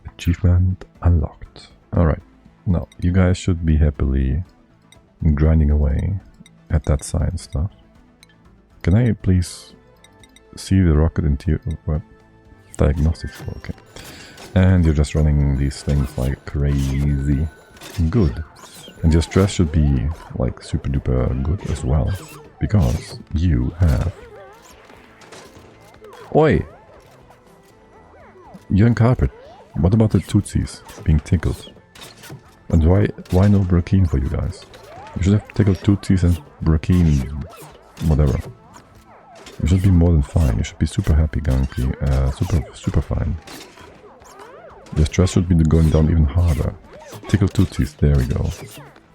Speaker 1: Achievement unlocked. Alright, now you guys should be happily grinding away at that science stuff. Can I please see the rocket interior? What? Diagnostics, okay. And you're just running these things like crazy. Good. And your stress should be like super duper good as well. Because you have... Oi! You're in carpet. What about the Tootsies being tickled? And why no Burkeen for you guys? You should have tickled Tootsies and Burkeen, whatever. You should be more than fine. You should be super happy, Gunky. Super fine. Your stress should be going down even harder. Tickle Tootsies, there we go.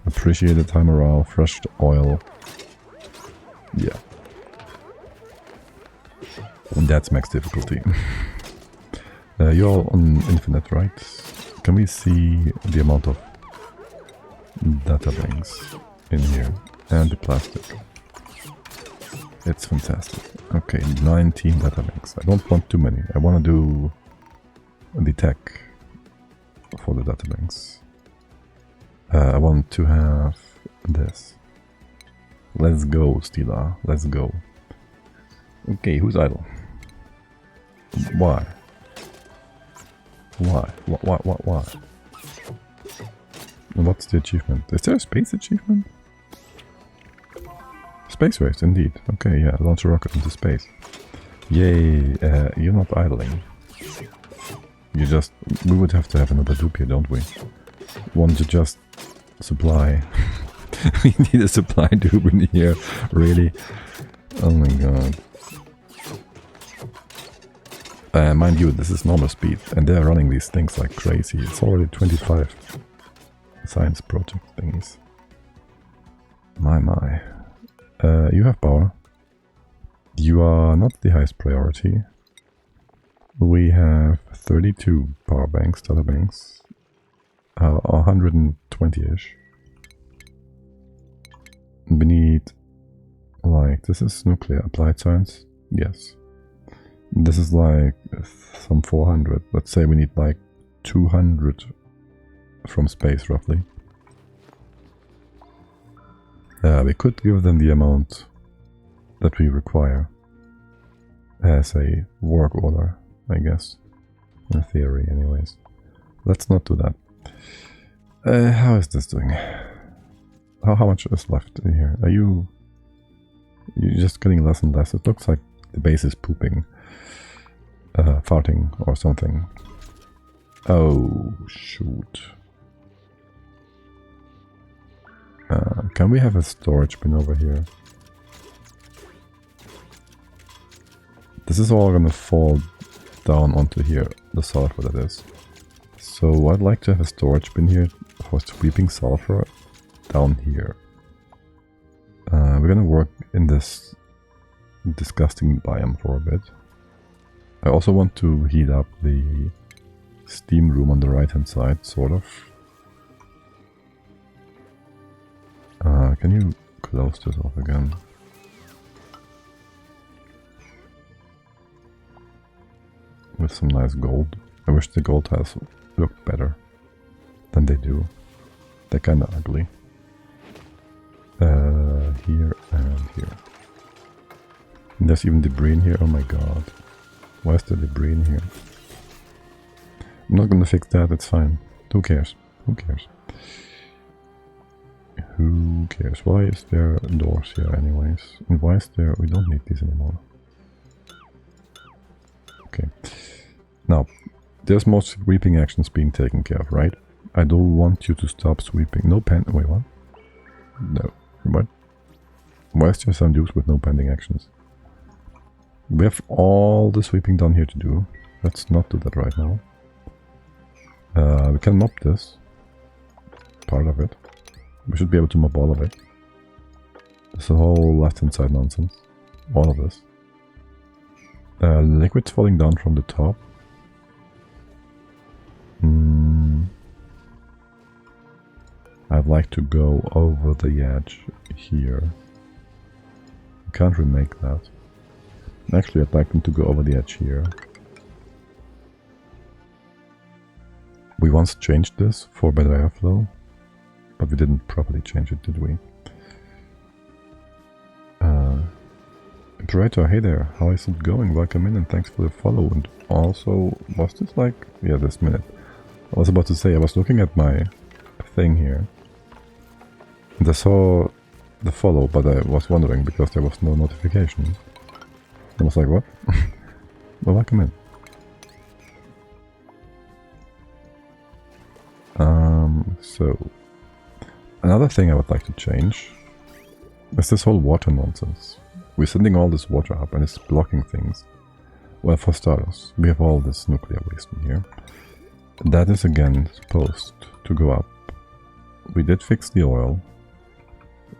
Speaker 1: Appreciated high morale, fresh oil. Yeah. And that's max difficulty. You're all on infinite, right? Can we see the amount of data banks in here? And the plastic. It's fantastic. Okay, 19 data banks. I don't want too many. I want to do the tech for the data banks. I want to have this. Let's go, Stila. Let's go. Okay, who's idle? Why? Why? Why? And what's the achievement? Is there a space achievement? Space race, indeed. Okay, yeah, launch a rocket into space. Yay, you're not idling. You just... We would have to have another dupe here, don't we? One to just supply. We need a supply dupe in here, really? Oh my god. Mind you, this is normal speed, and they're running these things like crazy. It's already 25 science project thingies. My. You have power. You are not the highest priority. We have 32 power banks, data banks. 120-ish. We need... Like, this is nuclear. Applied science? Yes. This is like some 400. Let's say we need like 200 from space, roughly. We could give them the amount that we require as a work order, I guess. In theory, anyways. Let's not do that. How is this doing? How much is left in here? Are you... You're just getting less and less. It looks like the base is pooping. Farting or something. Oh, shoot. Can we have a storage bin over here? This is all gonna fall down onto here, the sulfur that is. So I'd like to have a storage bin here for sweeping sulfur down here. We're gonna work in this disgusting biome for a bit. I also want to heat up the steam room on the right hand side, sort of. Can you close this off again? With some nice gold. I wish the gold tiles looked better than they do. They're kinda ugly. Here and here. And there's even debris in here. Oh my god. Why is there debris in here? I'm not gonna fix that, it's fine. Who cares? Who cares? Who cares? Why is there doors here anyways? And why is there... We don't need these anymore. Okay. Now, there's more sweeping actions being taken care of, right? I don't want you to stop sweeping. No pen... Wait, what? No. What? Why is there some use with no pending actions? We have all the sweeping done here to do. Let's not do that right now. We can mop this. Part of it. We should be able to mop all of it. This whole left-hand side nonsense. All of this. Liquid's falling down from the top. I'd like to go over the edge here. I can't remake that. Actually, I'd like them to go over the edge here. We once changed this for better airflow, but we didn't properly change it, did we? Imperator, hey there, how is it going? Welcome in and thanks for the follow. And also, was this like... Yeah, this minute. I was about to say, I was looking at my thing here. And I saw the follow, but I was wondering because there was no notification. I was like, what? Well, welcome in. So, another thing I would like to change is this whole water nonsense. We're sending all this water up and it's blocking things. Well, for starters, we have all this nuclear waste in here. That is again supposed to go up. We did fix the oil.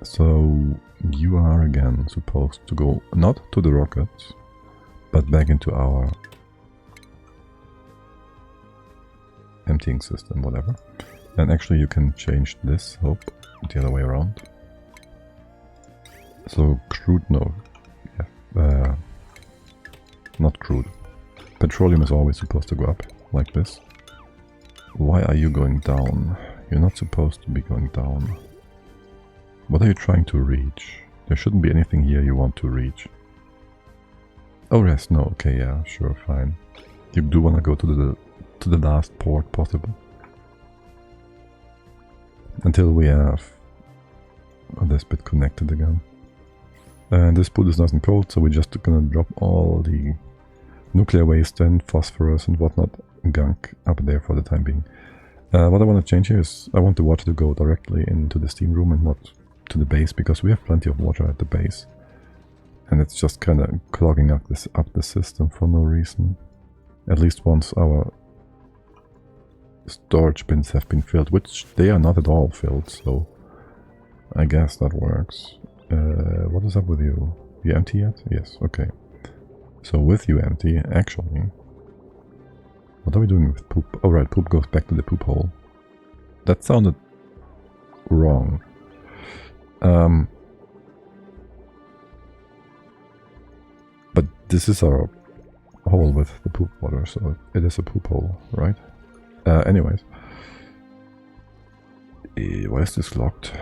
Speaker 1: So, you are again supposed to go not to the rockets, but back into our emptying system, whatever. And actually you can change this, hope, the other way around. So crude, no. Yeah. Not crude. Petroleum is always supposed to go up, like this. Why are you going down? You're not supposed to be going down. What are you trying to reach? There shouldn't be anything here you want to reach. Oh, rest, no, okay, yeah, sure, fine. You do want to go to the last port possible. Until we have this bit connected again. And this pool is nice and cold, so we're just gonna drop all the nuclear waste and phosphorus and whatnot gunk up there for the time being. What I want to change here is I want the water to go directly into the steam room and not to the base, because we have plenty of water at the base. And it's just kind of clogging up the system for no reason. At least once our storage bins have been filled, which they are not at all filled, so I guess that works. What is up with you? You empty yet? Yes, okay. So with you empty, actually... What are we doing with poop? Oh right, poop goes back to the poop hole. That sounded wrong. But this is our hole with the poop water, so it is a poop hole, right? Anyways. Why is this locked?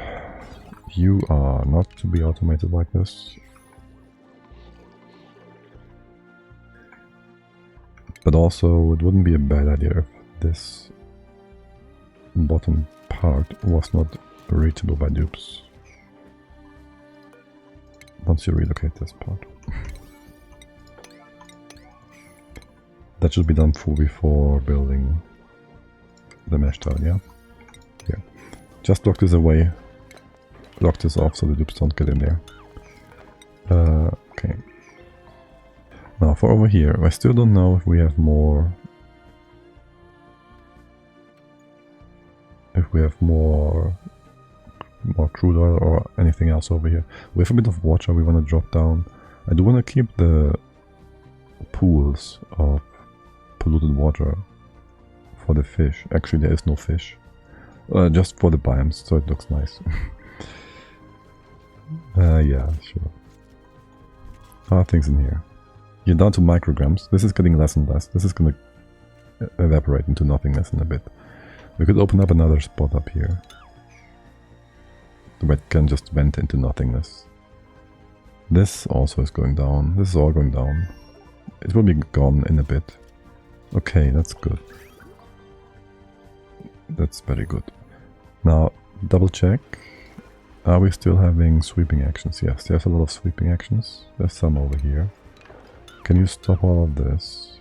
Speaker 1: You are not to be automated like this. But also, it wouldn't be a bad idea if this bottom part was not reachable by dupes. Once you relocate this part. That should be done before building the mesh tile, yeah? Here. Just lock this away. Lock this off so the dupes don't get in there. Okay. Now for over here, I still don't know if we have more... more crude oil or anything else over here. We have a bit of water we want to drop down. I do want to keep the pools of polluted water for the fish. Actually, there is no fish. Just for the biomes, so it looks nice. Yeah, sure. Things in here. You're down to micrograms. This is getting less and less. This is gonna evaporate into nothingness in a bit. We could open up another spot up here. The wet can just vent into nothingness. This also is going down. This is all going down. It will be gone in a bit. Okay, that's good. That's very good. Now, double check. Are we still having sweeping actions? Yes, there's a lot of sweeping actions. There's some over here. Can you stop all of this?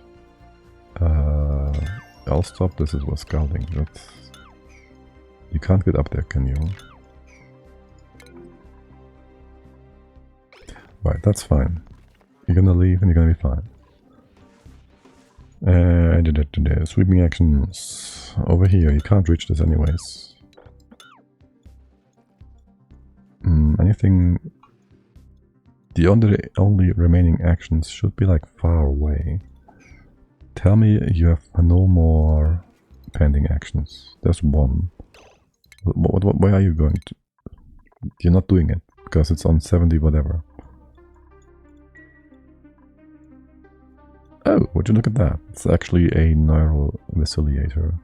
Speaker 1: I'll stop this as well, scouting. You can't get up there, can you? Right, that's fine. You're gonna leave and you're gonna be fine. Sweeping actions. Over here, you can't reach this anyways. Anything... The only remaining actions should be like far away. Tell me you have no more pending actions. There's one. Where are you going to? You're not doing it because it's on 70 whatever. Oh, would you look at that? It's actually a neural vacillator.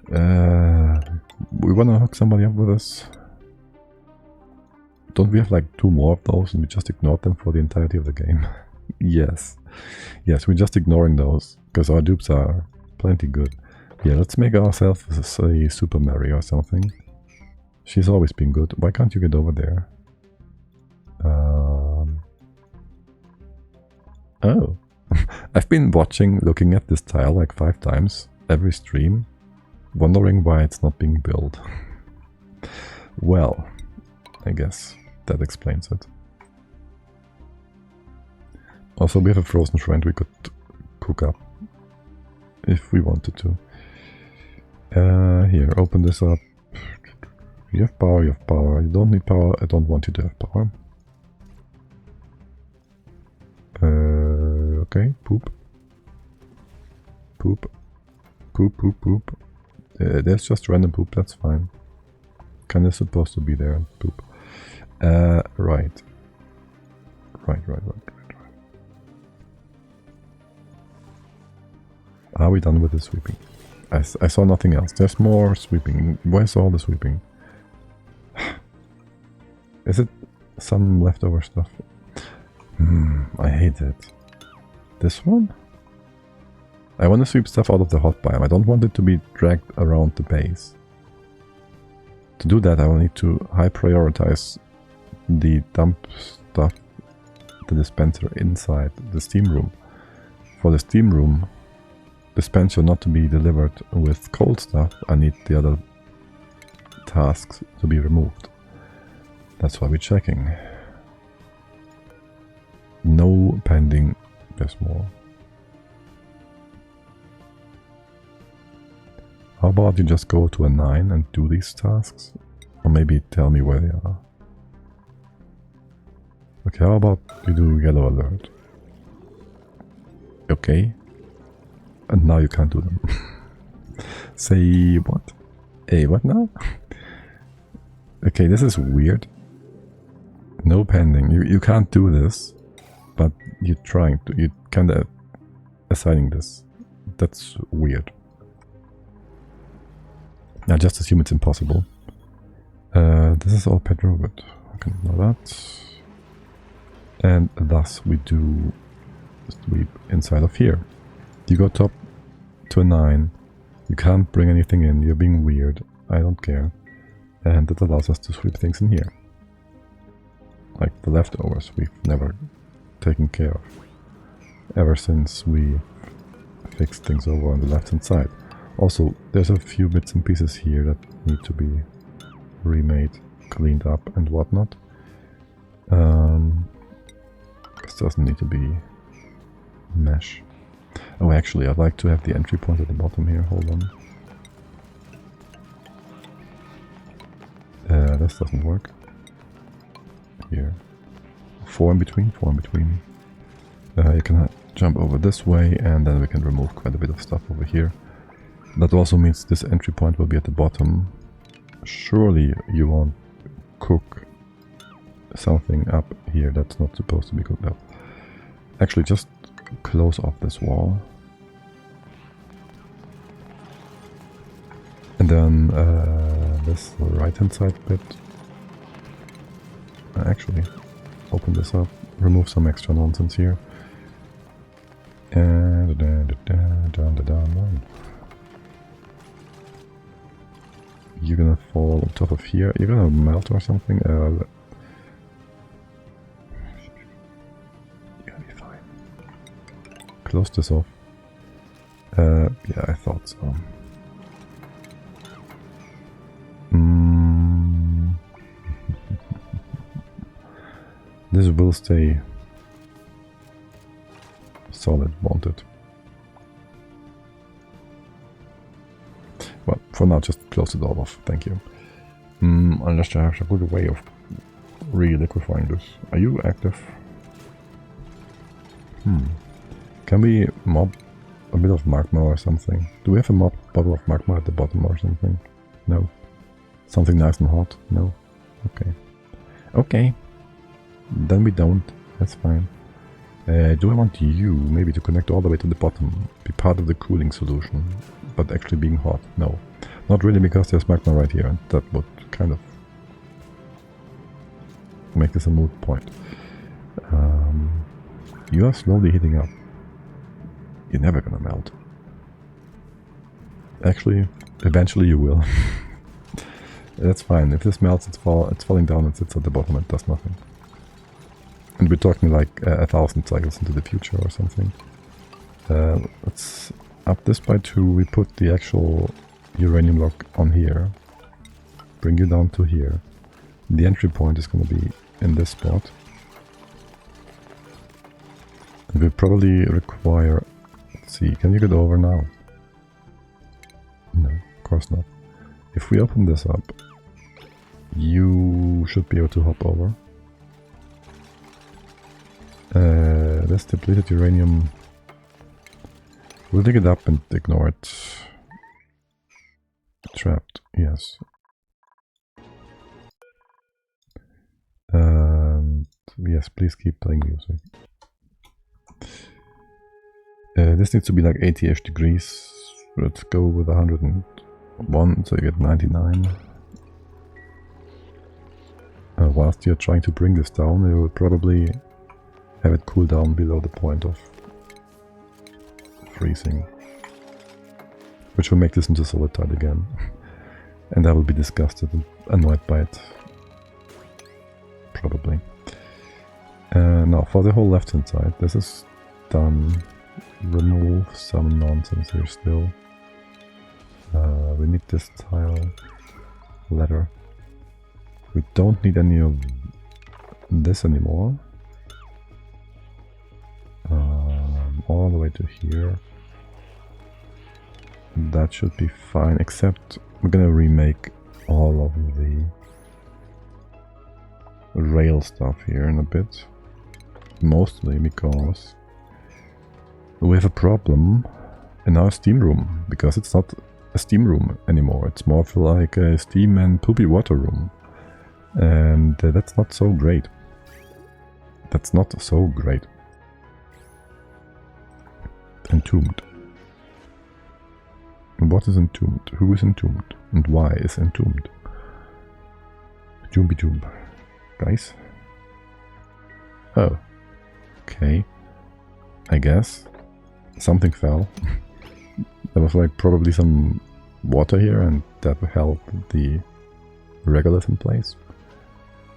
Speaker 1: We wanna hook somebody up with us. Don't we have like 2 more of those and we just ignored them for the entirety of the game? Yes. Yes, we're just ignoring those because our dupes are plenty good. Yeah, let's make ourselves a Super Mary or something. She's always been good. Why can't you get over there? Oh. I've been looking at this tile like 5 times every stream, wondering why it's not being built. Well, I guess that explains it. Also, we have a frozen friend we could cook up if we wanted to. Here, open this up. You have power, you have power. You don't need power, I don't want you to have power. Okay, poop. Poop. Poop, poop, poop. There's just random poop, that's fine. Kinda supposed to be there, poop. Right. Right. Are we done with the sweeping? I saw nothing else. There's more sweeping. Where's all the sweeping? Is it some leftover stuff? I hate it. This one? I want to sweep stuff out of the hot biome. I don't want it to be dragged around the base. To do that, I will need to high prioritize the dump stuff, the dispenser inside the steam room. For the steam room dispenser not to be delivered with cold stuff, I need the other tasks to be removed. That's why we're checking. No pending. There's more. How about you just go to a 9 and do these tasks? Or maybe tell me where they are. Okay, how about you do yellow alert? Okay. And now you can't do them. Say what? Hey, what now? Okay, this is weird. No pending. You can't do this. but you're kind of assigning this. That's weird. I just assume it's impossible. This is all Pedro, but I can ignore that. And thus we do sweep inside of here. You go top to a 9. You can't bring anything in. You're being weird. I don't care. And that allows us to sweep things in here. Like the leftovers we've never taken care of. Ever since we fixed things over on the left hand side. Also, there's a few bits and pieces here that need to be remade, cleaned up and whatnot. This doesn't need to be mesh. Oh, actually, I'd like to have the entry point at the bottom here. Hold on. This doesn't work. Here. 4 in between, 4 in between. You can jump over this way, and then we can remove quite a bit of stuff over here. That also means this entry point will be at the bottom. Surely you won't cook something up here that's not supposed to be cooked up. Actually, just close off this wall. And then this right hand side bit. Actually, open this up, remove some extra nonsense here. And down. You're gonna fall on top of here. You're gonna melt or something. You're gonna be fine. Close this off. Yeah, I thought so. This will stay solid, won't it? Well, for now, just close it all off. Thank you. Unless I have a good way of re-liquifying this. Are you active? Can we mob a bit of magma or something? Do we have a bottle of magma at the bottom or something? No. Something nice and hot? No. Okay. Okay. Then we don't. That's fine. Do I want you maybe to connect all the way to the bottom? Be part of the cooling solution, but actually being hot? No. Not really, because there's magma right here, and that would kind of make this a moot point. You are slowly heating up. You're never gonna melt. Actually, eventually you will. That's fine. If this melts, it's falling down and sits at the bottom and does nothing. And we're talking like 1,000 cycles into the future or something. Let's up this by 2. We put the actual uranium block on here. Bring you down to here. The entry point is going to be in this spot. And we probably require... Let's see, can you get over now? No, of course not. If we open this up, you should be able to hop over. This depleted uranium, we'll dig it up and ignore it. Trapped, yes. And yes, please keep playing music. This needs to be like 80-ish degrees. Let's go with 101, so you get 99. Whilst you're trying to bring this down, you will probably have it cool down below the point of freezing, which will make this into solid tide again. And I will be disgusted and annoyed by it. Probably. Now for the whole left hand side, this is done. Remove some nonsense here still. We need this tile ladder. We don't need any of this anymore. All the way to here. That should be fine, except we're gonna remake all of the rail stuff here in a bit. Mostly because we have a problem in our steam room, because it's not a steam room anymore. It's more of like a steam and poopy water room. And that's not so great. That's not so great. Entombed. What is entombed? Who is entombed? And why is entombed? Toomby tomb. Guys? Oh. Okay. I guess. Something fell. There was like probably some water here and that held the regolith in place.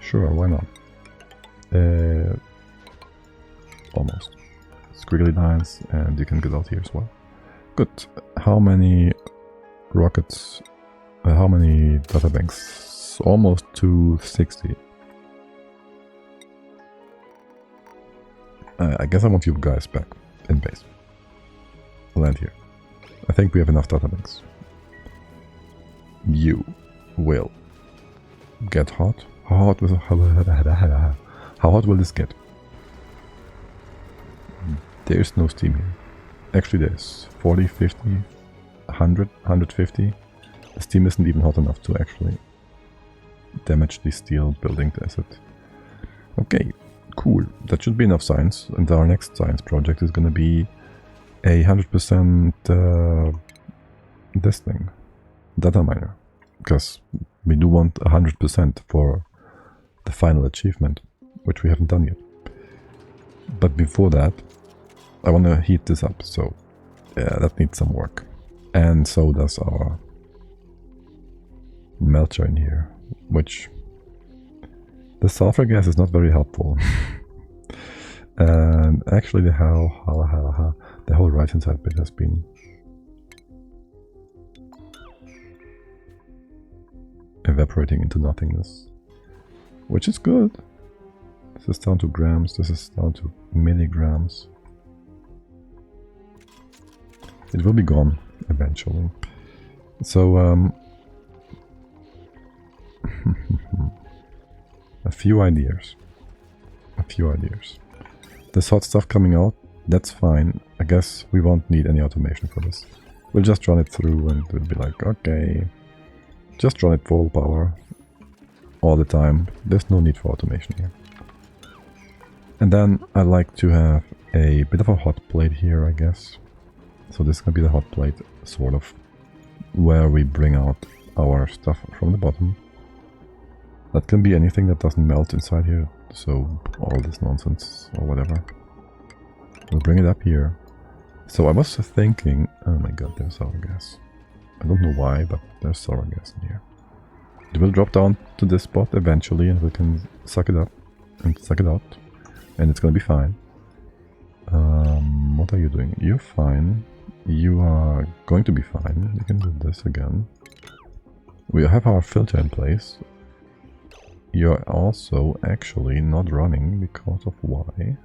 Speaker 1: Sure, why not? Almost. Squiggly lines, and you can get out here as well. Good. How many rockets? How many data banks? Almost 260. I guess I want you guys back in base. Land here. I think we have enough data banks. You will get hot. How hot will this get? There's no steam here. Actually there's 40, 50, 100, 150. The steam isn't even hot enough to actually damage the steel building asset. Okay, cool. That should be enough science. And our next science project is gonna be a 100% this thing. Data miner. Because we do want 100% for the final achievement, which we haven't done yet. But before that, I want to heat this up, so yeah, that needs some work. And so does our melter in here, which the sulfur gas is not very helpful. And actually the whole right hand side bit has been evaporating into nothingness, which is good. This is down to grams, this is down to milligrams. It will be gone eventually. So a few ideas. This hot stuff coming out, that's fine. I guess we won't need any automation for this. We'll just run it through and we'll be like, okay, just run it full power all the time. There's no need for automation here. And then I like to have a bit of a hot plate here, I guess. So this is gonna be the hot plate, sort of, where we bring out our stuff from the bottom. That can be anything that doesn't melt inside here, so all this nonsense or whatever. We'll bring it up here. So I was thinking, oh my god, there's sour gas. I don't know why, but there's sour gas in here. It will drop down to this spot eventually and we can suck it up and suck it out. And it's gonna be fine. What are you doing? You're fine. You are going to be fine. You can do this again. We have our filter in place. You're also actually not running because of why?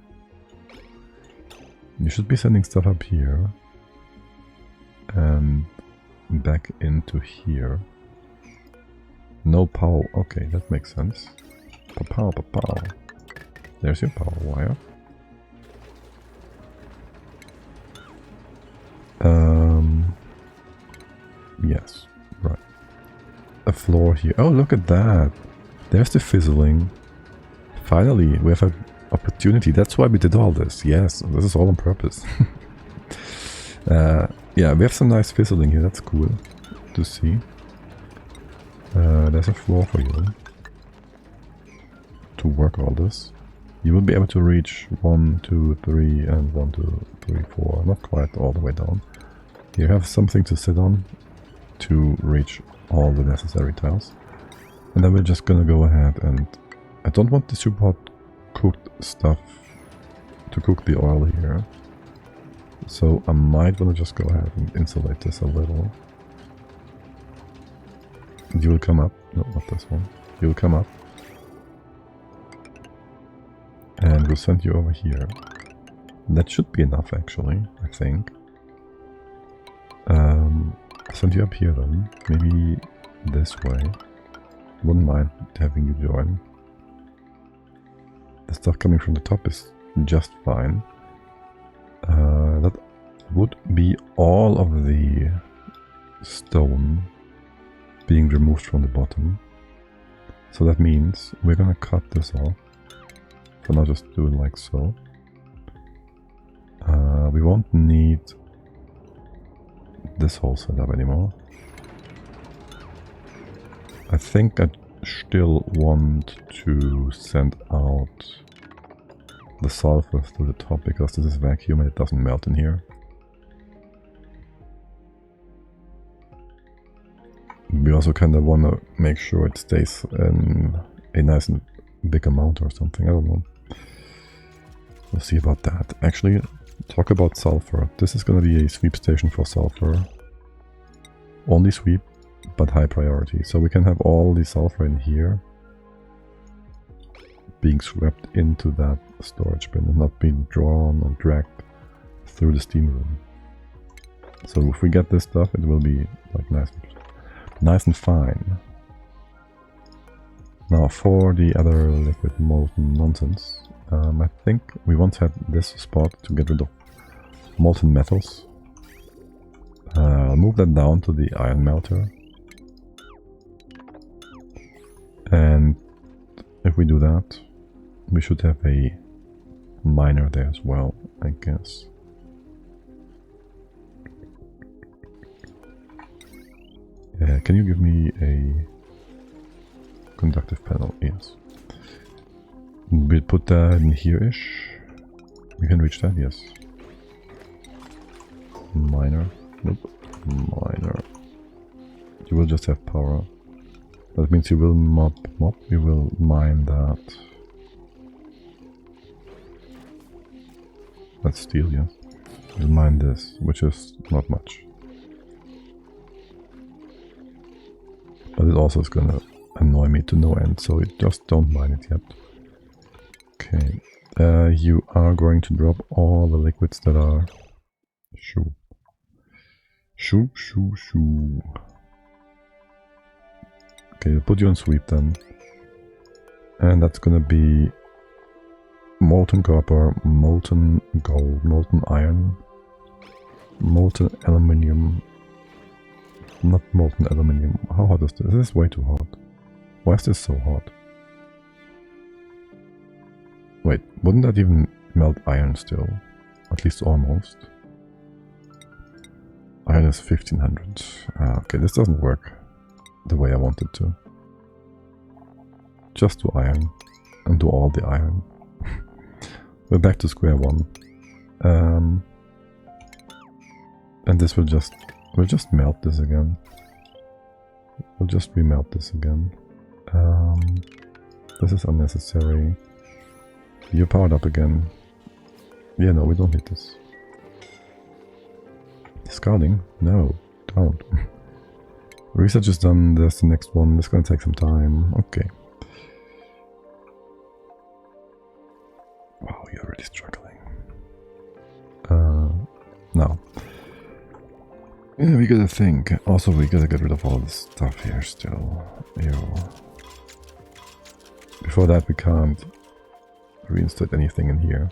Speaker 1: You should be sending stuff up here and back into here. No power. Okay, that makes sense. Pow. There's your power wire. Yes, right. A floor here. Oh, look at that. There's the fizzling. Finally, we have an opportunity. That's why we did all this. Yes, this is all on purpose. Yeah, we have some nice fizzling here. That's cool to see. There's a floor for you to work all this. You will be able to reach 1, 2, 3 and 1, 2, 3, 4. Not quite all the way down. You have something to sit on to reach all the necessary tiles. And then we're just gonna go ahead and... I don't want the super hot cooked stuff to cook the oil here. So I might want to just go ahead and insulate this a little. You will come up. No, not this one. You will come up. And we'll send you over here. That should be enough actually, I think. Send you up here then. Maybe this way. Wouldn't mind having you join. The stuff coming from the top is just fine. That would be all of the stone being removed from the bottom. So that means we're gonna cut this off. For now, just do it like so. We won't need this whole setup anymore. I think I still want to send out the sulfur through the top because this is vacuum and it doesn't melt in here. We also kind of want to make sure it stays in a nice and big amount or something, I don't know. We'll see about that. Actually, talk about sulfur. This is going to be a sweep station for sulfur. Only sweep, but high priority. So we can have all the sulfur in here being swept into that storage bin and not being drawn or dragged through the steam room. So if we get this stuff, it will be like nice and fine. Now for the other liquid molten nonsense, I think we once had this spot to get rid of molten metals. I'll move that down to the iron melter. And if we do that, we should have a miner there as well, I guess. Can you give me a conductive panel? Yes. We'll put that in here-ish. We can reach that, yes. Miner. Nope. Miner. You will just have power. That means you will you will mine that. That's steel, yes. You'll mine this, which is not much. But it also is gonna annoy me to no end, so just don't mine it yet. Okay. You are going to drop all the liquids that are... Shoo. Okay, I'll put you on sweep then. And that's gonna be molten copper, molten gold, molten iron, molten aluminium. Not molten aluminium. How hot is this? This is way too hot. Why is this so hot? Wait, wouldn't that even melt iron still? At least almost. Iron is 1500. Okay, this doesn't work the way I want it to. Just do iron. And do all the iron. We're back to square one. And this will just... We'll just melt this again. We'll just remelt this again. This is unnecessary. You're powered up again. Yeah, no, we don't need this. Discarding? No, don't. Research is done, there's the next one. This is gonna take some time. Okay. Wow, you're really struggling. Now. Yeah, we gotta think. Also, we gotta get rid of all this stuff here still. Ew. Before that, we can't reinstate anything in here.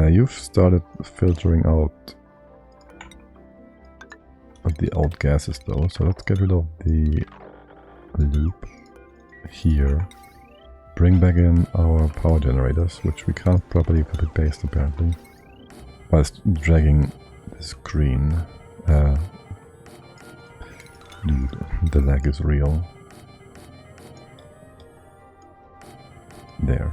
Speaker 1: You've started filtering out the old gases though, so let's get rid of the loop here. Bring back in our power generators, which we can't properly copy-paste apparently. Whilst dragging this green. Dude, the lag is real. There.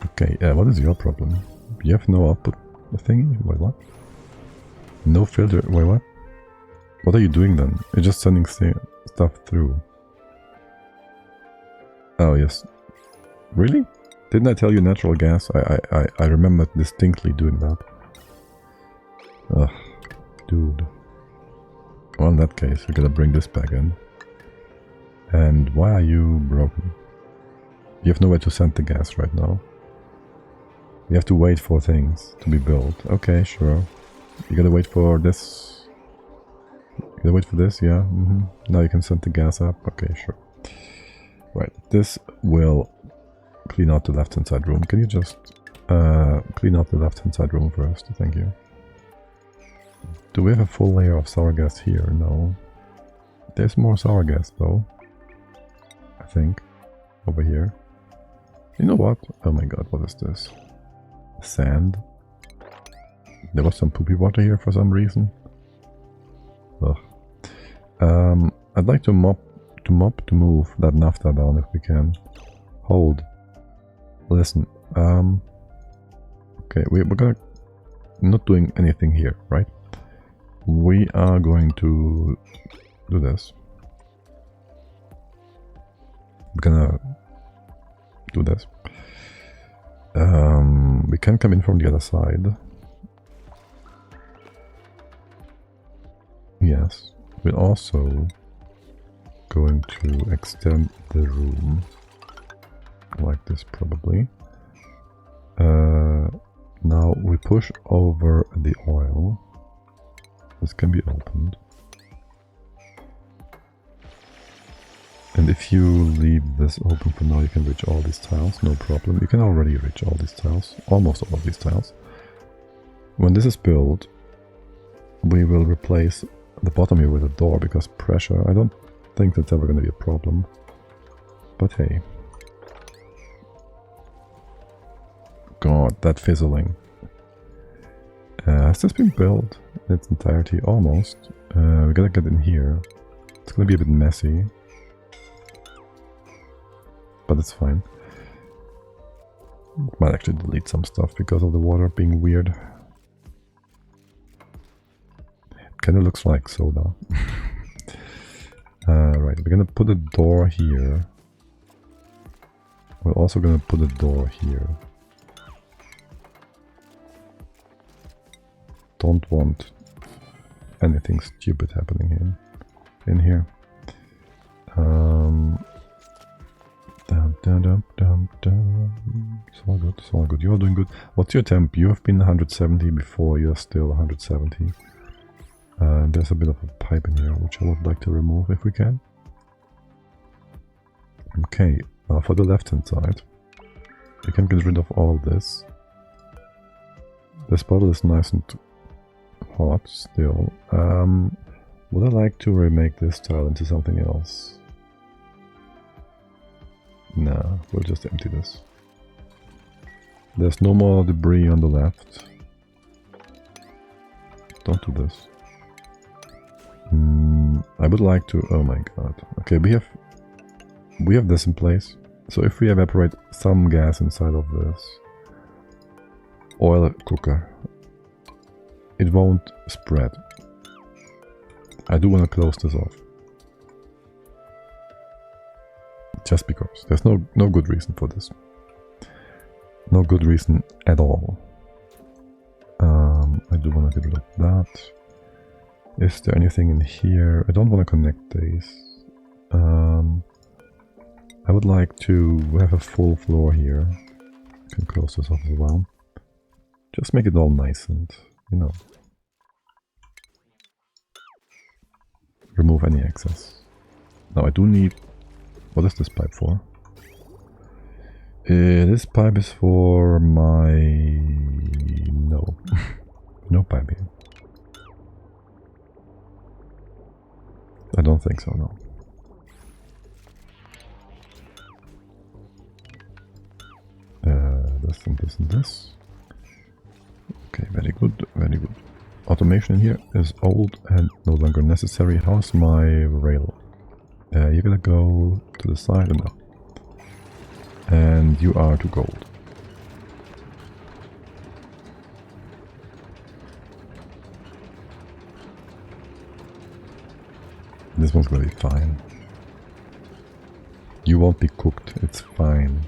Speaker 1: Okay, what is your problem? You have no output thingy? Wait, what? No filter? Wait, what? What are you doing then? You're just sending stuff through. Oh, yes. Really? Didn't I tell you natural gas? I remember distinctly doing that. Ugh, dude. Well, in that case, we gotta bring this back in. And why are you broken? You have nowhere to send the gas right now. You have to wait for things to be built. Okay, sure. You gotta wait for this. You gotta wait for this, yeah. Now you can send the gas up. Okay, sure. Right, this will clean out the left-hand side room. Can you just clean out the left-hand side room first? Thank you. Do we have a full layer of sour gas here? No. There's more sour gas though. I think. Over here. You know what? Oh my god, what is this? Sand? There was some poopy water here for some reason. Ugh. I'd like to move that naphtha down if we can. Hold. Listen. Okay, we're gonna not doing anything here, right? We are going to do this. We're gonna do this. We can come in from the other side. Yes. We're also going to extend the room like this probably. Now we push over the oil. This can be opened. And if you leave this open for now, you can reach all these tiles, no problem. You can already reach all these tiles, almost all of these tiles. When this is built, we will replace the bottom here with a door, because pressure, I don't think that's ever going to be a problem. But hey. God, that fizzling. Has this been built in its entirety? Almost. We gotta get in here. It's gonna be a bit messy. But it's fine. Might actually delete some stuff because of the water being weird. It kinda looks like soda. Right, we're gonna put a door here. We're also gonna put a door here. Don't want anything stupid happening in here. It's all good, it's all good. You're doing good. What's your temp? You have been 170 before, you're still 170. There's a bit of a pipe in here, which I would like to remove if we can. Okay, for the left hand side, you can get rid of all this. This bottle is nice and hot still. Would I like to remake this tile into something else? Nah, we'll just empty this. There's no more debris on the left. Don't do this. I would like to... oh my god. Okay, we have this in place. So if we evaporate some gas inside of this oil cooker, it won't spread. I do want to close this off. Just because. There's no good reason for this. No good reason at all. I do want to get rid of that. Is there anything in here? I don't want to connect these. I would like to have a full floor here. I can close this off as well. Just make it all nice and, you know, remove any excess. Now I do need... what is this pipe for? This pipe is for my... no. No pipe here. I don't think so, no. This and this and this. Okay, very good, very good. Automation in here is old and no longer necessary. How's my rail? You're gonna go to the side and up. And you are to gold. This one's gonna be fine. You won't be cooked, it's fine.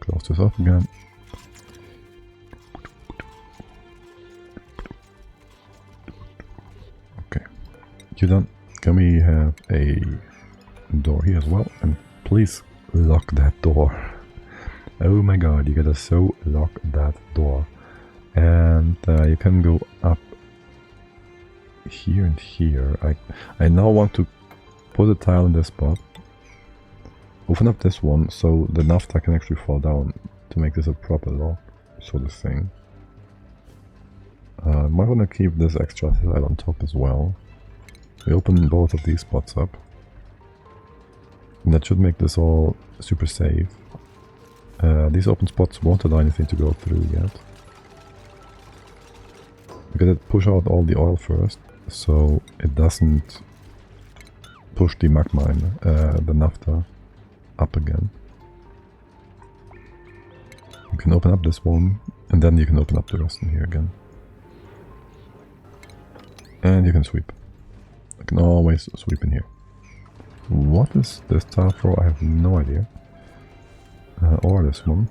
Speaker 1: Close this off again. Okay, you done? Can we have a door here as well? And please lock that door. Oh my god, you gotta so lock that door. And you can go up here and here. I now want to put a tile in this spot. Open up this one so the naphtha can actually fall down to make this a proper lock sort of thing. Might want to keep this extra tile on top as well. We open both of these spots up. And that should make this all super safe. These open spots won't allow anything to go through yet. We gotta push out all the oil first, so it doesn't push the magma in, the naphtha up again. You can open up this one, and then you can open up the rest in here again. And you can sweep. I can always sweep in here. What is this tile for? I have no idea. Or this one.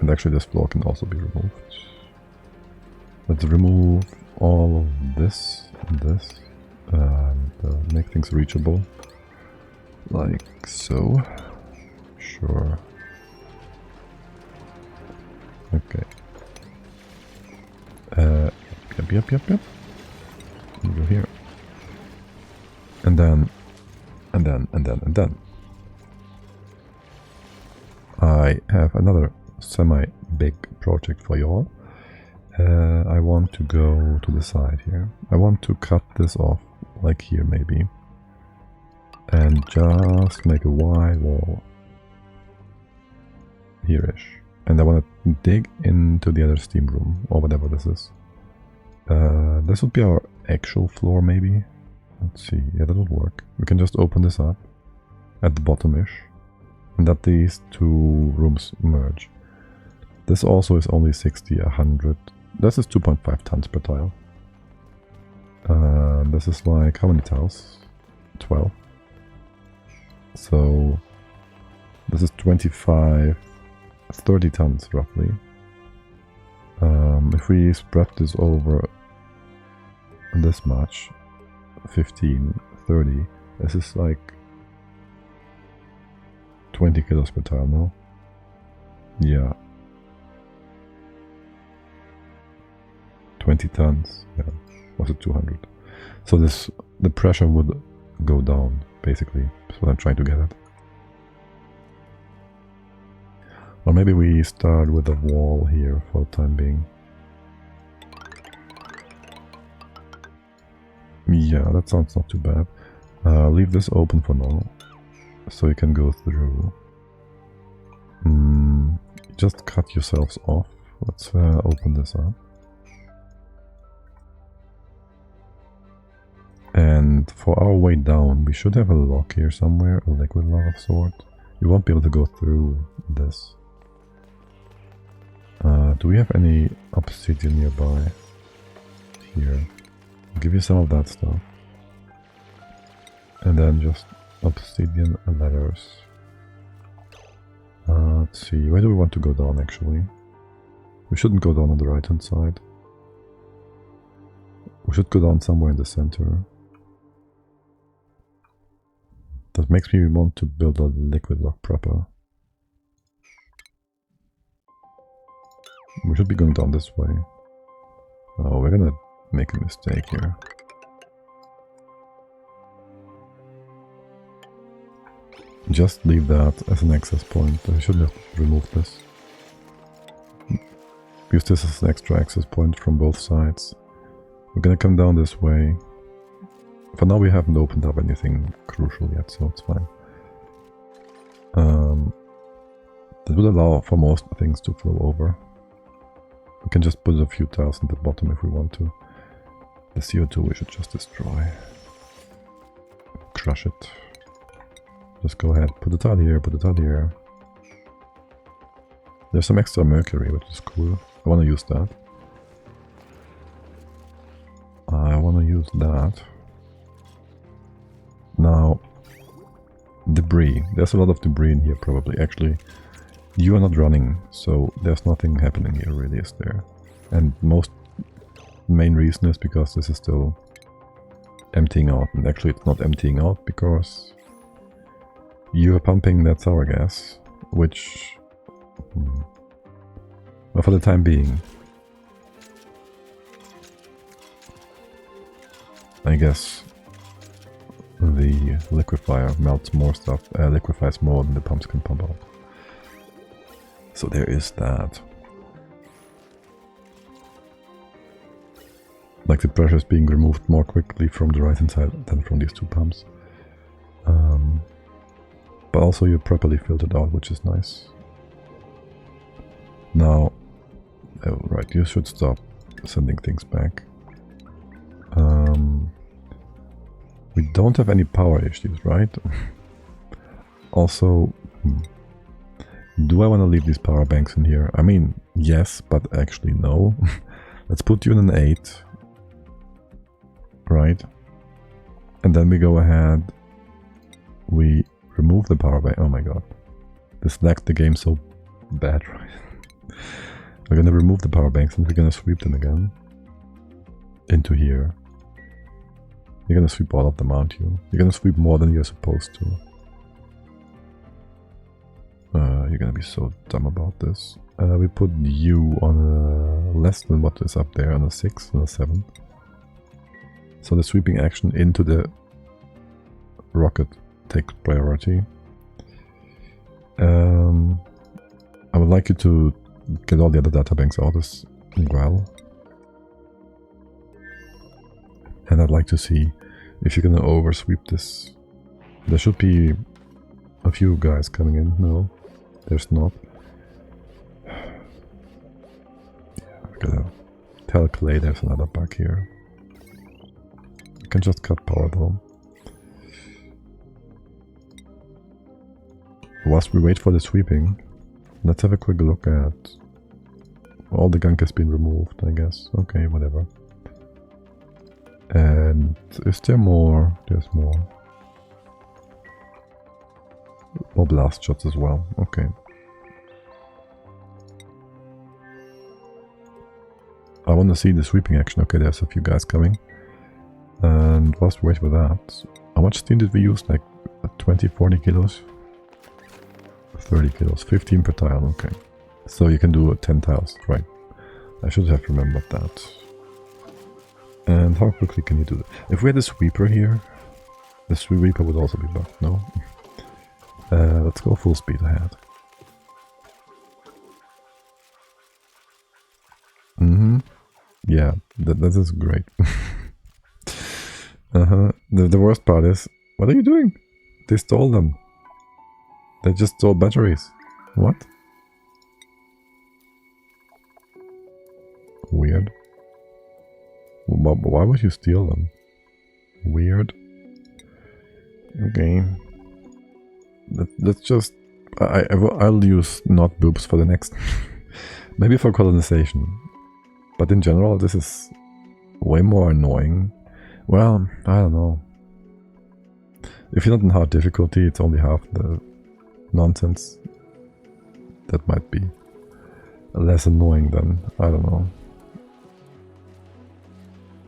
Speaker 1: And actually this floor can also be removed. Let's remove all of this and this. And make things reachable. Like so. Sure. Okay. Yep. You go here. And then. I have another semi-big project for y'all. I want to go to the side here. I want to cut this off, like here maybe. And just make a wide wall. Here-ish. And I want to dig into the other steam room, or whatever this is. This would be our actual floor maybe. Let's see, yeah, that would work. We can just open this up at the bottom-ish, and that these two rooms merge. This also is only 60, 100. This is 2.5 tons per tile. This is like, how many tiles? 12. So, this is 25, 30 tons roughly. If we spread this over this much, 15, 30, this is like 20 kilos per tile, no? Yeah. 20 tons, yeah. Was it 200? So this, the pressure would go down, basically. That's what I'm trying to get at. Or maybe we start with a wall here for the time being. Yeah, that sounds not too bad. Leave this open for now, so you can go through. Just cut yourselves off. Let's open this up. And for our way down, we should have a lock here somewhere, a liquid lock of sort. You won't be able to go through this. Do we have any obsidian nearby? Here. I'll give you some of that stuff. And then just obsidian ladders. Let's see, where do we want to go down actually? We shouldn't go down on the right hand side. We should go down somewhere in the center. That makes me want to build a liquid lock proper. We should be going down this way. Oh, we're gonna make a mistake here. Just leave that as an access point. I should have removed this. Use this as an extra access point from both sides. We're gonna come down this way. For now we haven't opened up anything crucial yet, so it's fine. That would allow for most things to flow over. We can just put a few tiles in the bottom if we want to. The CO2 we should just destroy. Crush it. Just go ahead, put a tile here, put a tile here. There's some extra mercury, which is cool. I want to use that. I want to use that. Now, debris. There's a lot of debris in here probably. Actually, you are not running, so there's nothing happening here really, is there? And most main reason is because this is still emptying out. And actually it's not emptying out because you are pumping that sour gas, which... well, for the time being, I guess the liquefier melts more stuff, liquefies more than the pumps can pump out. So there is that. Like the pressure is being removed more quickly from the right hand side than from these two pumps. But also you're properly filtered out, which is nice. Now, oh, right, you should stop sending things back. We don't have any power issues, right? Also, do I want to leave these power banks in here? I mean, yes, but actually no. Let's put you in an 8. Right? And then we go ahead. We remove the power bank. Oh my god. This lagged the game so bad, right? We're gonna remove the power banks and we're gonna sweep them again. Into here. You're gonna sweep all of them, aren't you? You're gonna sweep more than you're supposed to. You're gonna be so dumb about this. We put you on a less than what is up there, on a 6, on a 7. So the sweeping action into the rocket takes priority. I would like you to get all the other data banks out as well. And I'd like to see if you're gonna oversweep this. There should be a few guys coming in. No, there's not. I gotta tell Clay there's another bug here. I can just cut power though. Whilst we wait for the sweeping, let's have a quick look at... All the gunk has been removed, I guess. Okay, whatever. And is there more? There's more. More blast shots as well. Okay. I want to see the sweeping action. Okay, there's a few guys coming. And whilst we wait for that, how much steam did we use? Like 20, 40 kilos? 30 kilos, 15 per tile, okay. So you can do 10 tiles, right. I should have remembered that. And how quickly can you do that? If we had a sweeper here, the sweeper would also be bugged, no? Let's go full speed ahead. Yeah, that is great. The worst part is, what are you doing? They stole them. They just stole batteries. What? Weird. Why would you steal them? Weird. Okay. Let's just... I'll use not boobs for the next... Maybe for colonization. But in general, this is way more annoying. Well, I don't know. If you're not in hard difficulty, it's only half the nonsense. That might be less annoying than, I don't know.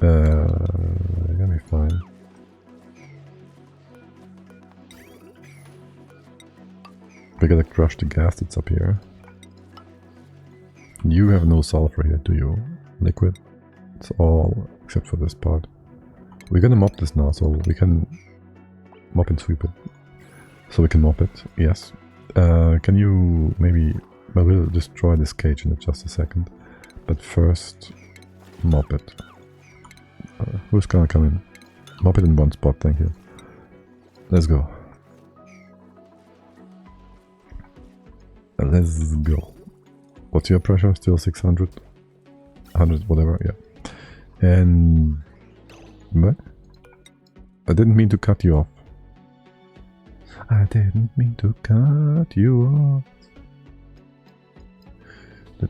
Speaker 1: You're gonna be fine. We gotta crush the gas that's up here. You have no sulfur here, do you? Liquid? It's all except for this part. We're gonna mop this now, so we can mop and sweep it. So we can mop it, yes. Can you maybe... Well, we'll destroy this cage in just a second. But first, mop it. Who's gonna come in? Mop it in one spot, thank you. Let's go. Let's go. What's your pressure? Still 600? 100, whatever, yeah. And... What? I didn't mean to cut you off. I didn't mean to cut you off. The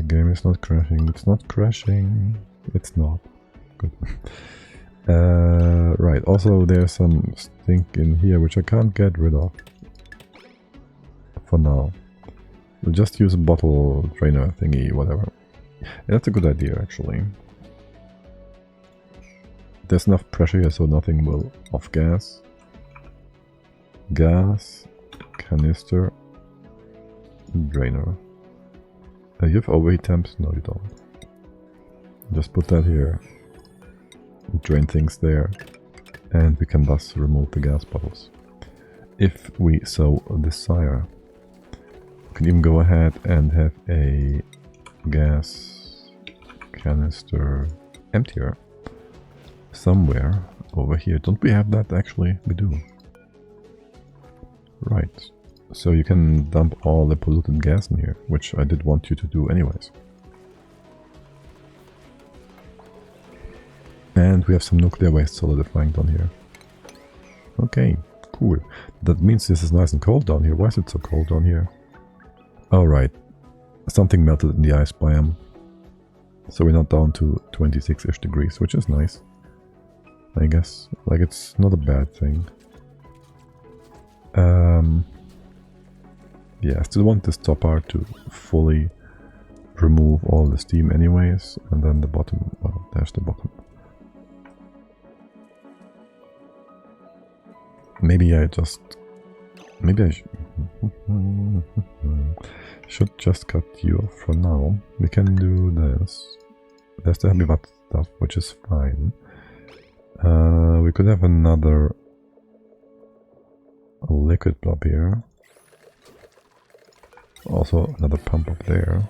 Speaker 1: game is not crashing. It's not crashing. It's not. Good. Right, also there's some stink in here which I can't get rid of. For now. We'll just use a bottle drainer thingy, whatever. Yeah, that's a good idea actually. There's enough pressure here so nothing will off gas. Gas, canister, drainer. You have overheat temps? No, you don't. Just put that here. Drain things there. And we can thus remove the gas bottles. If we so desire. We can even go ahead and have a gas canister emptier somewhere over here. Don't we have that actually? We do. Right. So you can dump all the polluted gas in here, which I did want you to do anyways. And we have some nuclear waste solidifying down here. Okay, cool. That means this is nice and cold down here. Why is it so cold down here? Alright. Something melted in the ice biome. So we're not down to 26-ish degrees, which is nice. I guess. Like, it's not a bad thing. Yeah, I still want this top part to fully remove all the steam anyways. And then the bottom, well, there's the bottom. Maybe I should just cut you off for now. We can do this. There's the heavy watt stuff, which is fine. We could have another liquid blob here. Also another pump up there.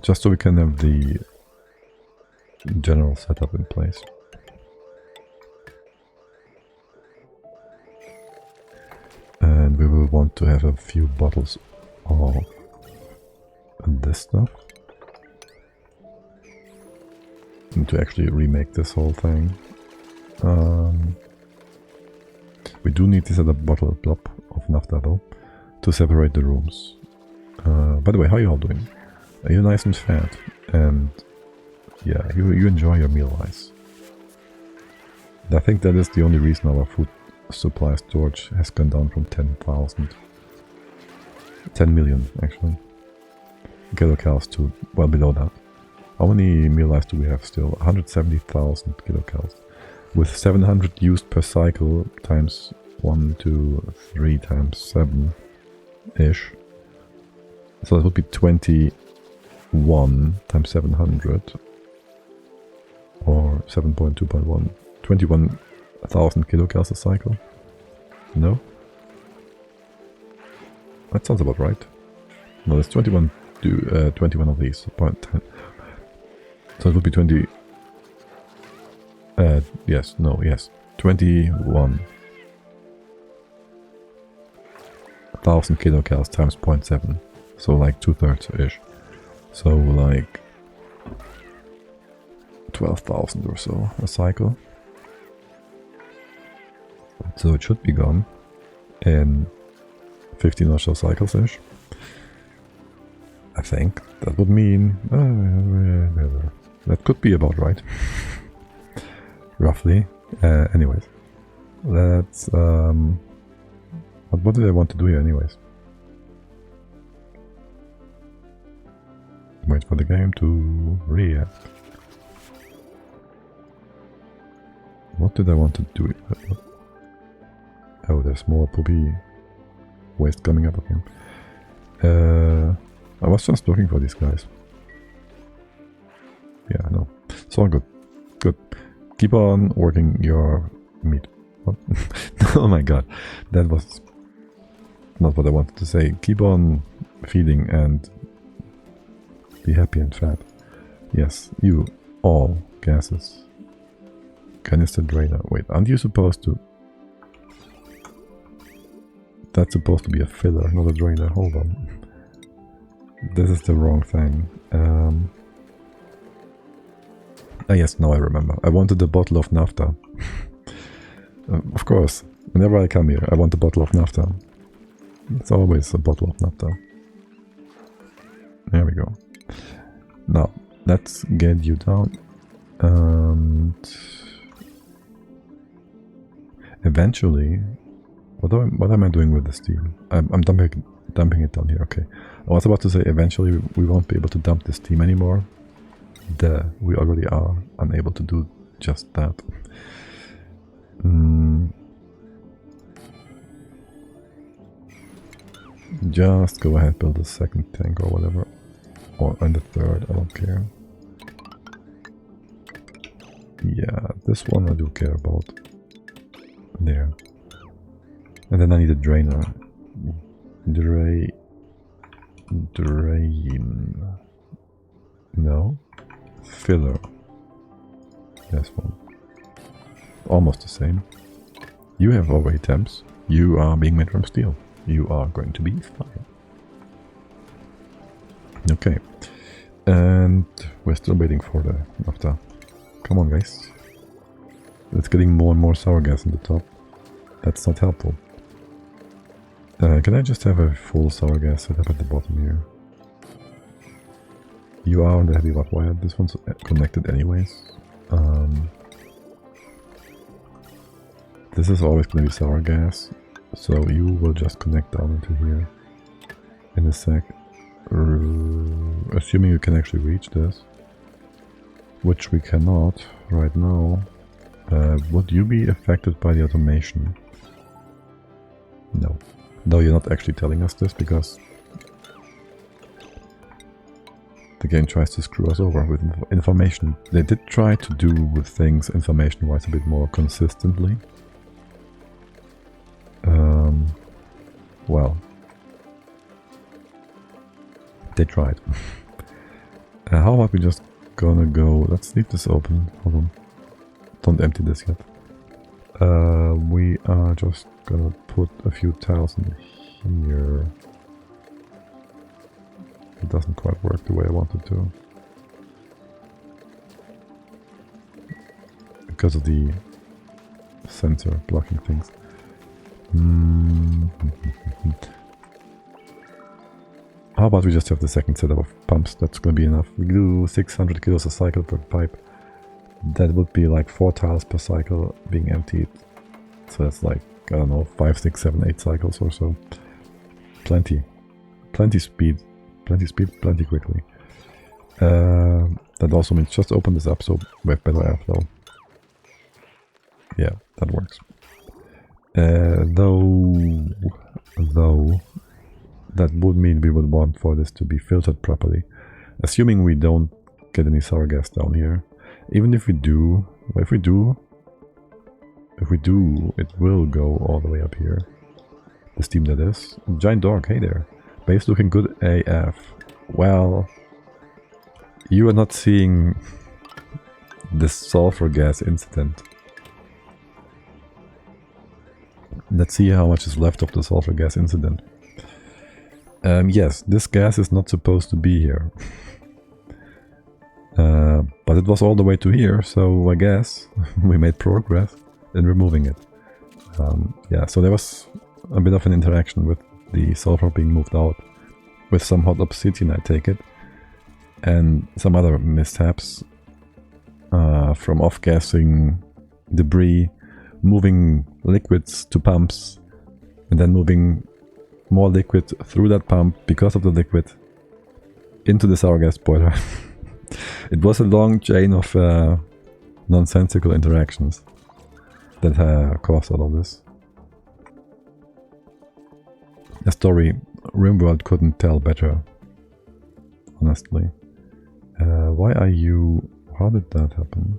Speaker 1: Just so we can have the general setup in place. And we will want to have a few bottles of this stuff. And to actually remake this whole thing. We do need this other bottle blob of naphtha though, to separate the rooms. By the way, how are you all doing? Are you nice and fat? And yeah, you enjoy your meal wise. I think that is the only reason our food supply storage has gone down from 10,000, 10 million actually, kilocalories to well below that. How many meal lives do we have still? 170,000 kilocalories. With 700 used per cycle times 1, 2, 3 times 7-ish. So that would be 21 times 700. Or 7.2.1. 21,000 kilocalories a cycle. No? That sounds about right. No, there's 21 of these. 0.10. So it would be 20... yes, 21,000 kilocalories times 0.7. So like 2/3-ish. So like 12,000 or so a cycle. So it should be gone in 15 or so cycles-ish. I think that would mean... that could be about right. Roughly. Anyways. Let's... what did I want to do here anyways? Wait for the game to react. What did I want to do? Oh, there's more poopy waste coming up again. I was just looking for these guys. Yeah, no. It's all good. Good. Keep on working your meat. What? Oh my god. That was not what I wanted to say. Keep on feeding and be happy and fat. Yes, you. All gases. Canister drainer. Wait, aren't you supposed to... That's supposed to be a filler, not a drainer. Hold on. This is the wrong thing. Yes, now I remember. I wanted a bottle of naphtha. Of course, whenever I come here, I want a bottle of naphtha. It's always a bottle of naphtha. There we go. Now, let's get you down. And eventually, what am I doing with the steam? I'm dumping it down here. Okay. I was about to say eventually we won't be able to dump the steam anymore. We already are unable to do just that. Just go ahead, build a second tank or whatever. Or and the third, I don't care. Yeah, this one I do care about. There. And then I need a drainer. Drain. No. Filler. This one. Almost the same. You have already temps. You are being made from steel. You are going to be fine. Okay. And we're still waiting for the naphtha. Come on, guys. It's getting more and more sour gas in the top. That's not helpful. Can I just have a full sour gas set up at the bottom here? You are on the heavy watt wire. This one's connected anyways. This is always going to be sour gas, so you will just connect down into here in a sec. Assuming you can actually reach this, which we cannot right now. Would you be affected by the automation? No. No, you're not actually telling us this because the game tries to screw us over with information. They did try to do with things information-wise a bit more consistently. Well, they tried. How about we just gonna go... Let's leave this open. Hold on. Don't empty this yet. We are just gonna put a few tiles in here. It doesn't quite work the way I wanted to. Because of the sensor blocking things. How about we just have the second setup of pumps? That's gonna be enough. We do 600 kilos a cycle per pipe. That would be like 4 tiles per cycle being emptied. So that's like, I don't know, 5, 6, 7, 8 cycles or so. Plenty. Plenty speed. Plenty speed, plenty quickly. That also means just open this up so we have better airflow. Yeah, that works. Though that would mean we would want for this to be filtered properly. Assuming we don't get any sour gas down here. Even if we do, it will go all the way up here. The steam that is. Giant dog, hey there. Base looking good AF. Well, you are not seeing the sulfur gas incident. Let's see how much is left of the sulfur gas incident. Yes, this gas is not supposed to be here. But it was all the way to here, so I guess we made progress in removing it. Yeah, so there was a bit of an interaction with the sulfur being moved out, with some hot obsidian, I take it, and some other mishaps from off-gassing debris, moving liquids to pumps, and then moving more liquid through that pump because of the liquid into the sour gas boiler. It was a long chain of nonsensical interactions that caused all of this. A story RimWorld couldn't tell better, honestly. Why are you... How did that happen?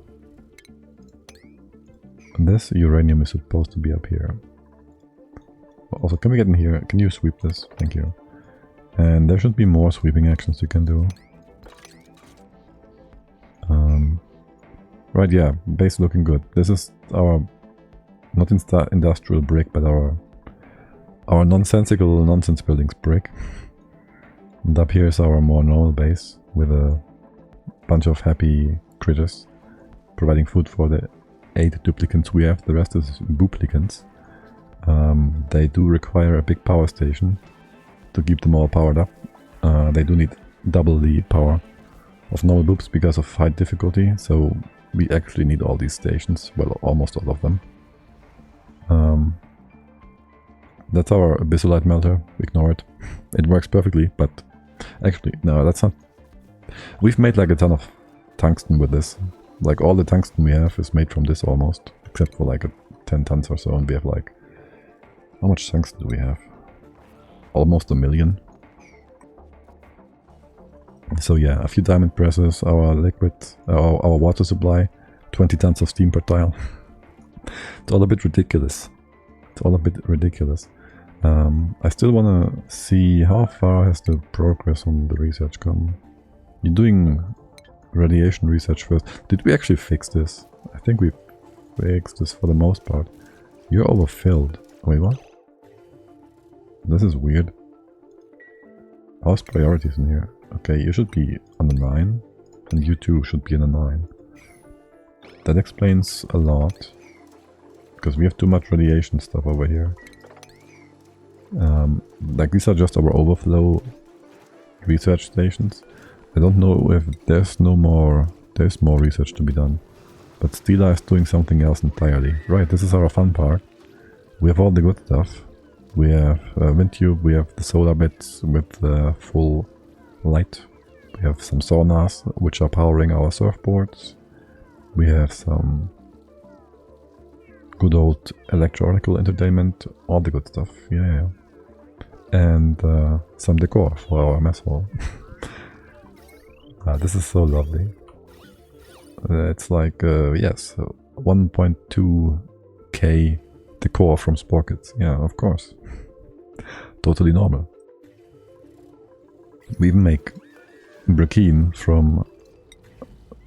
Speaker 1: This uranium is supposed to be up here. Also, can we get in here? Can you sweep this? Thank you. And there should be more sweeping actions you can do. Right, yeah, base looking good. This is our, not industrial brick, but our nonsensical nonsense buildings brick. And up here is our more normal base with a bunch of happy critters providing food for the 8 duplicants we have. The rest is duplicants. They do require a big power station to keep them all powered up. They do need double the power of normal boops because of high difficulty, so we actually need all these stations, well, almost all of them. That's our abyssalite melter, ignore it. It works perfectly, but actually, no, that's not... We've made like a ton of tungsten with this. Like all the tungsten we have is made from this almost, except for like 10 tons or so, and we have like... How much tungsten do we have? Almost 1 million. So yeah, a few diamond presses, our liquid, our water supply, 20 tons of steam per tile. It's all a bit ridiculous. It's all a bit ridiculous. I still want to see how far has the progress on the research come. You're doing radiation research first. Did we actually fix this? I think we fixed this for the most part. You're overfilled. Wait, what? This is weird. How's priorities in here? Okay, you should be on the 9, and you too should be on the 9. That explains a lot, because we have too much radiation stuff over here. Like these are just our overflow research stations. I don't know if there's more research to be done. But Stila is doing something else entirely. Right, this is our fun part. We have all the good stuff. We have wind tube, we have the solar bits with full light. We have some saunas which are powering our surfboards. We have some good old electronical entertainment, all the good stuff, yeah. And some decor for our mess hall. This is so lovely. It's like, yes, 1.2k decor from Sprockets. Yeah, of course. Totally normal. We even make Brikine from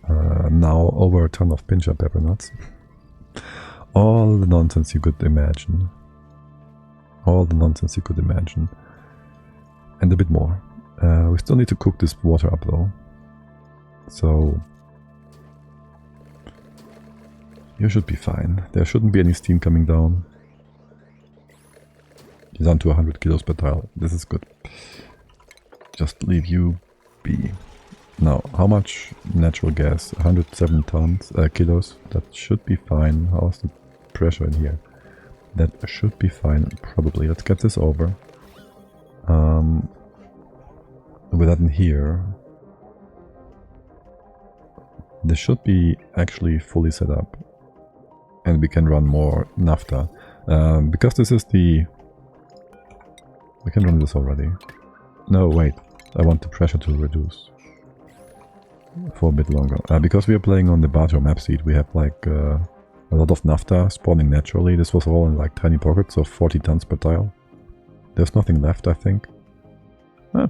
Speaker 1: now over a ton of pincher pepper nuts. All the nonsense you could imagine. All the nonsense you could imagine. And a bit more. We still need to cook this water up though. So you should be fine. There shouldn't be any steam coming down. You're down to 100 kilos per tile. This is good. Just leave you be. Now, how much natural gas? 107 kilos. That should be fine. How's the pressure in here? That should be fine, probably. Let's get this over. With that in here, this should be actually fully set up. And we can run more naphtha. Because this is the... We can run this already. No, wait. I want the pressure to reduce. For a bit longer. Because we are playing on the Baator map seed, we have like a lot of naphtha spawning naturally. This was all in like tiny pockets of 40 tons per tile. There's nothing left, I think. Ah.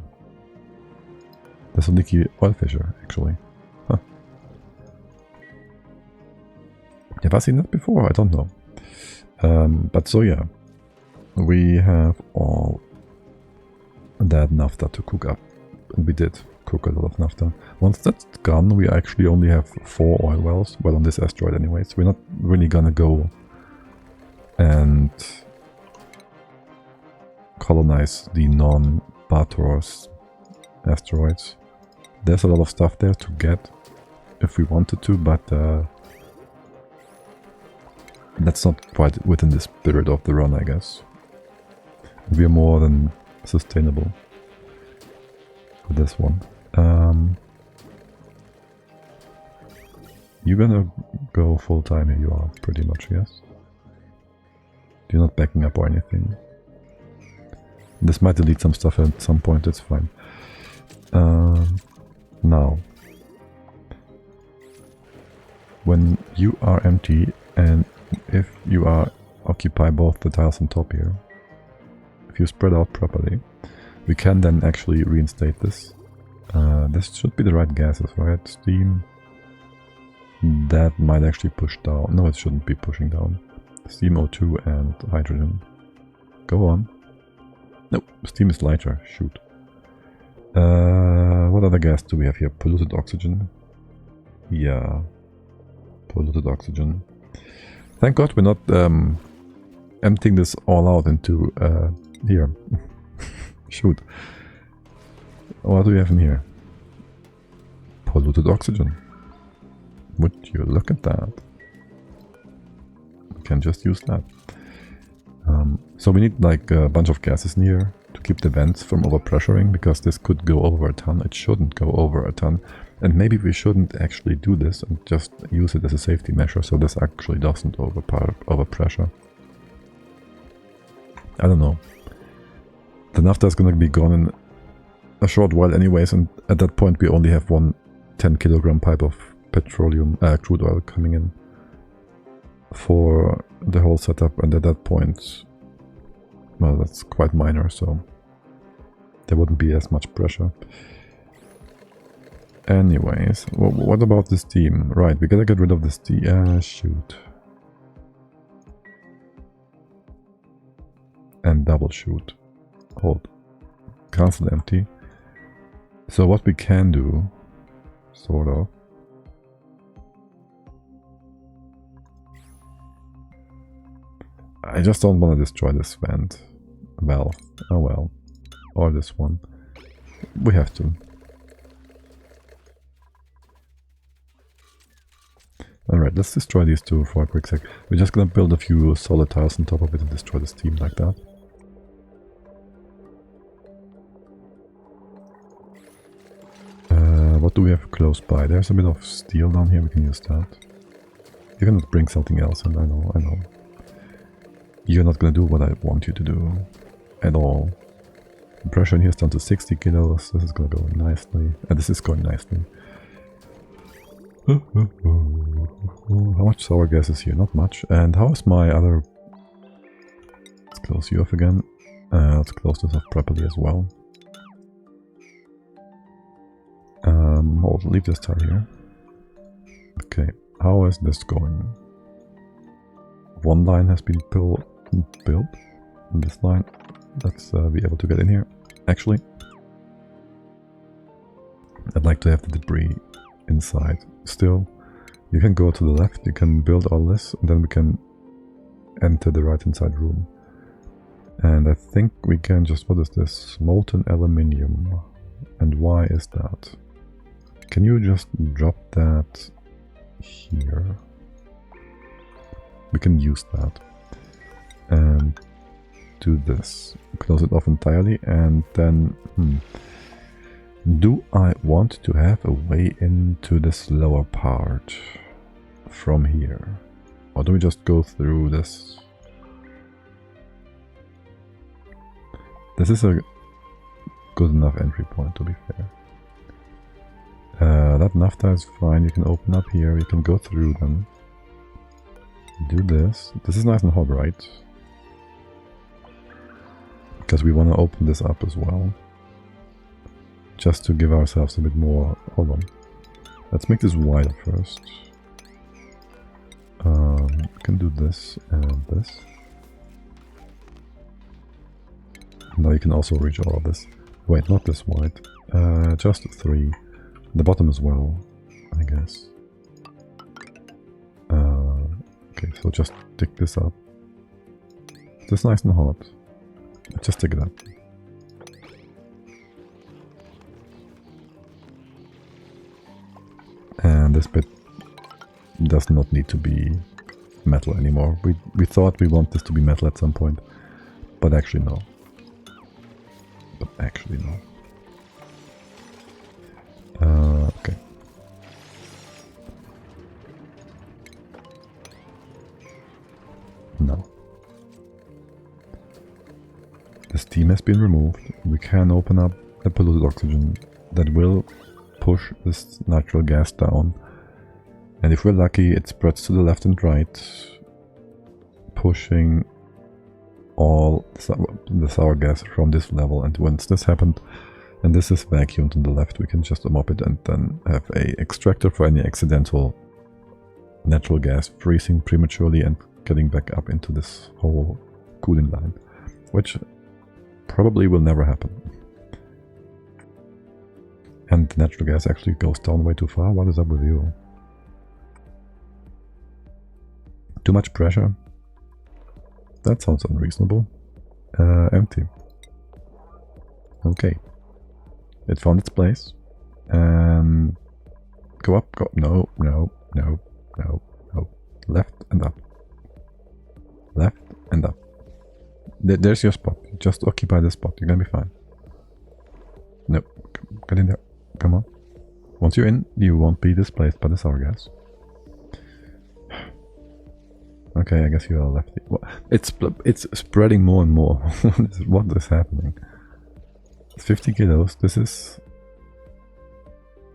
Speaker 1: There's a leaky oil fissure, actually. Huh. Have I seen that before? I don't know. But so yeah. We have all that naphtha to cook up. And we did cook a lot of naphtha. Once that's gone, we actually only have 4 oil wells. Well, on this asteroid anyway. So we're not really gonna go and colonize the non-Baator asteroids. There's a lot of stuff there to get if we wanted to, but that's not quite within the spirit of the run, I guess. We are more than sustainable with this one. You're gonna go full time here, you are pretty much, yes? You're not backing up or anything. This might delete some stuff at some point, it's fine. Now, when you are empty and if you are occupy both the tiles on top here, if you spread out properly, we can then actually reinstate this. This should be the right gases, right? Steam. That might actually push down. No, it shouldn't be pushing down. Steam, O2 and hydrogen. Go on. Nope, steam is lighter. Shoot. What other gas do we have here? Polluted oxygen. Yeah. Polluted oxygen. Thank God we're not emptying this all out into here. Shoot. What do we have in here? Polluted oxygen. Would you look at that? We can just use that. So we need like a bunch of gases in here to keep the vents from overpressuring, because this could go over a ton. It shouldn't go over a ton. And maybe we shouldn't actually do this and just use it as a safety measure, so this actually doesn't overpressure. I don't know. The naphtha is gonna be gone in a short while anyways, and at that point we only have one 10 kilogram pipe of petroleum, crude oil coming in for the whole setup, and at that point, well, that's quite minor, so there wouldn't be as much pressure. Anyways, what about the steam? Right, we gotta get rid of the steam. Shoot. And double shoot. Hold. Cancel empty. So what we can do, sort of. I just don't want to destroy this vent. Well, oh well. Or this one. We have to. Alright, let's destroy these two for a quick sec. We're just gonna build a few solid tiles on top of it and destroy the steam like that. What do we have close by? There's a bit of steel down here, we can use that. You cannot bring something else in, I know. You're not gonna do what I want you to do. At all. The pressure in here is down to 60 kilos. This is gonna go nicely. And this is going nicely. How much sour gas is here? Not much. And how is my other... Let's close you off again. Let's close this off properly as well. Hold, leave this tile here. Okay, how is this going? One line has been built. And this line, let's be able to get in here. Actually, I'd like to have the debris inside. Still, you can go to the left, you can build all this, and then we can enter the right inside room. And I think we can just, what is this? Molten aluminium. And why is that? Can you just drop that here? We can use that. And do this. Close it off entirely, and then... Do I want to have a way into this lower part from here? Or do we just go through this? This is a good enough entry point, to be fair. That naphtha is fine, you can open up here, you can go through them. Do this. This is nice and hot, right? Because we want to open this up as well. Just to give ourselves a bit more... Hold on. Let's make this wider first. We can do this and this. Now you can also reach all of this. Wait, not this wide. Just 3. The bottom as well, I guess. Okay, so just stick this up. This is nice and hot. Just stick it up. And this bit does not need to be metal anymore. We thought we want this to be metal at some point, but actually no. Okay. No. The steam has been removed. We can open up the polluted oxygen that will push this natural gas down. And if we're lucky, it spreads to the left and right, pushing all the sour gas from this level. And once this happened, and this is vacuumed to the left, we can just mop it and then have a extractor for any accidental natural gas freezing prematurely and getting back up into this whole cooling line, which probably will never happen. And the natural gas actually goes down way too far. What is up with you? Too much pressure? That sounds unreasonable. Empty. Okay. It found its place. And go up, go. No. Left and up. Left and up. There's your spot. Just occupy this spot. You're gonna be fine. Nope. Get in there. Come on. Once you're in, you won't be displaced by the sour gas. Okay, I guess you are lefty. It's spreading more and more. What is happening? It's 50 kilos. This is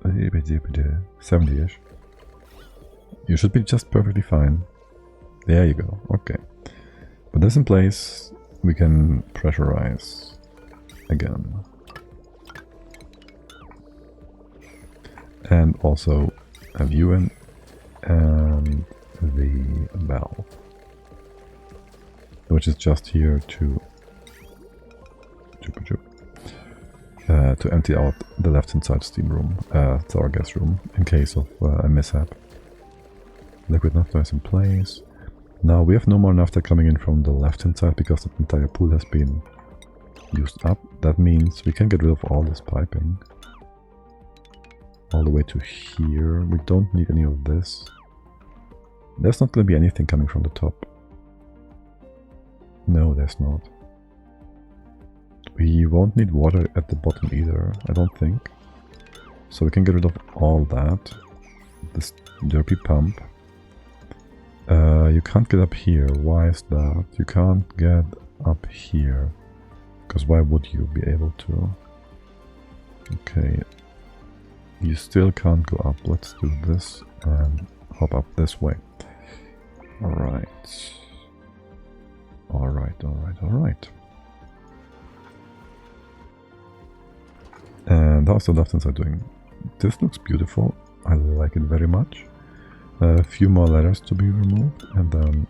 Speaker 1: 70-ish. You should be just perfectly fine. There you go. Okay. Put this in place. We can pressurize again. And also have you in and the valve, which is just here to to empty out the left-hand side steam room, it's our gas room, in case of a mishap. Liquid naphtha is in place. Now we have no more naphtha coming in from the left-hand side because the entire pool has been used up. That means we can get rid of all this piping. All the way to here. We don't need any of this. There's not going to be anything coming from the top. No, there's not. We won't need water at the bottom either, I don't think. So we can get rid of all that. This derpy pump. You can't get up here. Why is that? You can't get up here. Because why would you be able to? Okay. You still can't go up. Let's do this and hop up this way. Alright. Alright. And how's the left hand side doing? This looks beautiful. I like it very much. A few more letters to be removed, and then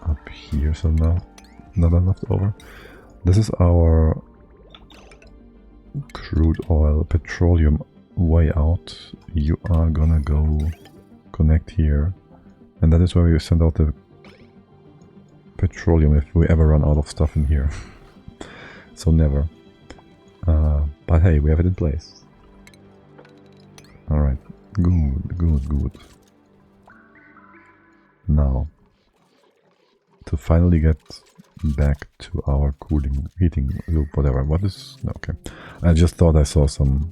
Speaker 1: up here, so now another left over. This is our crude oil petroleum way out. You are gonna go connect here, and that is where we send out the petroleum if we ever run out of stuff in here. So never. But hey, we have it in place. Alright, good. Now, to finally get back to our cooling, heating loop, whatever. What is... okay. I just thought I saw some...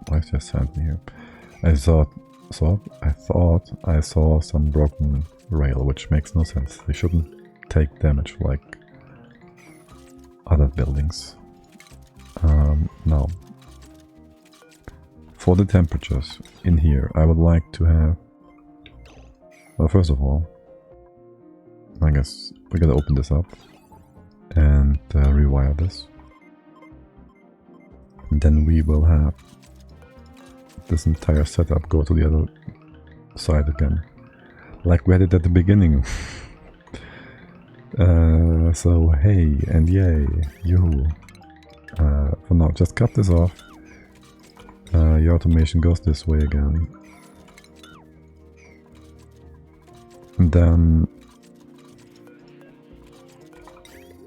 Speaker 1: why is there sand in here? I thought I saw some broken rail, which makes no sense. They shouldn't take damage like other buildings. Now, for the temperatures in here, I would like to have... well, first of all, I guess we gotta open this up and rewire this. And then we will have this entire setup go to the other side again, like we had it at the beginning. So hey and yay, yoo-hoo. For now, just cut this off. Your automation goes this way again. And then,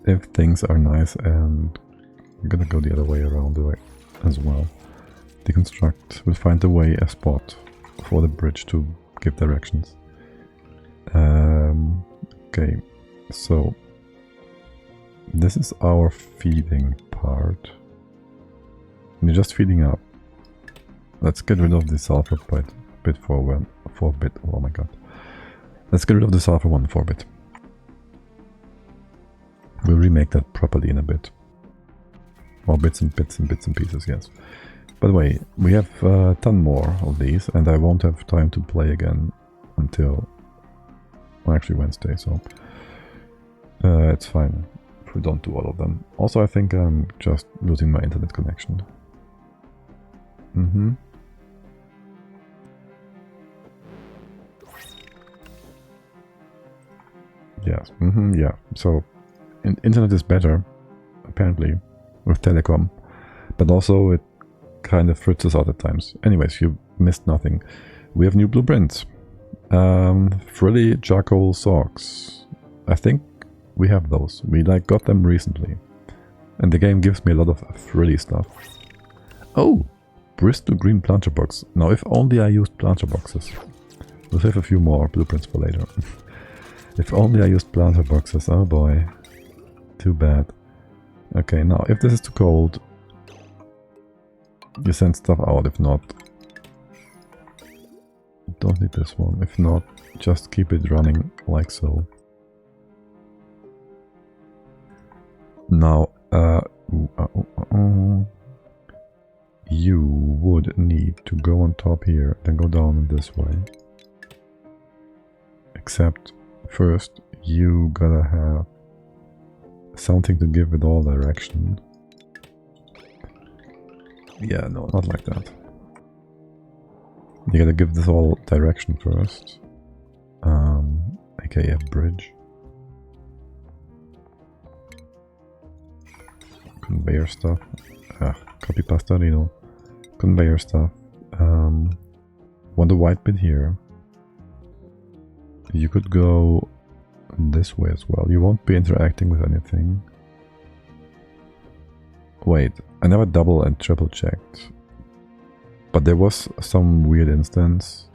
Speaker 1: if things are nice, and I'm gonna go the other way around the way as well. Deconstruct will find a way, a spot for the bridge to give directions. Okay, so this is our feeding part. And you're just feeding up. Let's get rid of the sulfur bit for 4-bit. Oh my god. Let's get rid of the sulfur 1 4-bit. We'll remake that properly in a bit. More bits and pieces, yes. By the way, we have a ton more of these, and I won't have time to play again until... well, actually Wednesday, so... it's fine if we don't do all of them. Also, I think I'm just losing my internet connection. Yes, yeah. So, internet is better, apparently, with telecom. But also, it kind of fritzes out at times. Anyways, you missed nothing. We have new blueprints. Frilly charcoal socks. I think we have those. We got them recently. And the game gives me a lot of frilly stuff. Oh! Bristol green planter box. Now, if only I used planter boxes. We'll save a few more blueprints for later. If only I used planter boxes. Oh boy. Too bad. Okay, now, if this is too cold, you send stuff out. If not, don't need this one. If not, just keep it running like so. Now, you would need to go on top here, then go down in this way. Except, first, you gotta have something to give it all direction. Yeah, no, not like that. You gotta give this all direction first. aka a bridge. conveyor stuff. Copy pastorino. Conveyor stuff. Want the white bit here. You could go this way as well. You won't be interacting with anything. Wait, I never double and triple checked. But there was some weird instance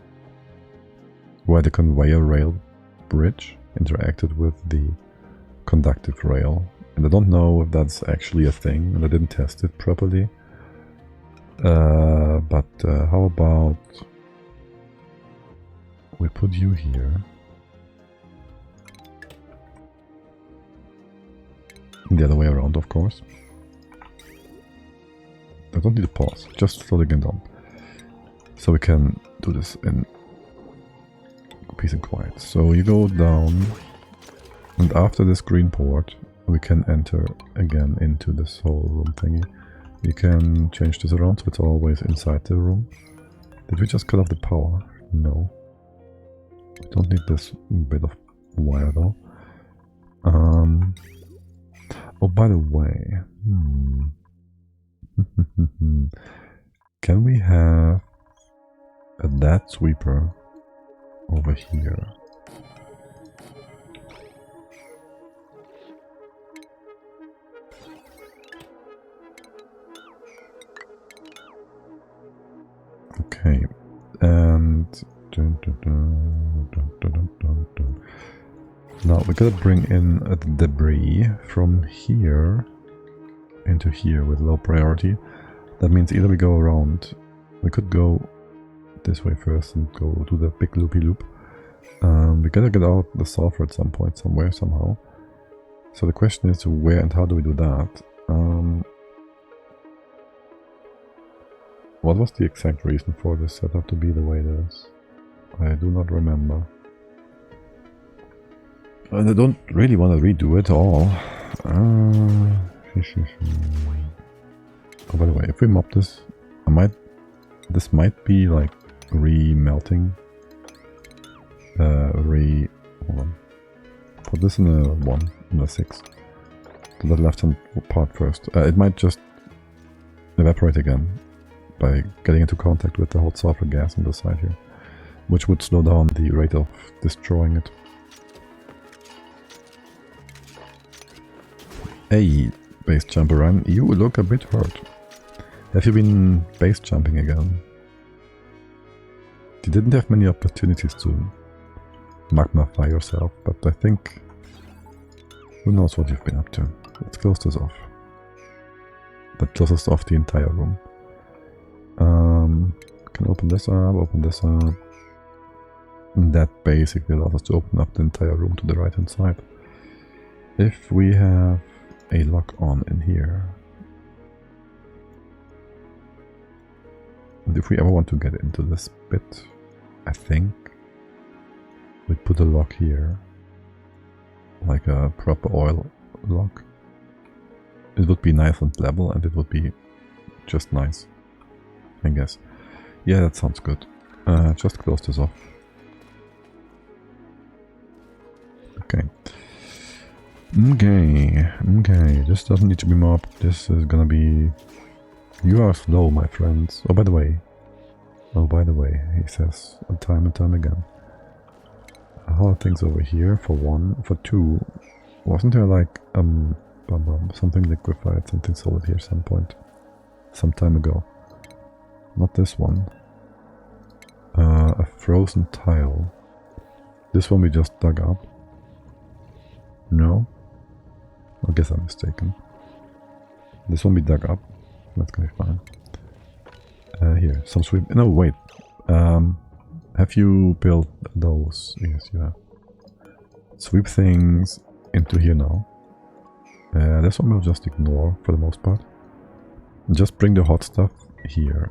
Speaker 1: where the conveyor rail bridge interacted with the conductive rail. And I don't know if that's actually a thing, and I didn't test it properly. But how about we put you here. The other way around, of course. I don't need to pause, just slow the game down. So we can do this in peace and quiet. So you go down, and after this green port, we can enter again into this whole room thingy. You can change this around so it's always inside the room. Did we just cut off the power? No. We don't need this bit of wire though. Oh, by the way, can we have that sweeper over here? Okay, and now we gotta bring in the debris from here into here with low priority. That means either we go around, we could go this way first and go do the big loopy loop. We gotta get out the sulfur at some point, somewhere, somehow. So the question is where and how do we do that? What was the exact reason for this setup to be the way it is? I do not remember. And I don't really want to redo it all. Oh, by the way, if we mop this, this might be like re-melting. Hold on. Put this in a 1, in a 6. To the left hand part first. It might just evaporate again by getting into contact with the hot sulfur gas on the side here, which would slow down the rate of destroying it. Hey, base jumper Ryan, you look a bit hurt. Have you been base jumping again? You didn't have many opportunities to magmafy yourself, but I think who knows what you've been up to. Let's close this off. That closes off the entire room. Can open this up. And that basically allows us to open up the entire room to the right hand side. If we have a lock on in here, and if we ever want to get into this bit, I think we'd put a lock here, like a proper oil lock. It would be nice and level, and it would be just nice, I guess. Yeah, that sounds good. Just close this off. Okay. Okay, this doesn't need to be mopped. This is gonna be... You are slow, my friends. Oh, by the way, he says time and time again. How are things over here? For 1, for 2, wasn't there like something liquefied, something solid here some point, some time ago? Not this one. A frozen tile. This one we just dug up. No? I guess I'm mistaken. This one we dug up. That's gonna be fine. Here, some sweep. No, wait. Have you built those? Yes, you have. Sweep things into here now. This one we'll just ignore for the most part. Just bring the hot stuff here.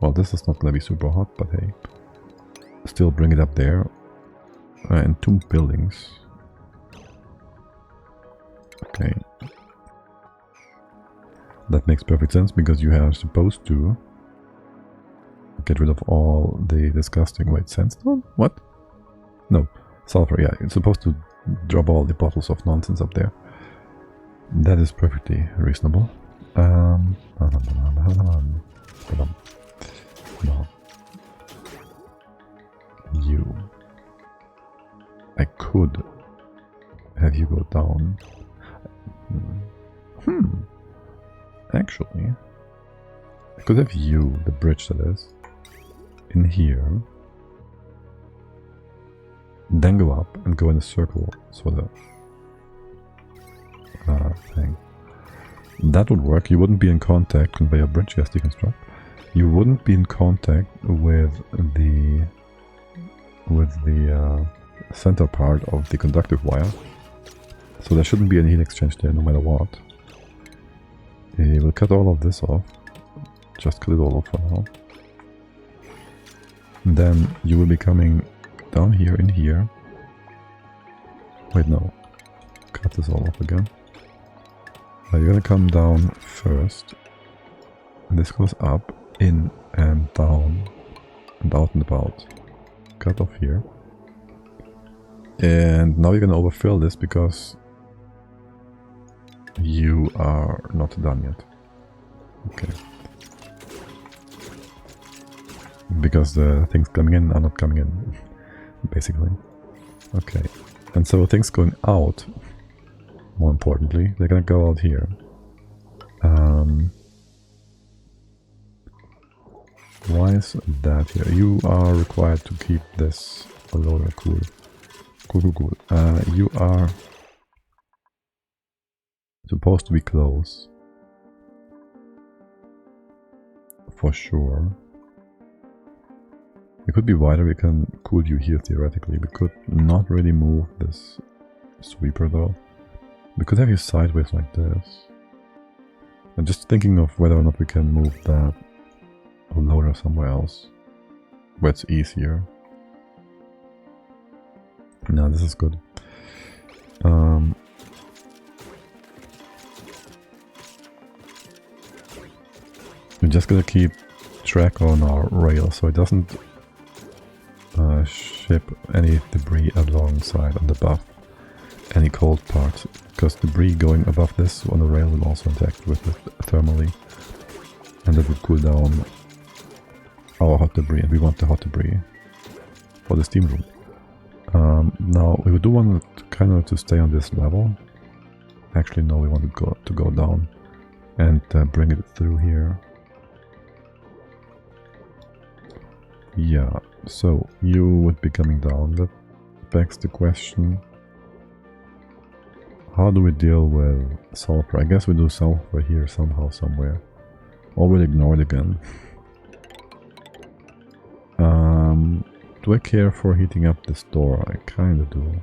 Speaker 1: Well, this is not gonna be super hot, but hey. Still bring it up there. And 2 buildings. Okay. That makes perfect sense because you are supposed to get rid of all the disgusting... Wait, sandstone? What? No, sulfur, yeah. It's supposed to drop all the bottles of nonsense up there. That is perfectly reasonable. No. You. I could have you go down. Actually, I could have you, the bridge that is, in here. Then go up and go in a circle sort of thing. That would work. You wouldn't be in contact, conveyor bridge, yes, deconstruct. You wouldn't be in contact with the center part of the conductive wire. So there shouldn't be any heat exchange there no matter what. We'll cut all of this off. Just cut it all off for now. And then you will be coming down here in here. Wait, no. Cut this all off again. You're gonna come down first. And this goes up, in and down. And out and about. Cut off here. And now you're gonna overfill this because you are not done yet. Okay. Because the things coming in are not coming in, basically. Okay. And so things going out, more importantly, they're gonna go out here. Why is that here? You are required to keep this loader cool. Cool. You are supposed to be close. For sure. It could be wider, we can cool you here theoretically. We could not really move this sweeper though. We could have you sideways like this. I'm just thinking of whether or not we can move that loader somewhere else. Where it's easier. No, this is good. We're just gonna keep track on our rail so it doesn't ship any debris alongside and above any cold parts, because debris going above this on the rail will also interact with it thermally, and that will cool down our hot debris, and we want the hot debris for the steam room. Now we do want it kind of to stay on this level. Actually, no, we want it to go down and bring it through here. Yeah, so you would be coming down. That begs the question, how do we deal with sulfur? I guess we do sulfur here somehow, somewhere. Or we'll ignore it again. Do I care for heating up this door? I kinda do.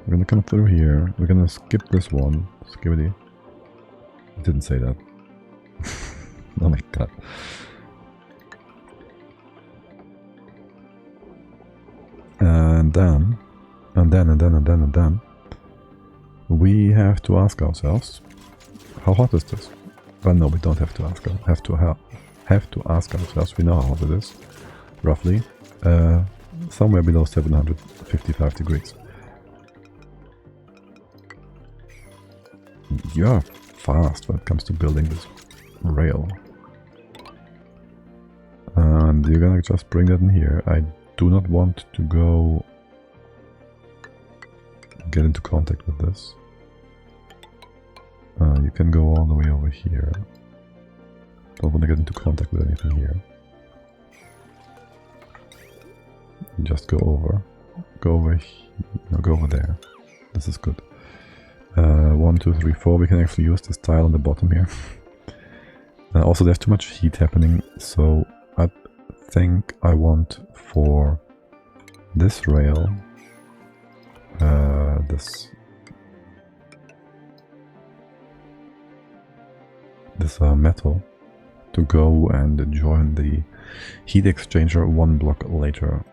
Speaker 1: We're gonna come through here. We're gonna skip this one. Skibbity. I didn't say that. Oh my god. And then we have to ask ourselves, how hot is this? Well, no, we don't have to ask. Have to ask ourselves. We know how hot it is, roughly, somewhere below 755 degrees. You're fast when it comes to building this rail, and you're gonna just bring that in here. I do not want to go get into contact with this. You can go all the way over here. Don't want to get into contact with anything here. Just go over. Go over here. No, go over there. This is good. 1, 2, 3, 4. We can actually use this tile on the bottom here. Also, there's too much heat happening, so I think I want for this rail, this metal to go and join the heat exchanger one block later.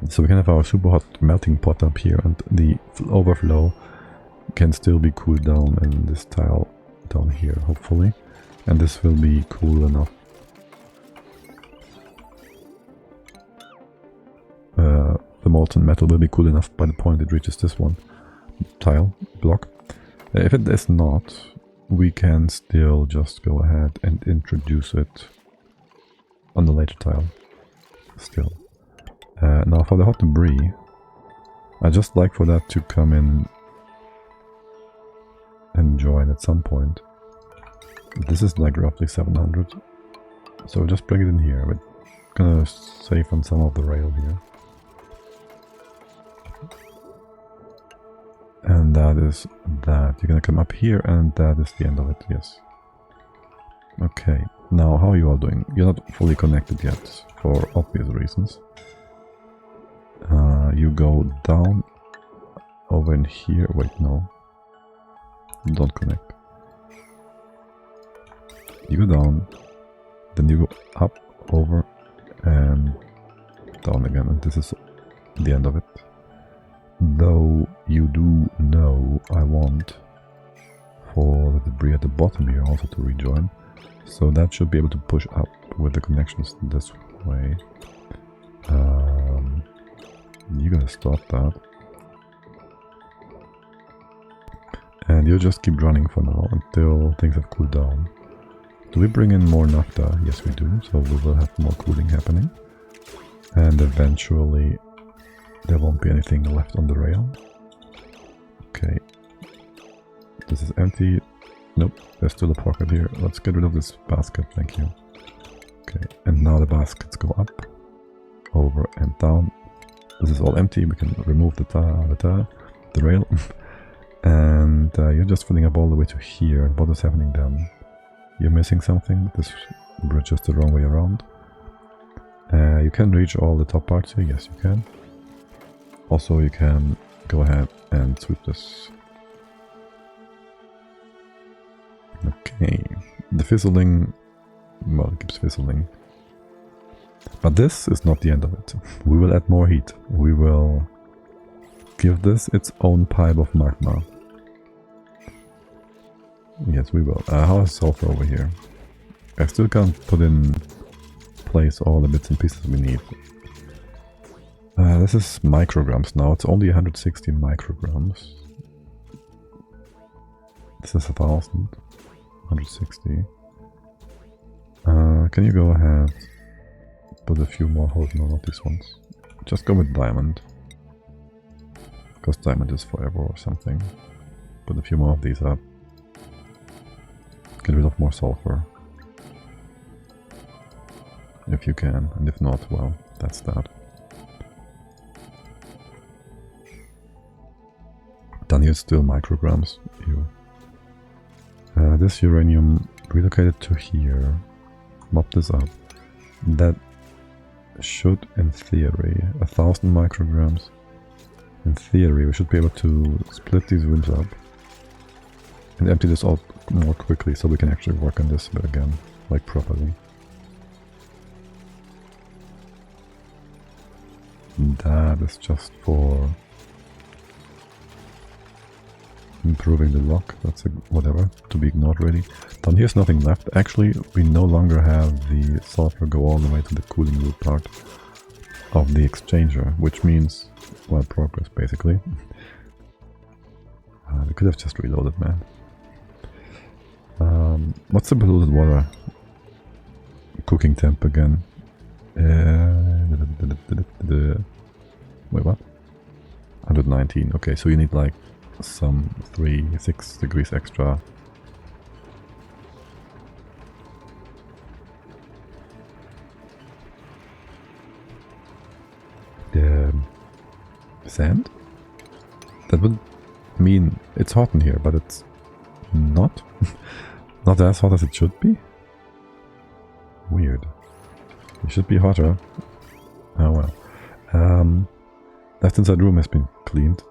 Speaker 1: So we can have our super hot melting pot up here, and the overflow can still be cooled down in this tile down here, hopefully. And this will be cool enough. The molten metal will be cool enough by the point it reaches this one tile block. If it is not, we can still just go ahead and introduce it on the later tile still. Now for the hot debris, I just like for that to come in and join at some point. This is like roughly 700, so just bring it in here. We're gonna save on some of the rail here. And that is that. You're gonna come up here and that is the end of it, yes. Okay, now how are you all doing? You're not fully connected yet, for obvious reasons. You go down over in here. Wait, no. Don't connect. You go down, then you go up, over, and down again, and this is the end of it. Though you do know I want for the debris at the bottom here also to rejoin, so that should be able to push up with the connections this way. You're gonna stop that. And you'll just keep running for now until things have cooled down. Do we bring in more naphtha? Yes we do, so we will have more cooling happening. And eventually there won't be anything left on the rail. Okay. This is empty. Nope, there's still a pocket here. Let's get rid of this basket, thank you. Okay, and now the baskets go up, over and down. This is all empty, we can remove the rail. And you're just filling up all the way to here. What is happening then? You're missing something. This bridge is the wrong way around. You can reach all the top parts here. Yes, you can. Also, you can go ahead and sweep this. Okay. The fizzling... well, it keeps fizzling. But this is not the end of it. We will add more heat. We will give this its own pipe of magma. Yes, we will. How is sulfur over here? I still can't put in place all the bits and pieces we need. This is micrograms now. It's only 160 micrograms. This is 1000. 160. Can you go ahead? Put a few more holes. No, not these ones. Just go with diamond. Because diamond is forever or something. Put a few more of these up. Get rid of more sulfur. If you can, and if not, well, that's that. Down here it's still micrograms. This uranium relocated to here. Mop this up. That should, in theory, 1000 micrograms. In theory, we should be able to split these rooms up and empty this out more quickly, so we can actually work on this again, like properly. That is just for improving the lock. That's a whatever, to be ignored really. Down here's nothing left. Actually, we no longer have the sulfur go all the way to the cooling loop part of the exchanger, which means, well, progress basically. We could have just reloaded, man. What's the polluted water cooking temp again? Wait, what? 119. Okay, so you need like some 6 degrees extra. Sand? That would mean it's hot in here, but it's not. Not as hot as it should be. Weird. It should be hotter. Oh well. Left inside room has been cleaned.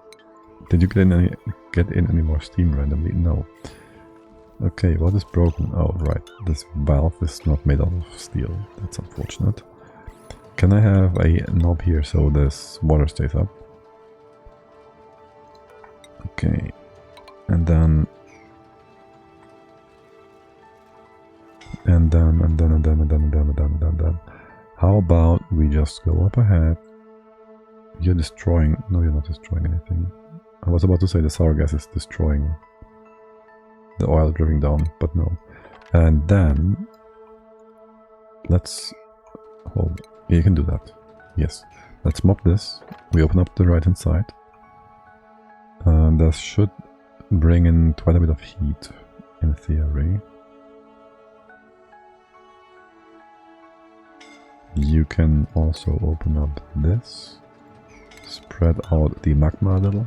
Speaker 1: Did you get in any more steam randomly? No. Okay, what is broken? Oh right, this valve is not made out of steel. That's unfortunate. Can I have a knob here so this water stays up? Okay, and then how about we just go up ahead You're destroying... No, you're not destroying anything. I was about to say the sour gas is destroying the oil dripping down, but no. And then... Let's... Hold. You can do that. Yes. Let's mop this. We open up the right hand side. That should bring in quite a bit of heat, in theory. You can also open up this. Spread out the magma a little.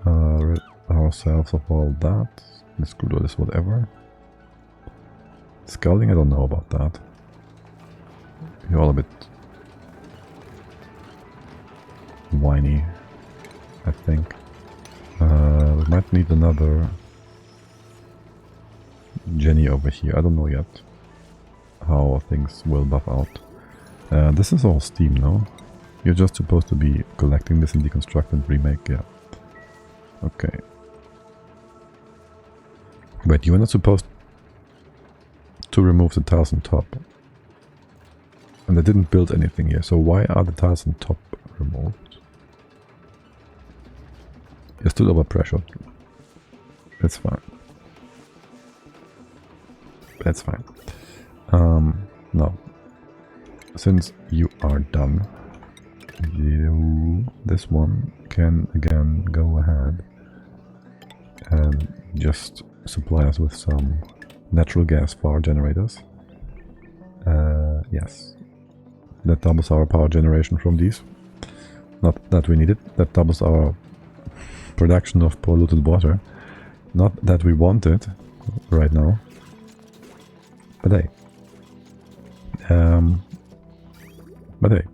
Speaker 1: Rid ourselves of all that. Let's do this, whatever. Scalding, I don't know about that. You're all a bit whiny, I think. We might need another Jenny over here. I don't know yet how things will buff out. This is all steam, no? You're just supposed to be collecting this and deconstruct and remake, yeah. Okay. Wait, you were not supposed to remove the tiles on top. And I didn't build anything here, so why are the tiles on top removed? You're still overpressured. It's fine. That's fine. Now, since you are done, this one can again go ahead and just supply us with some natural gas power generators. Yes. That doubles our power generation from these. Not that we need it. That doubles our production of polluted water. Not that we want it right now. But hey. But hey.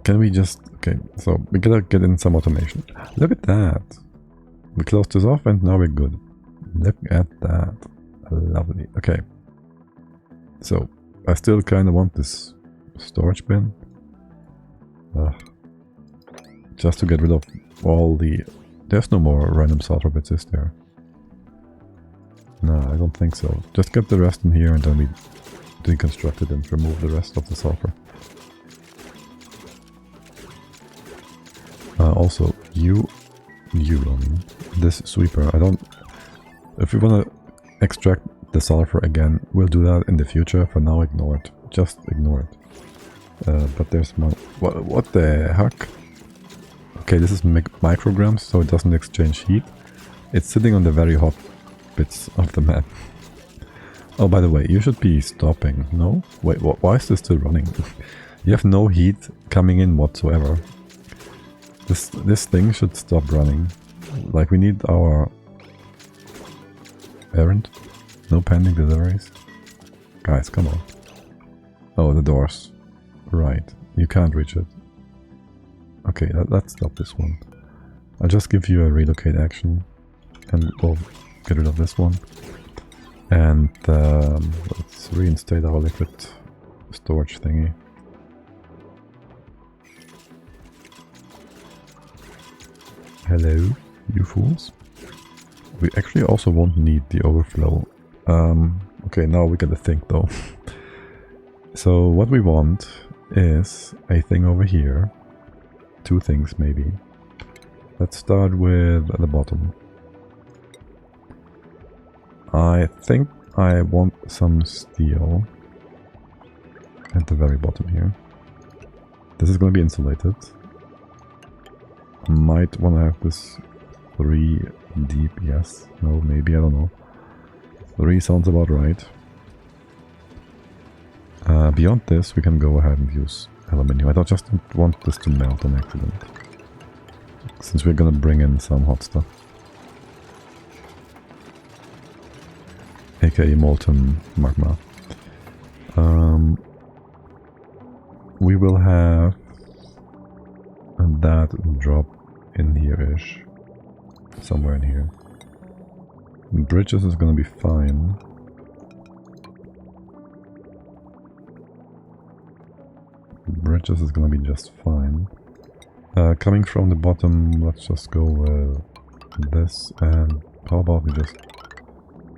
Speaker 1: Can we just... Okay, so we gotta get in some automation. Look at that. We closed this off and now we're good. Look at that. Lovely. Okay. So, I still kind of want this storage bin. Just to get rid of all the... There's no more random sulfur bits, is there? No, I don't think so. Just get the rest in here and then we deconstruct it and remove the rest of the sulfur. Also, this sweeper, I don't... If we want to extract the sulfur again, we'll do that in the future. For now, ignore it. Just ignore it. But there's my... What the heck? Okay, this is micrograms, so it doesn't exchange heat. It's sitting on the very hot bits of the map. Oh, by the way, you should be stopping. No? Wait, why is this still running? You have no heat coming in whatsoever. This thing should stop running. Like, we need our errand. No pending deliveries. Guys, come on. Oh, the doors. Right. You can't reach it. Okay, let's stop this one. I'll just give you a relocate action. And we'll get rid of this one. And let's reinstate our liquid storage thingy. Hello, you fools. We actually also won't need the overflow. Okay, now we gotta think though. So what we want is a thing over here. Two things maybe. Let's start with the bottom. I think I want some steel at the very bottom here. This is going to be insulated. Might want to have this 3 deep, yes, no, maybe, I don't know. 3 sounds about right. Beyond this, we can go ahead and use aluminium. I don't just want this to melt on accident, since we're gonna bring in some hot stuff. AKA molten magma. We will have that drop in here-ish. Somewhere in here. Bridges is gonna be fine. Bridges is gonna be just fine. Coming from the bottom, let's just go with this, and how about we just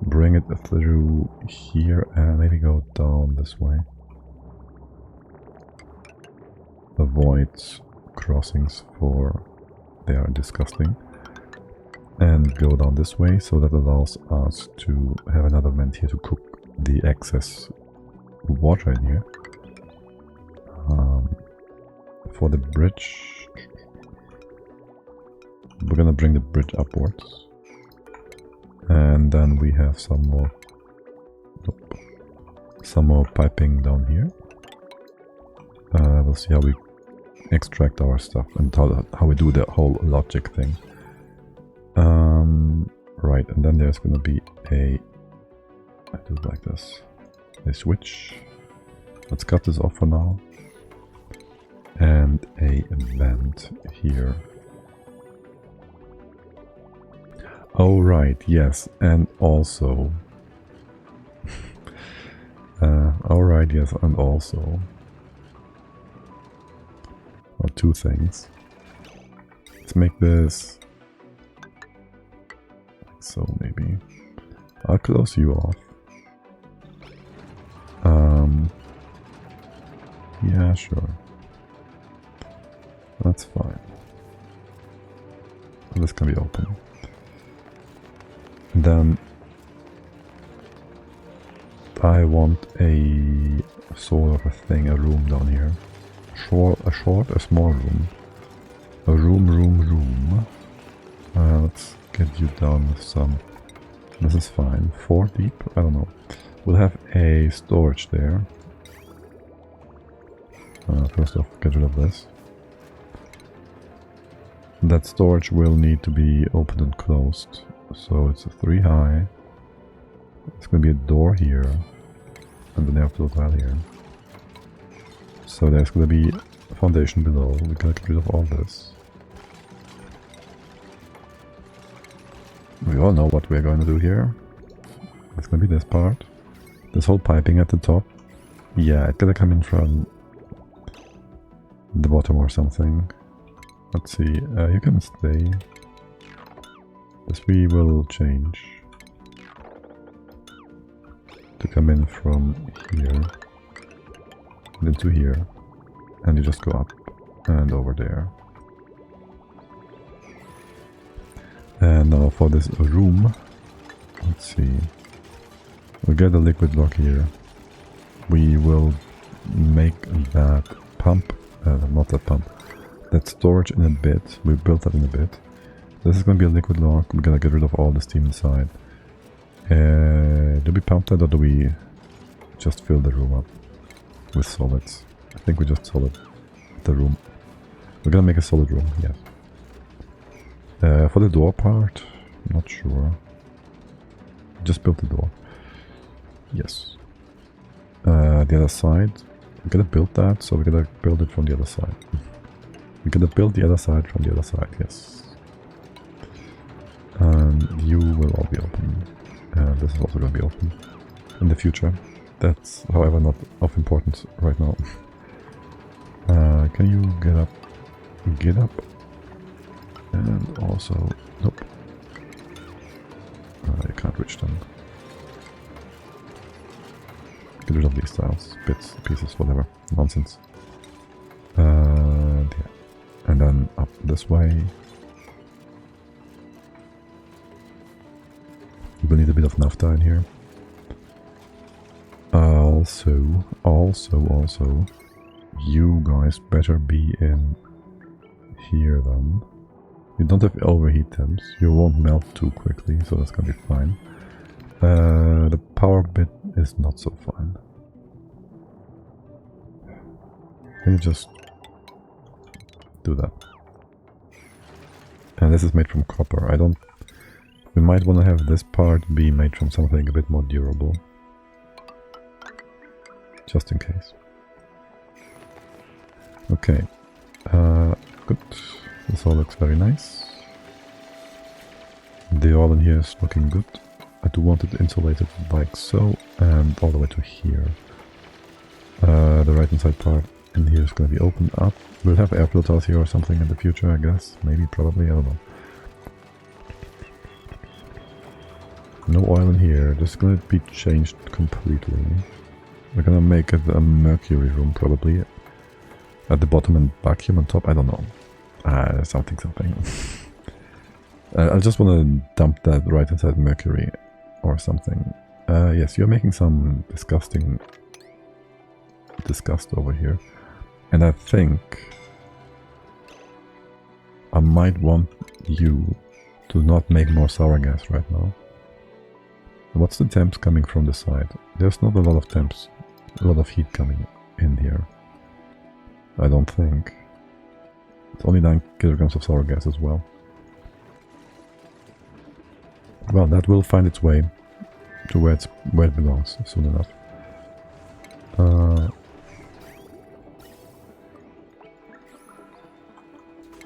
Speaker 1: bring it through here and maybe go down this way. avoid crossings for they are disgusting, and go down this way, so that allows us to have another vent here to cook the excess water in here. For the bridge, we're gonna bring the bridge upwards, and then we have some more piping down here. We'll see how we extract our stuff and how we do the whole logic thing. Right, and then there's gonna be I do it like this, a switch. Let's cut this off for now, and a vent here. Oh right, yes, and also alright, yes, and also two things. Let's make this like so, maybe. I'll close you off. Yeah, sure. That's fine. This can be open. Then I want a sort of a thing, a room down here. A small room. A room. Let's get you down with some. This is fine. 4 deep? I don't know. We'll have a storage there. First off, get rid of this. That storage will need to be opened and closed. So it's a 3 high. It's going to be a door here. And then airflow tile here. So there's going to be a foundation below. We gotta get rid of all this. We all know what we're going to do here. It's going to be this part. This whole piping at the top. Yeah, it's going to come in from the bottom or something. Let's see. You can stay. This we will change to come in from here and into here, and you just go up and over there. And now for this room, let's see. We'll get a liquid block here. We will make that pump, not that pump, that storage in a bit. We built that in a bit. This is going to be a liquid lock. We're going to get rid of all the steam inside. Do we pump that, or do we just fill the room up with solids? I think we just solid the room. We're going to make a solid room, yes. For the door part, I'm not sure. Just built the door. Yes. The other side, we're going to build that, so we're going to build it from the other side. We're going to build the other side from the other side, yes. You will all be open. This is also going to be open in the future. That's, however, not of importance right now. Can you get up? Get up. And also, nope. You can't reach them. Get rid of these tiles, bits, pieces, whatever. Nonsense. Yeah. And then up this way. We'll need a bit of naphtha in here. Also, you guys better be in here then. You don't have overheat temps. You won't melt too quickly, so that's gonna be fine. The power bit is not so fine. Can you just do that? And this is made from copper. We might want to have this part be made from something a bit more durable. Just in case. Okay. Good. This all looks very nice. The oil in here is looking good. I do want it insulated like so, and all the way to here. The right hand side part in here is going to be opened up. We'll have airflow tiles here or something in the future, I guess. Maybe, probably, I don't know. No oil in here. This is going to be changed completely. We're going to make it a mercury room, probably. At the bottom and vacuum on top? I don't know. Something. I just want to dump that right inside Mercury or something. Yes, you're making some disgust over here. And I think I might want you to not make more sour gas right now. What's the temps coming from the side? There's not a lot of temps, a lot of heat coming in here. I don't think. It's only 9 kilograms of sour gas as well. Well, that will find its way to where it belongs soon enough.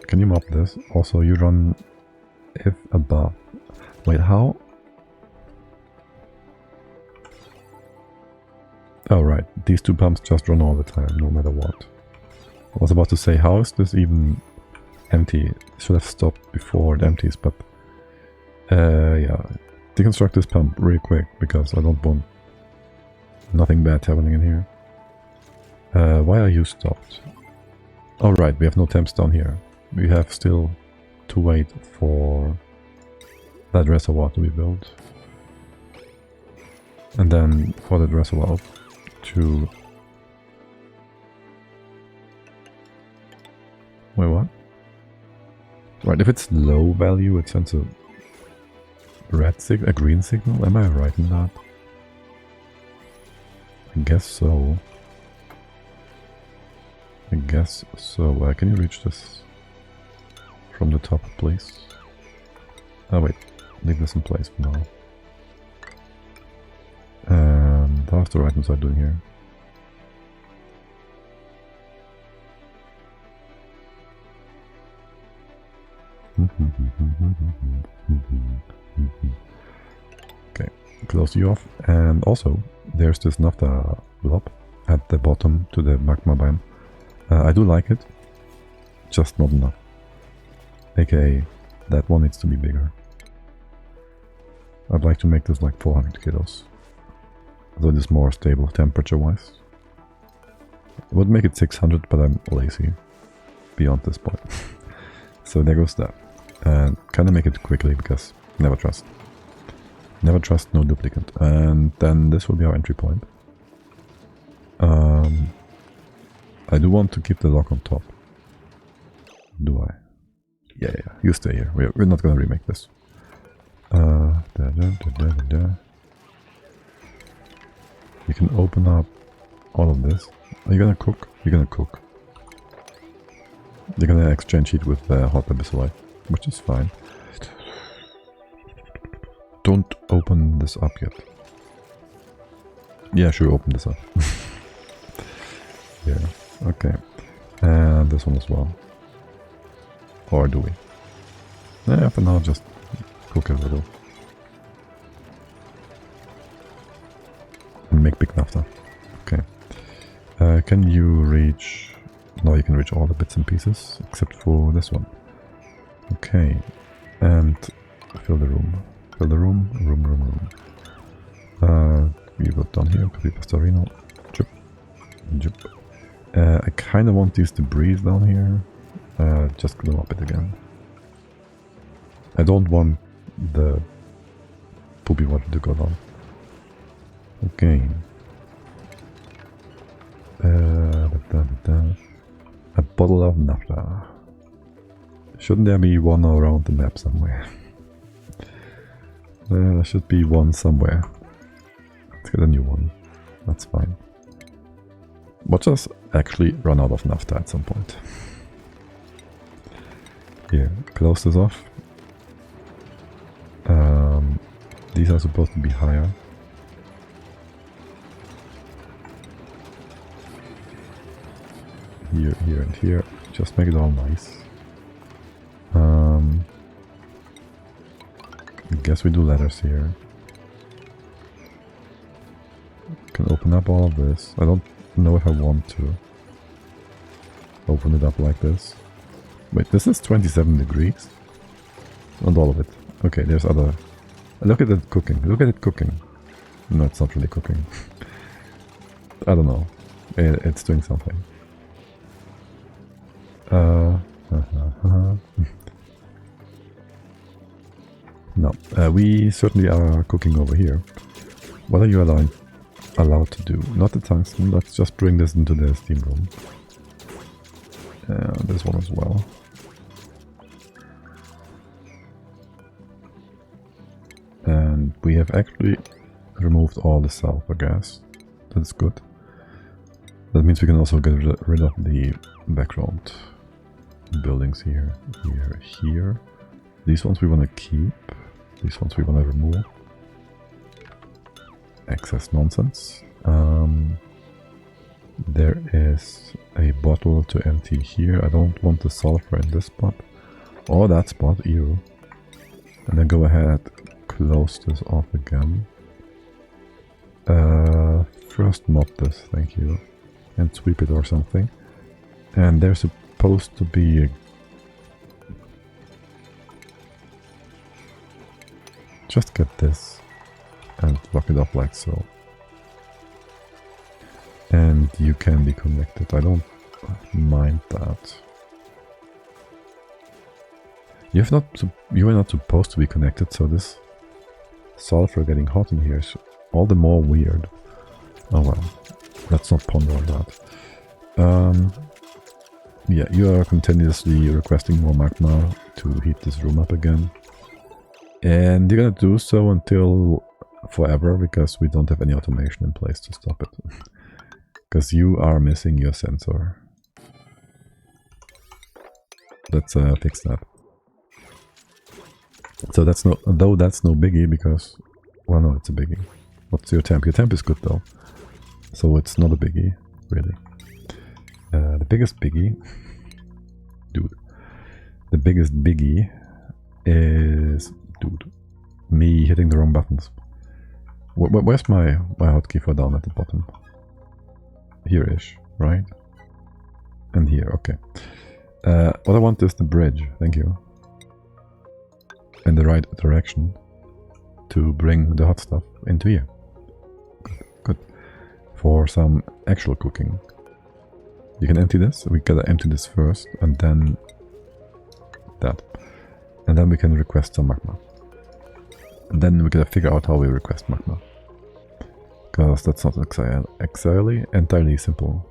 Speaker 1: Can you mop this? Also, you run if above. Wait, how? Oh, right. These two pumps just run all the time, no matter what. I was about to say, how is this even empty? It should have stopped before it empties, but... yeah. Deconstruct this pump real quick, because I don't want nothing bad happening in here. Why are you stopped? Oh, right. We have no temps down here. We have still to wait for that reservoir to be built. And then for that reservoir to... Wait, what? Right, if it's low value, it sends a green signal? Am I right in that? I guess so. Can you reach this from the top, please? Oh wait, leave this in place for now. And how's the items are doing here? Okay, close you off. And also, there's this naphtha blob at the bottom to the magma biome. I do like it, just not enough. AKA, that one needs to be bigger. I'd like to make this like 400 kilos. So it is more stable temperature-wise. I would make it 600, but I'm lazy beyond this point. So there goes that. And kind of make it quickly, because never trust. Never trust, no duplicate. And then this will be our entry point. I do want to keep the lock on top. Do I? Yeah, you stay here. We're not gonna remake this. You can open up all of this. Are you gonna cook? You're gonna cook. You're gonna exchange heat with hot abyssal, which is fine. Don't open this up yet. Yeah, sure, open this up. Yeah, okay. And this one as well. Or do we? Yeah, for now, just cook a little. And make big naphtha. Okay. Can you reach... No, you can reach all the bits and pieces, except for this one. Okay. And fill the room. Fill the room. We go down here, copy Pastorino. Jup. I kind of want these to breathe down here. Just glue up it again. I don't want the poopy water to go down. Okay. A bottle of naphtha. Shouldn't there be one around the map somewhere? There should be one somewhere. Let's get a new one. That's fine. Watch us actually run out of naphtha at some point. Here, close this off. These are supposed to be higher. Here, and here. Just make it all nice. I guess we do ladders here. Can open up all of this. I don't know if I want to open it up like this. Wait, this is 27 degrees? Not all of it. Okay, there's other... Look at it cooking. Look at it cooking. No, it's not really cooking. I don't know. It's doing something. No, we certainly are cooking over here. What are you allowed to do? Not the tungsten, let's just bring this into the steam room. This one as well. And we have actually removed all the sulfur gas. That's good. That means we can also get rid of the background buildings here, here. These ones we want to keep. These ones we want to remove. Excess nonsense. There is a bottle to empty here. I don't want the sulfur in this spot. Or that spot, ew. And then go ahead, close this off again. First mop this, thank you. And sweep it or something. And there's supposed to be a... Just get this and lock it up like so. And you can be connected. I don't mind that. You are not supposed to be connected, so this sulfur getting hot in here is all the more weird. Oh well, let's not ponder on that. Yeah, you are continuously requesting more magma to heat this room up again. And you're gonna do so until forever, because we don't have any automation in place to stop it. Because you are missing your sensor. Let's fix that. So that's no biggie, because... Well, no, it's a biggie. What's your temp? Your temp is good though. So it's not a biggie, really. The biggest biggie... Dude. The biggest biggie is... Dude. Me hitting the wrong buttons. Where's my hotkey for down at the bottom? Here-ish, right? And here, okay. What I want is the bridge, thank you. In the right direction to bring the hot stuff into here. Good. For some actual cooking. You can empty this, we gotta empty this first, and then that. And then we can request some magma. And then we gotta figure out how we request magma. Because that's not entirely simple.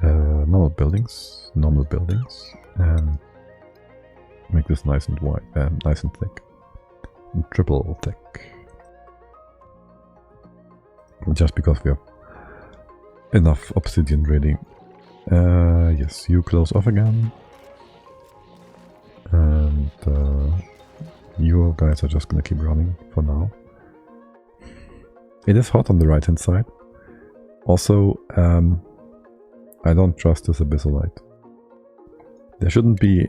Speaker 1: Normal buildings, and make this nice and wide, nice and thick, and triple thick. Just because we have enough obsidian, really. Yes, you close off again, and you guys are just gonna keep running for now. It is hot on the right hand side. Also, I don't trust this abyssalite. There shouldn't be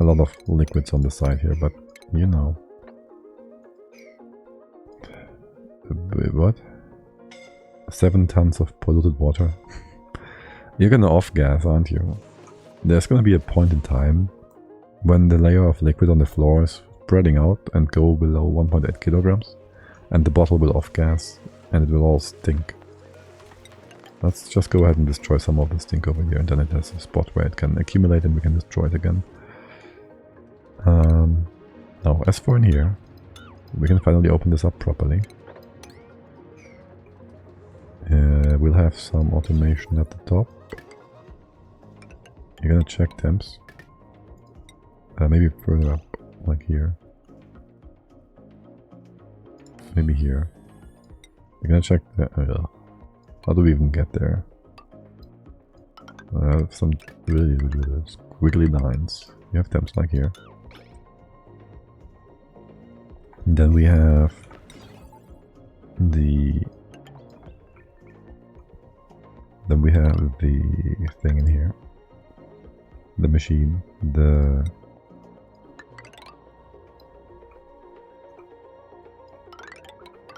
Speaker 1: a lot of liquids on the side here, but you know. What? 7 tons of polluted water. You're gonna off-gas, aren't you? There's gonna be a point in time when the layer of liquid on the floor is spreading out and go below 1.8 kilograms, and the bottle will off-gas, and it will all stink. Let's just go ahead and destroy some of the stink over here, and then it has a spot where it can accumulate and we can destroy it again. Now, as for in here, we can finally open this up properly. We'll have some automation at the top. You're gonna check temps. Maybe further up, like here. Maybe here. You're gonna check the... how do we even get there? Some really squiggly lines. You have temps like here. And then we have the... Then we have the thing in here. The machine. The...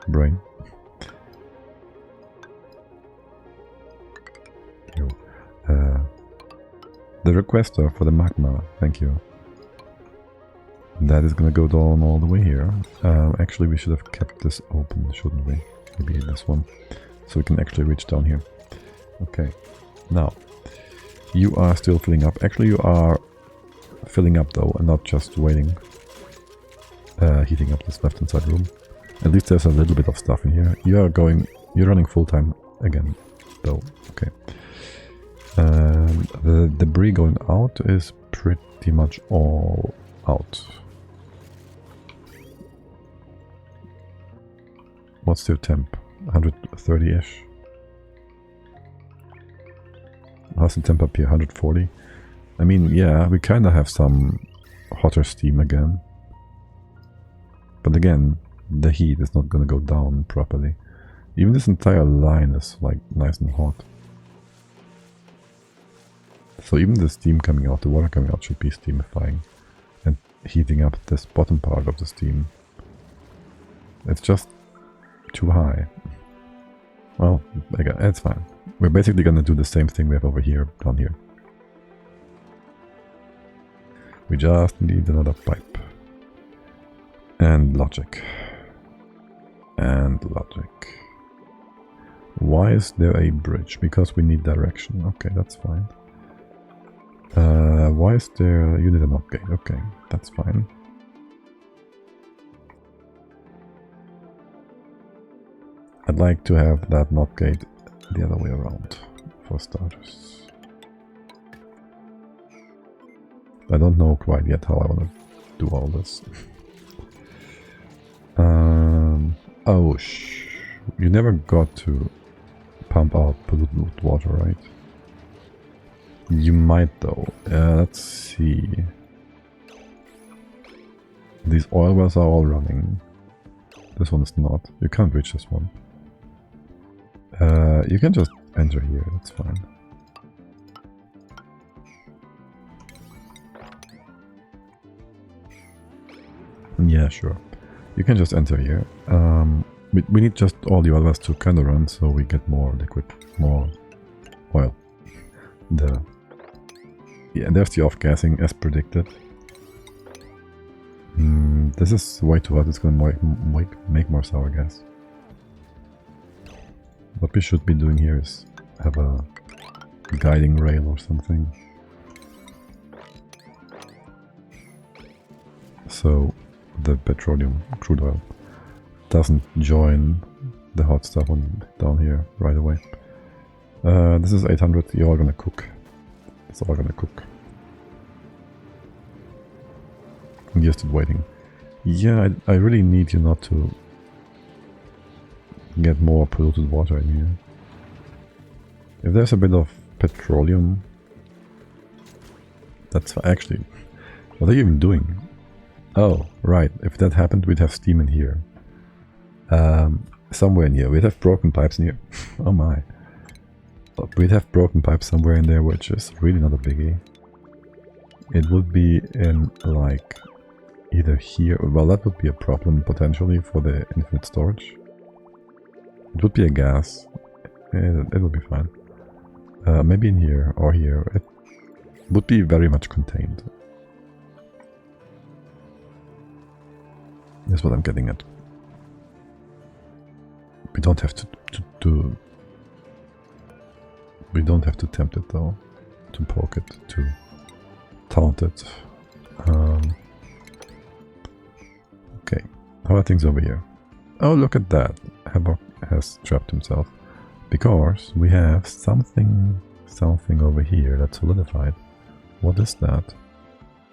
Speaker 1: brain. The requester for the magma, thank you. That is gonna go down all the way here. Actually, we should have kept this open, shouldn't we? Maybe this one. So we can actually reach down here. Okay. Now, You are still filling up. Actually, you are filling up though, and not just waiting. Heating up this left-hand side room. At least there's a little bit of stuff in here. You're running full-time again, though. Okay. The debris going out is pretty much all out. What's your temp? 130-ish. How's the temp up here? 140? I mean, yeah, we kind of have some hotter steam again. But again, the heat is not going to go down properly. Even this entire line is like nice and hot. So even the steam coming out, the water coming out should be steamifying and heating up this bottom part of the steam. It's just too high. Well, again, it's fine. We're basically going to do the same thing we have over here, down here. We just need another pipe. And logic. And logic. Why is there a bridge? Because we need direction. Okay, that's fine. Why is there... You need an up gate. Okay, that's fine. I'd like to have that NOT gate the other way around, for starters. I don't know quite yet how I want to do all this. Oh, you never got to pump out polluted water, right? You might though. Let's see. These oil wells are all running. This one is not. You can't reach this one. You can just enter here, that's fine. Yeah, sure. You can just enter here. We need just all the oil wells to kind of run so we get more liquid, more oil. Yeah, there's the off-gassing as predicted. This is way too hot, it's going to make more sour gas. What we should be doing here is have a guiding rail or something. So the petroleum, crude oil, doesn't join the hot stuff down here right away. This is 800, you're all gonna cook. It's all gonna cook. I'm just waiting. Yeah, I really need you not to get more polluted water in here. If there's a bit of petroleum, that's actually... What are you even doing? Oh, right. If that happened, we'd have steam in here. Somewhere in here. We'd have broken pipes in here. Oh my. We'd have broken pipes somewhere in there, which is really not a biggie. It would be in, like, either here... Well, that would be a problem, potentially, for the infinite storage. It would be a gas. It would be fine. Maybe in here or here. It would be very much contained. That's what I'm getting at. We don't have to we don't have to tempt it though. To poke it, to taunt it. Okay. How are things over here? Oh, look at that. Havoc has trapped himself. Because we have something over here that's solidified. What is that?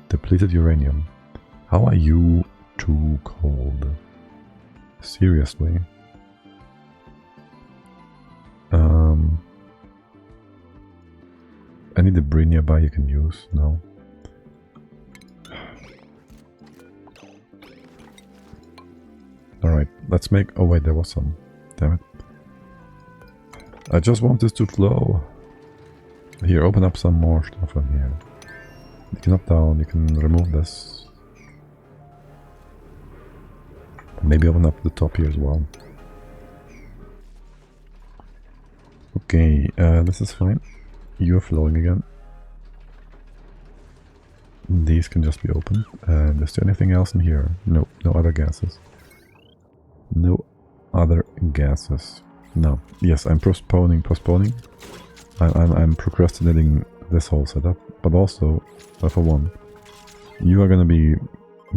Speaker 1: Depleted uranium. How are you too cold? Seriously? Any debris nearby you can use? No. Alright, let's make... Oh wait, there was some. Damn it. I just want this to flow. Here, open up some more stuff on here. You can up down, you can remove this. Maybe open up the top here as well. Okay, this is fine. You're flowing again. These can just be opened. And is there anything else in here? No, no other gases. No other gases. No. Yes, I'm postponing. I'm procrastinating this whole setup, but also, for one, you are gonna be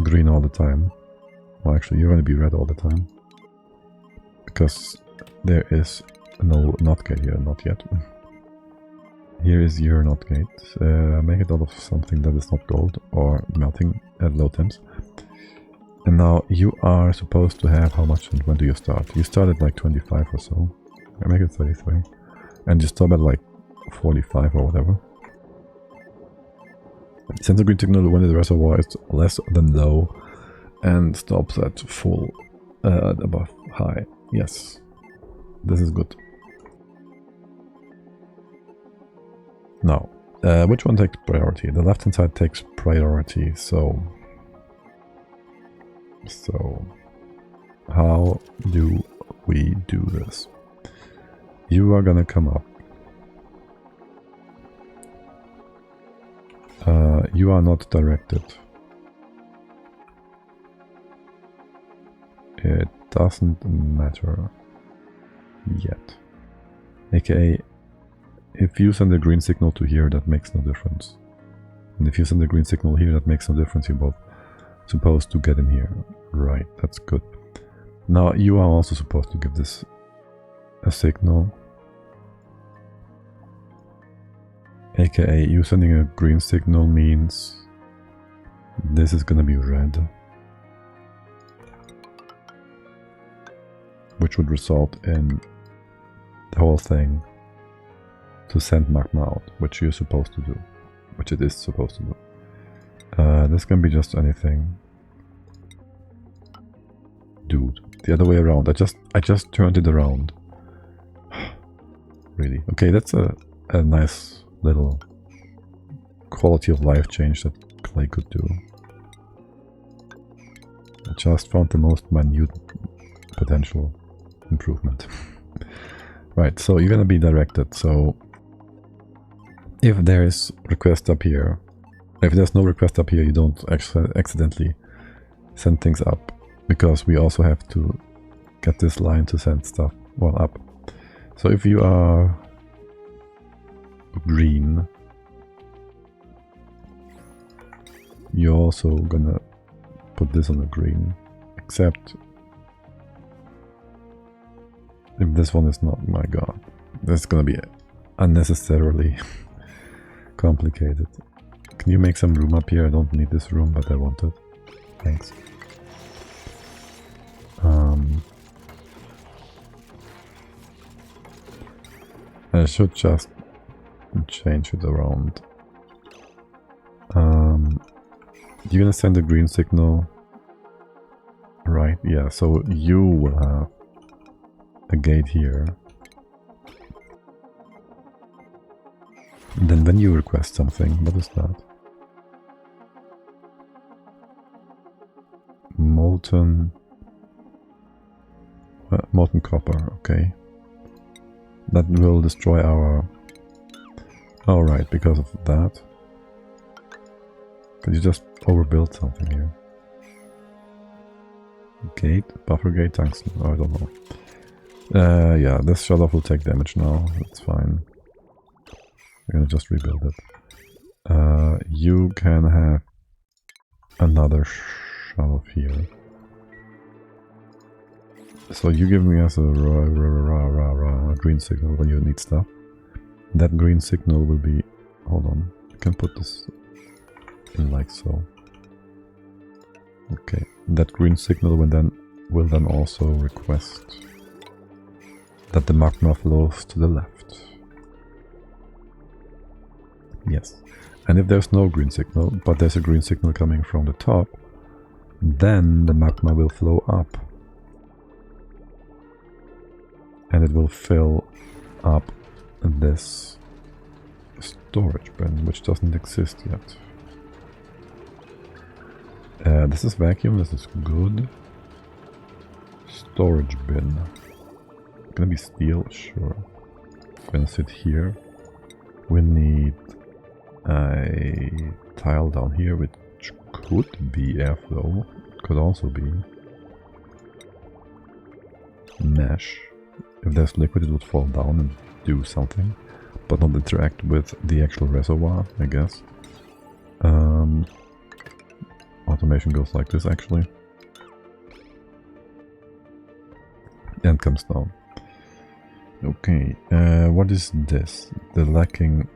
Speaker 1: green all the time. Well, actually, you're gonna be red all the time. Because there is no NOT gate here, not yet. Here is your NOT gate. Make it out of something that is not gold or melting at low temps. And now you are supposed to have how much and when do you start? You start at like 25 or so. I make it 33. And you stop at like 45 or whatever. Sends a green signal when the reservoir is less than low and stops at full above high. Yes, this is good. Now, which one takes priority? The left hand side takes priority, so how do we do this? You are gonna come up. You are not directed. It doesn't matter yet. AKA, if you send a green signal to here, that makes no difference. And if you send a green signal here, that makes no difference. You're both supposed to get in here. Right, that's good. Now, you are also supposed to give this a signal. AKA, you sending a green signal means this is gonna be red. Which would result in the whole thing to send magma out, which you're supposed to do. Which it is supposed to do. This can be just anything. Dude, the other way around. I just turned it around. Really. Okay, that's a nice little quality of life change that clay could do. I just found the most minute potential improvement. Right, so you're gonna be directed. So if there is request up here, if there's no request up here, you don't accidentally send things up, because we also have to get this line to send stuff up. So if you are green, you're also gonna put this on a green, except if this one is not, my god, this is gonna be unnecessarily complicated. Can you make some room up here? I don't need this room, but I want it. Thanks. I should just change it around. You're gonna send a green signal, right? Yeah, so you will have a gate here. And then when you request something, what is that? Molten copper, okay. That will destroy our... Oh right, because of that. Could you just overbuild something here? Gate? Buffer gate? Tungsten? Oh, I don't know. Yeah, this shut-off will take damage now. That's fine. We're gonna just rebuild it. You can have another shut-off here. So you give me as a green signal when you need stuff. That green signal will be... Hold on. You can put this in like so. Okay. That green signal will then also request that the magma flows to the left. Yes. And if there's no green signal, but there's a green signal coming from the top, then the magma will flow up. And it will fill up this storage bin, which doesn't exist yet. This is vacuum, this is good. Storage bin. Gonna be steel, sure. Gonna sit here. We need a tile down here, which could be airflow. Could also be mesh. If there's liquid, it would fall down and do something. but not interact with the actual reservoir, I guess. Automation goes like this, actually. And comes down. Okay, what is this? The lacking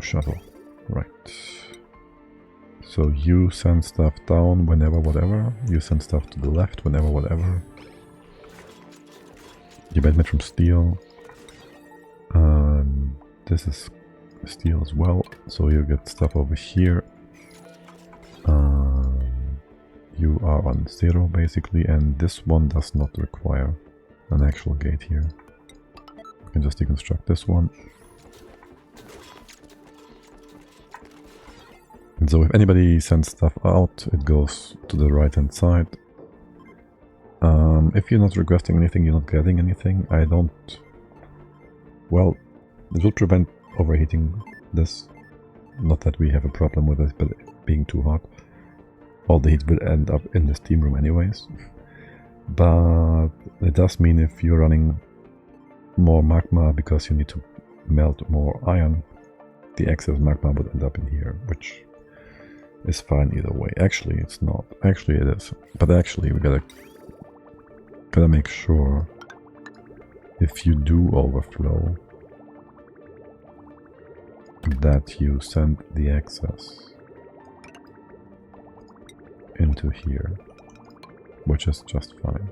Speaker 1: shuttle. Right. So you send stuff down whenever whatever. You send stuff to the left whenever whatever. You made from steel. This is steel as well. So you get stuff over here. You are on 0 basically, and this one does not require an actual gate here. You can just deconstruct this one. And so if anybody sends stuff out, it goes to the right hand side. If you're not requesting anything, you're not getting anything. I don't... Well, it will prevent overheating this. Not that we have a problem with it, but being too hot. All the heat will end up in the steam room anyways. But it does mean if you're running more magma because you need to melt more iron, the excess magma would end up in here, which is fine either way. Actually, it's not. Actually, it is. But actually, we gotta make sure if you do overflow that you send the excess into here, which is just fine.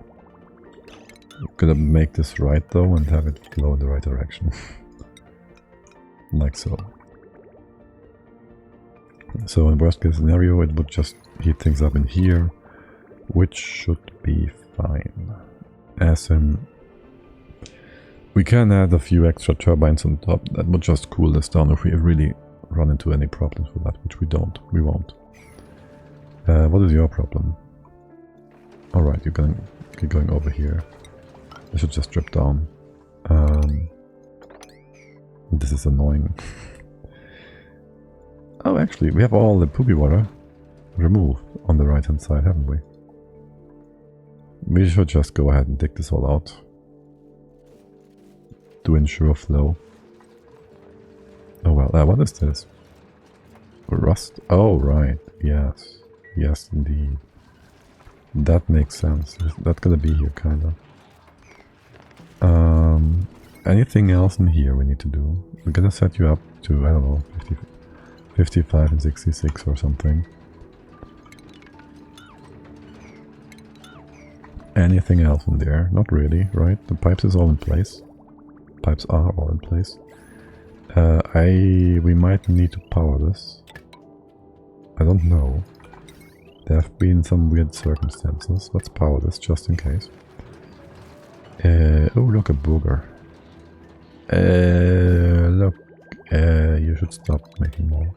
Speaker 1: Gotta make this right though and have it flow in the right direction. Like so. So in worst case scenario it would just heat things up in here, which should be fine. As in, we can add a few extra turbines on top that would just cool this down if we really run into any problems with that, which we don't. We won't. What is your problem? Alright, you're going to keep going over here. I should just drip down. This is annoying. Oh, actually, we have all the poopy water removed on the right hand side, haven't we? We should just go ahead and dig this all out to ensure flow. Oh well, what is this? Rust? Oh, right, yes. Yes, indeed. That makes sense. That's gonna be here, kinda. Anything else in here we need to do? We're gonna set you up to, I don't know, 55 and 66 or something. Anything else in there? Not really, right? The pipes is all in place. Pipes are all in place. We might need to power this. I don't know. There have been some weird circumstances. Let's power this just in case. Oh, look, a booger. Look, you should stop making more.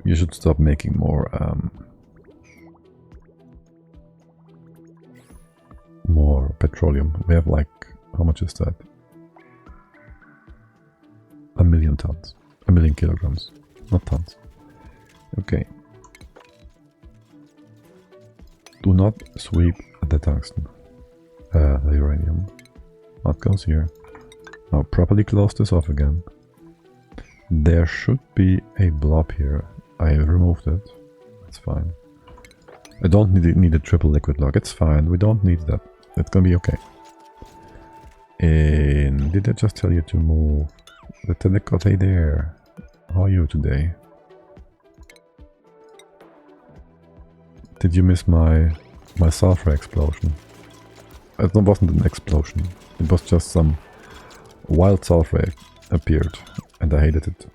Speaker 1: You should stop making more, more petroleum. We have like, how much is that? 1,000,000 tons. 1,000,000 kilograms. Not tons. Okay. Do not sweep the tungsten. The uranium. That goes here. Now properly close this off again. There should be a blob here. I removed it. It's fine. I don't need a triple liquid lock. It's fine. We don't need that. It's gonna be okay. And did I just tell you to move the telecote there? How are you today? Did you miss my sulfur explosion? It wasn't an explosion. It was just some wild sulfur appeared, and I hated it.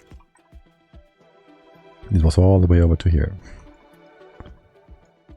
Speaker 1: It was all the way over to here.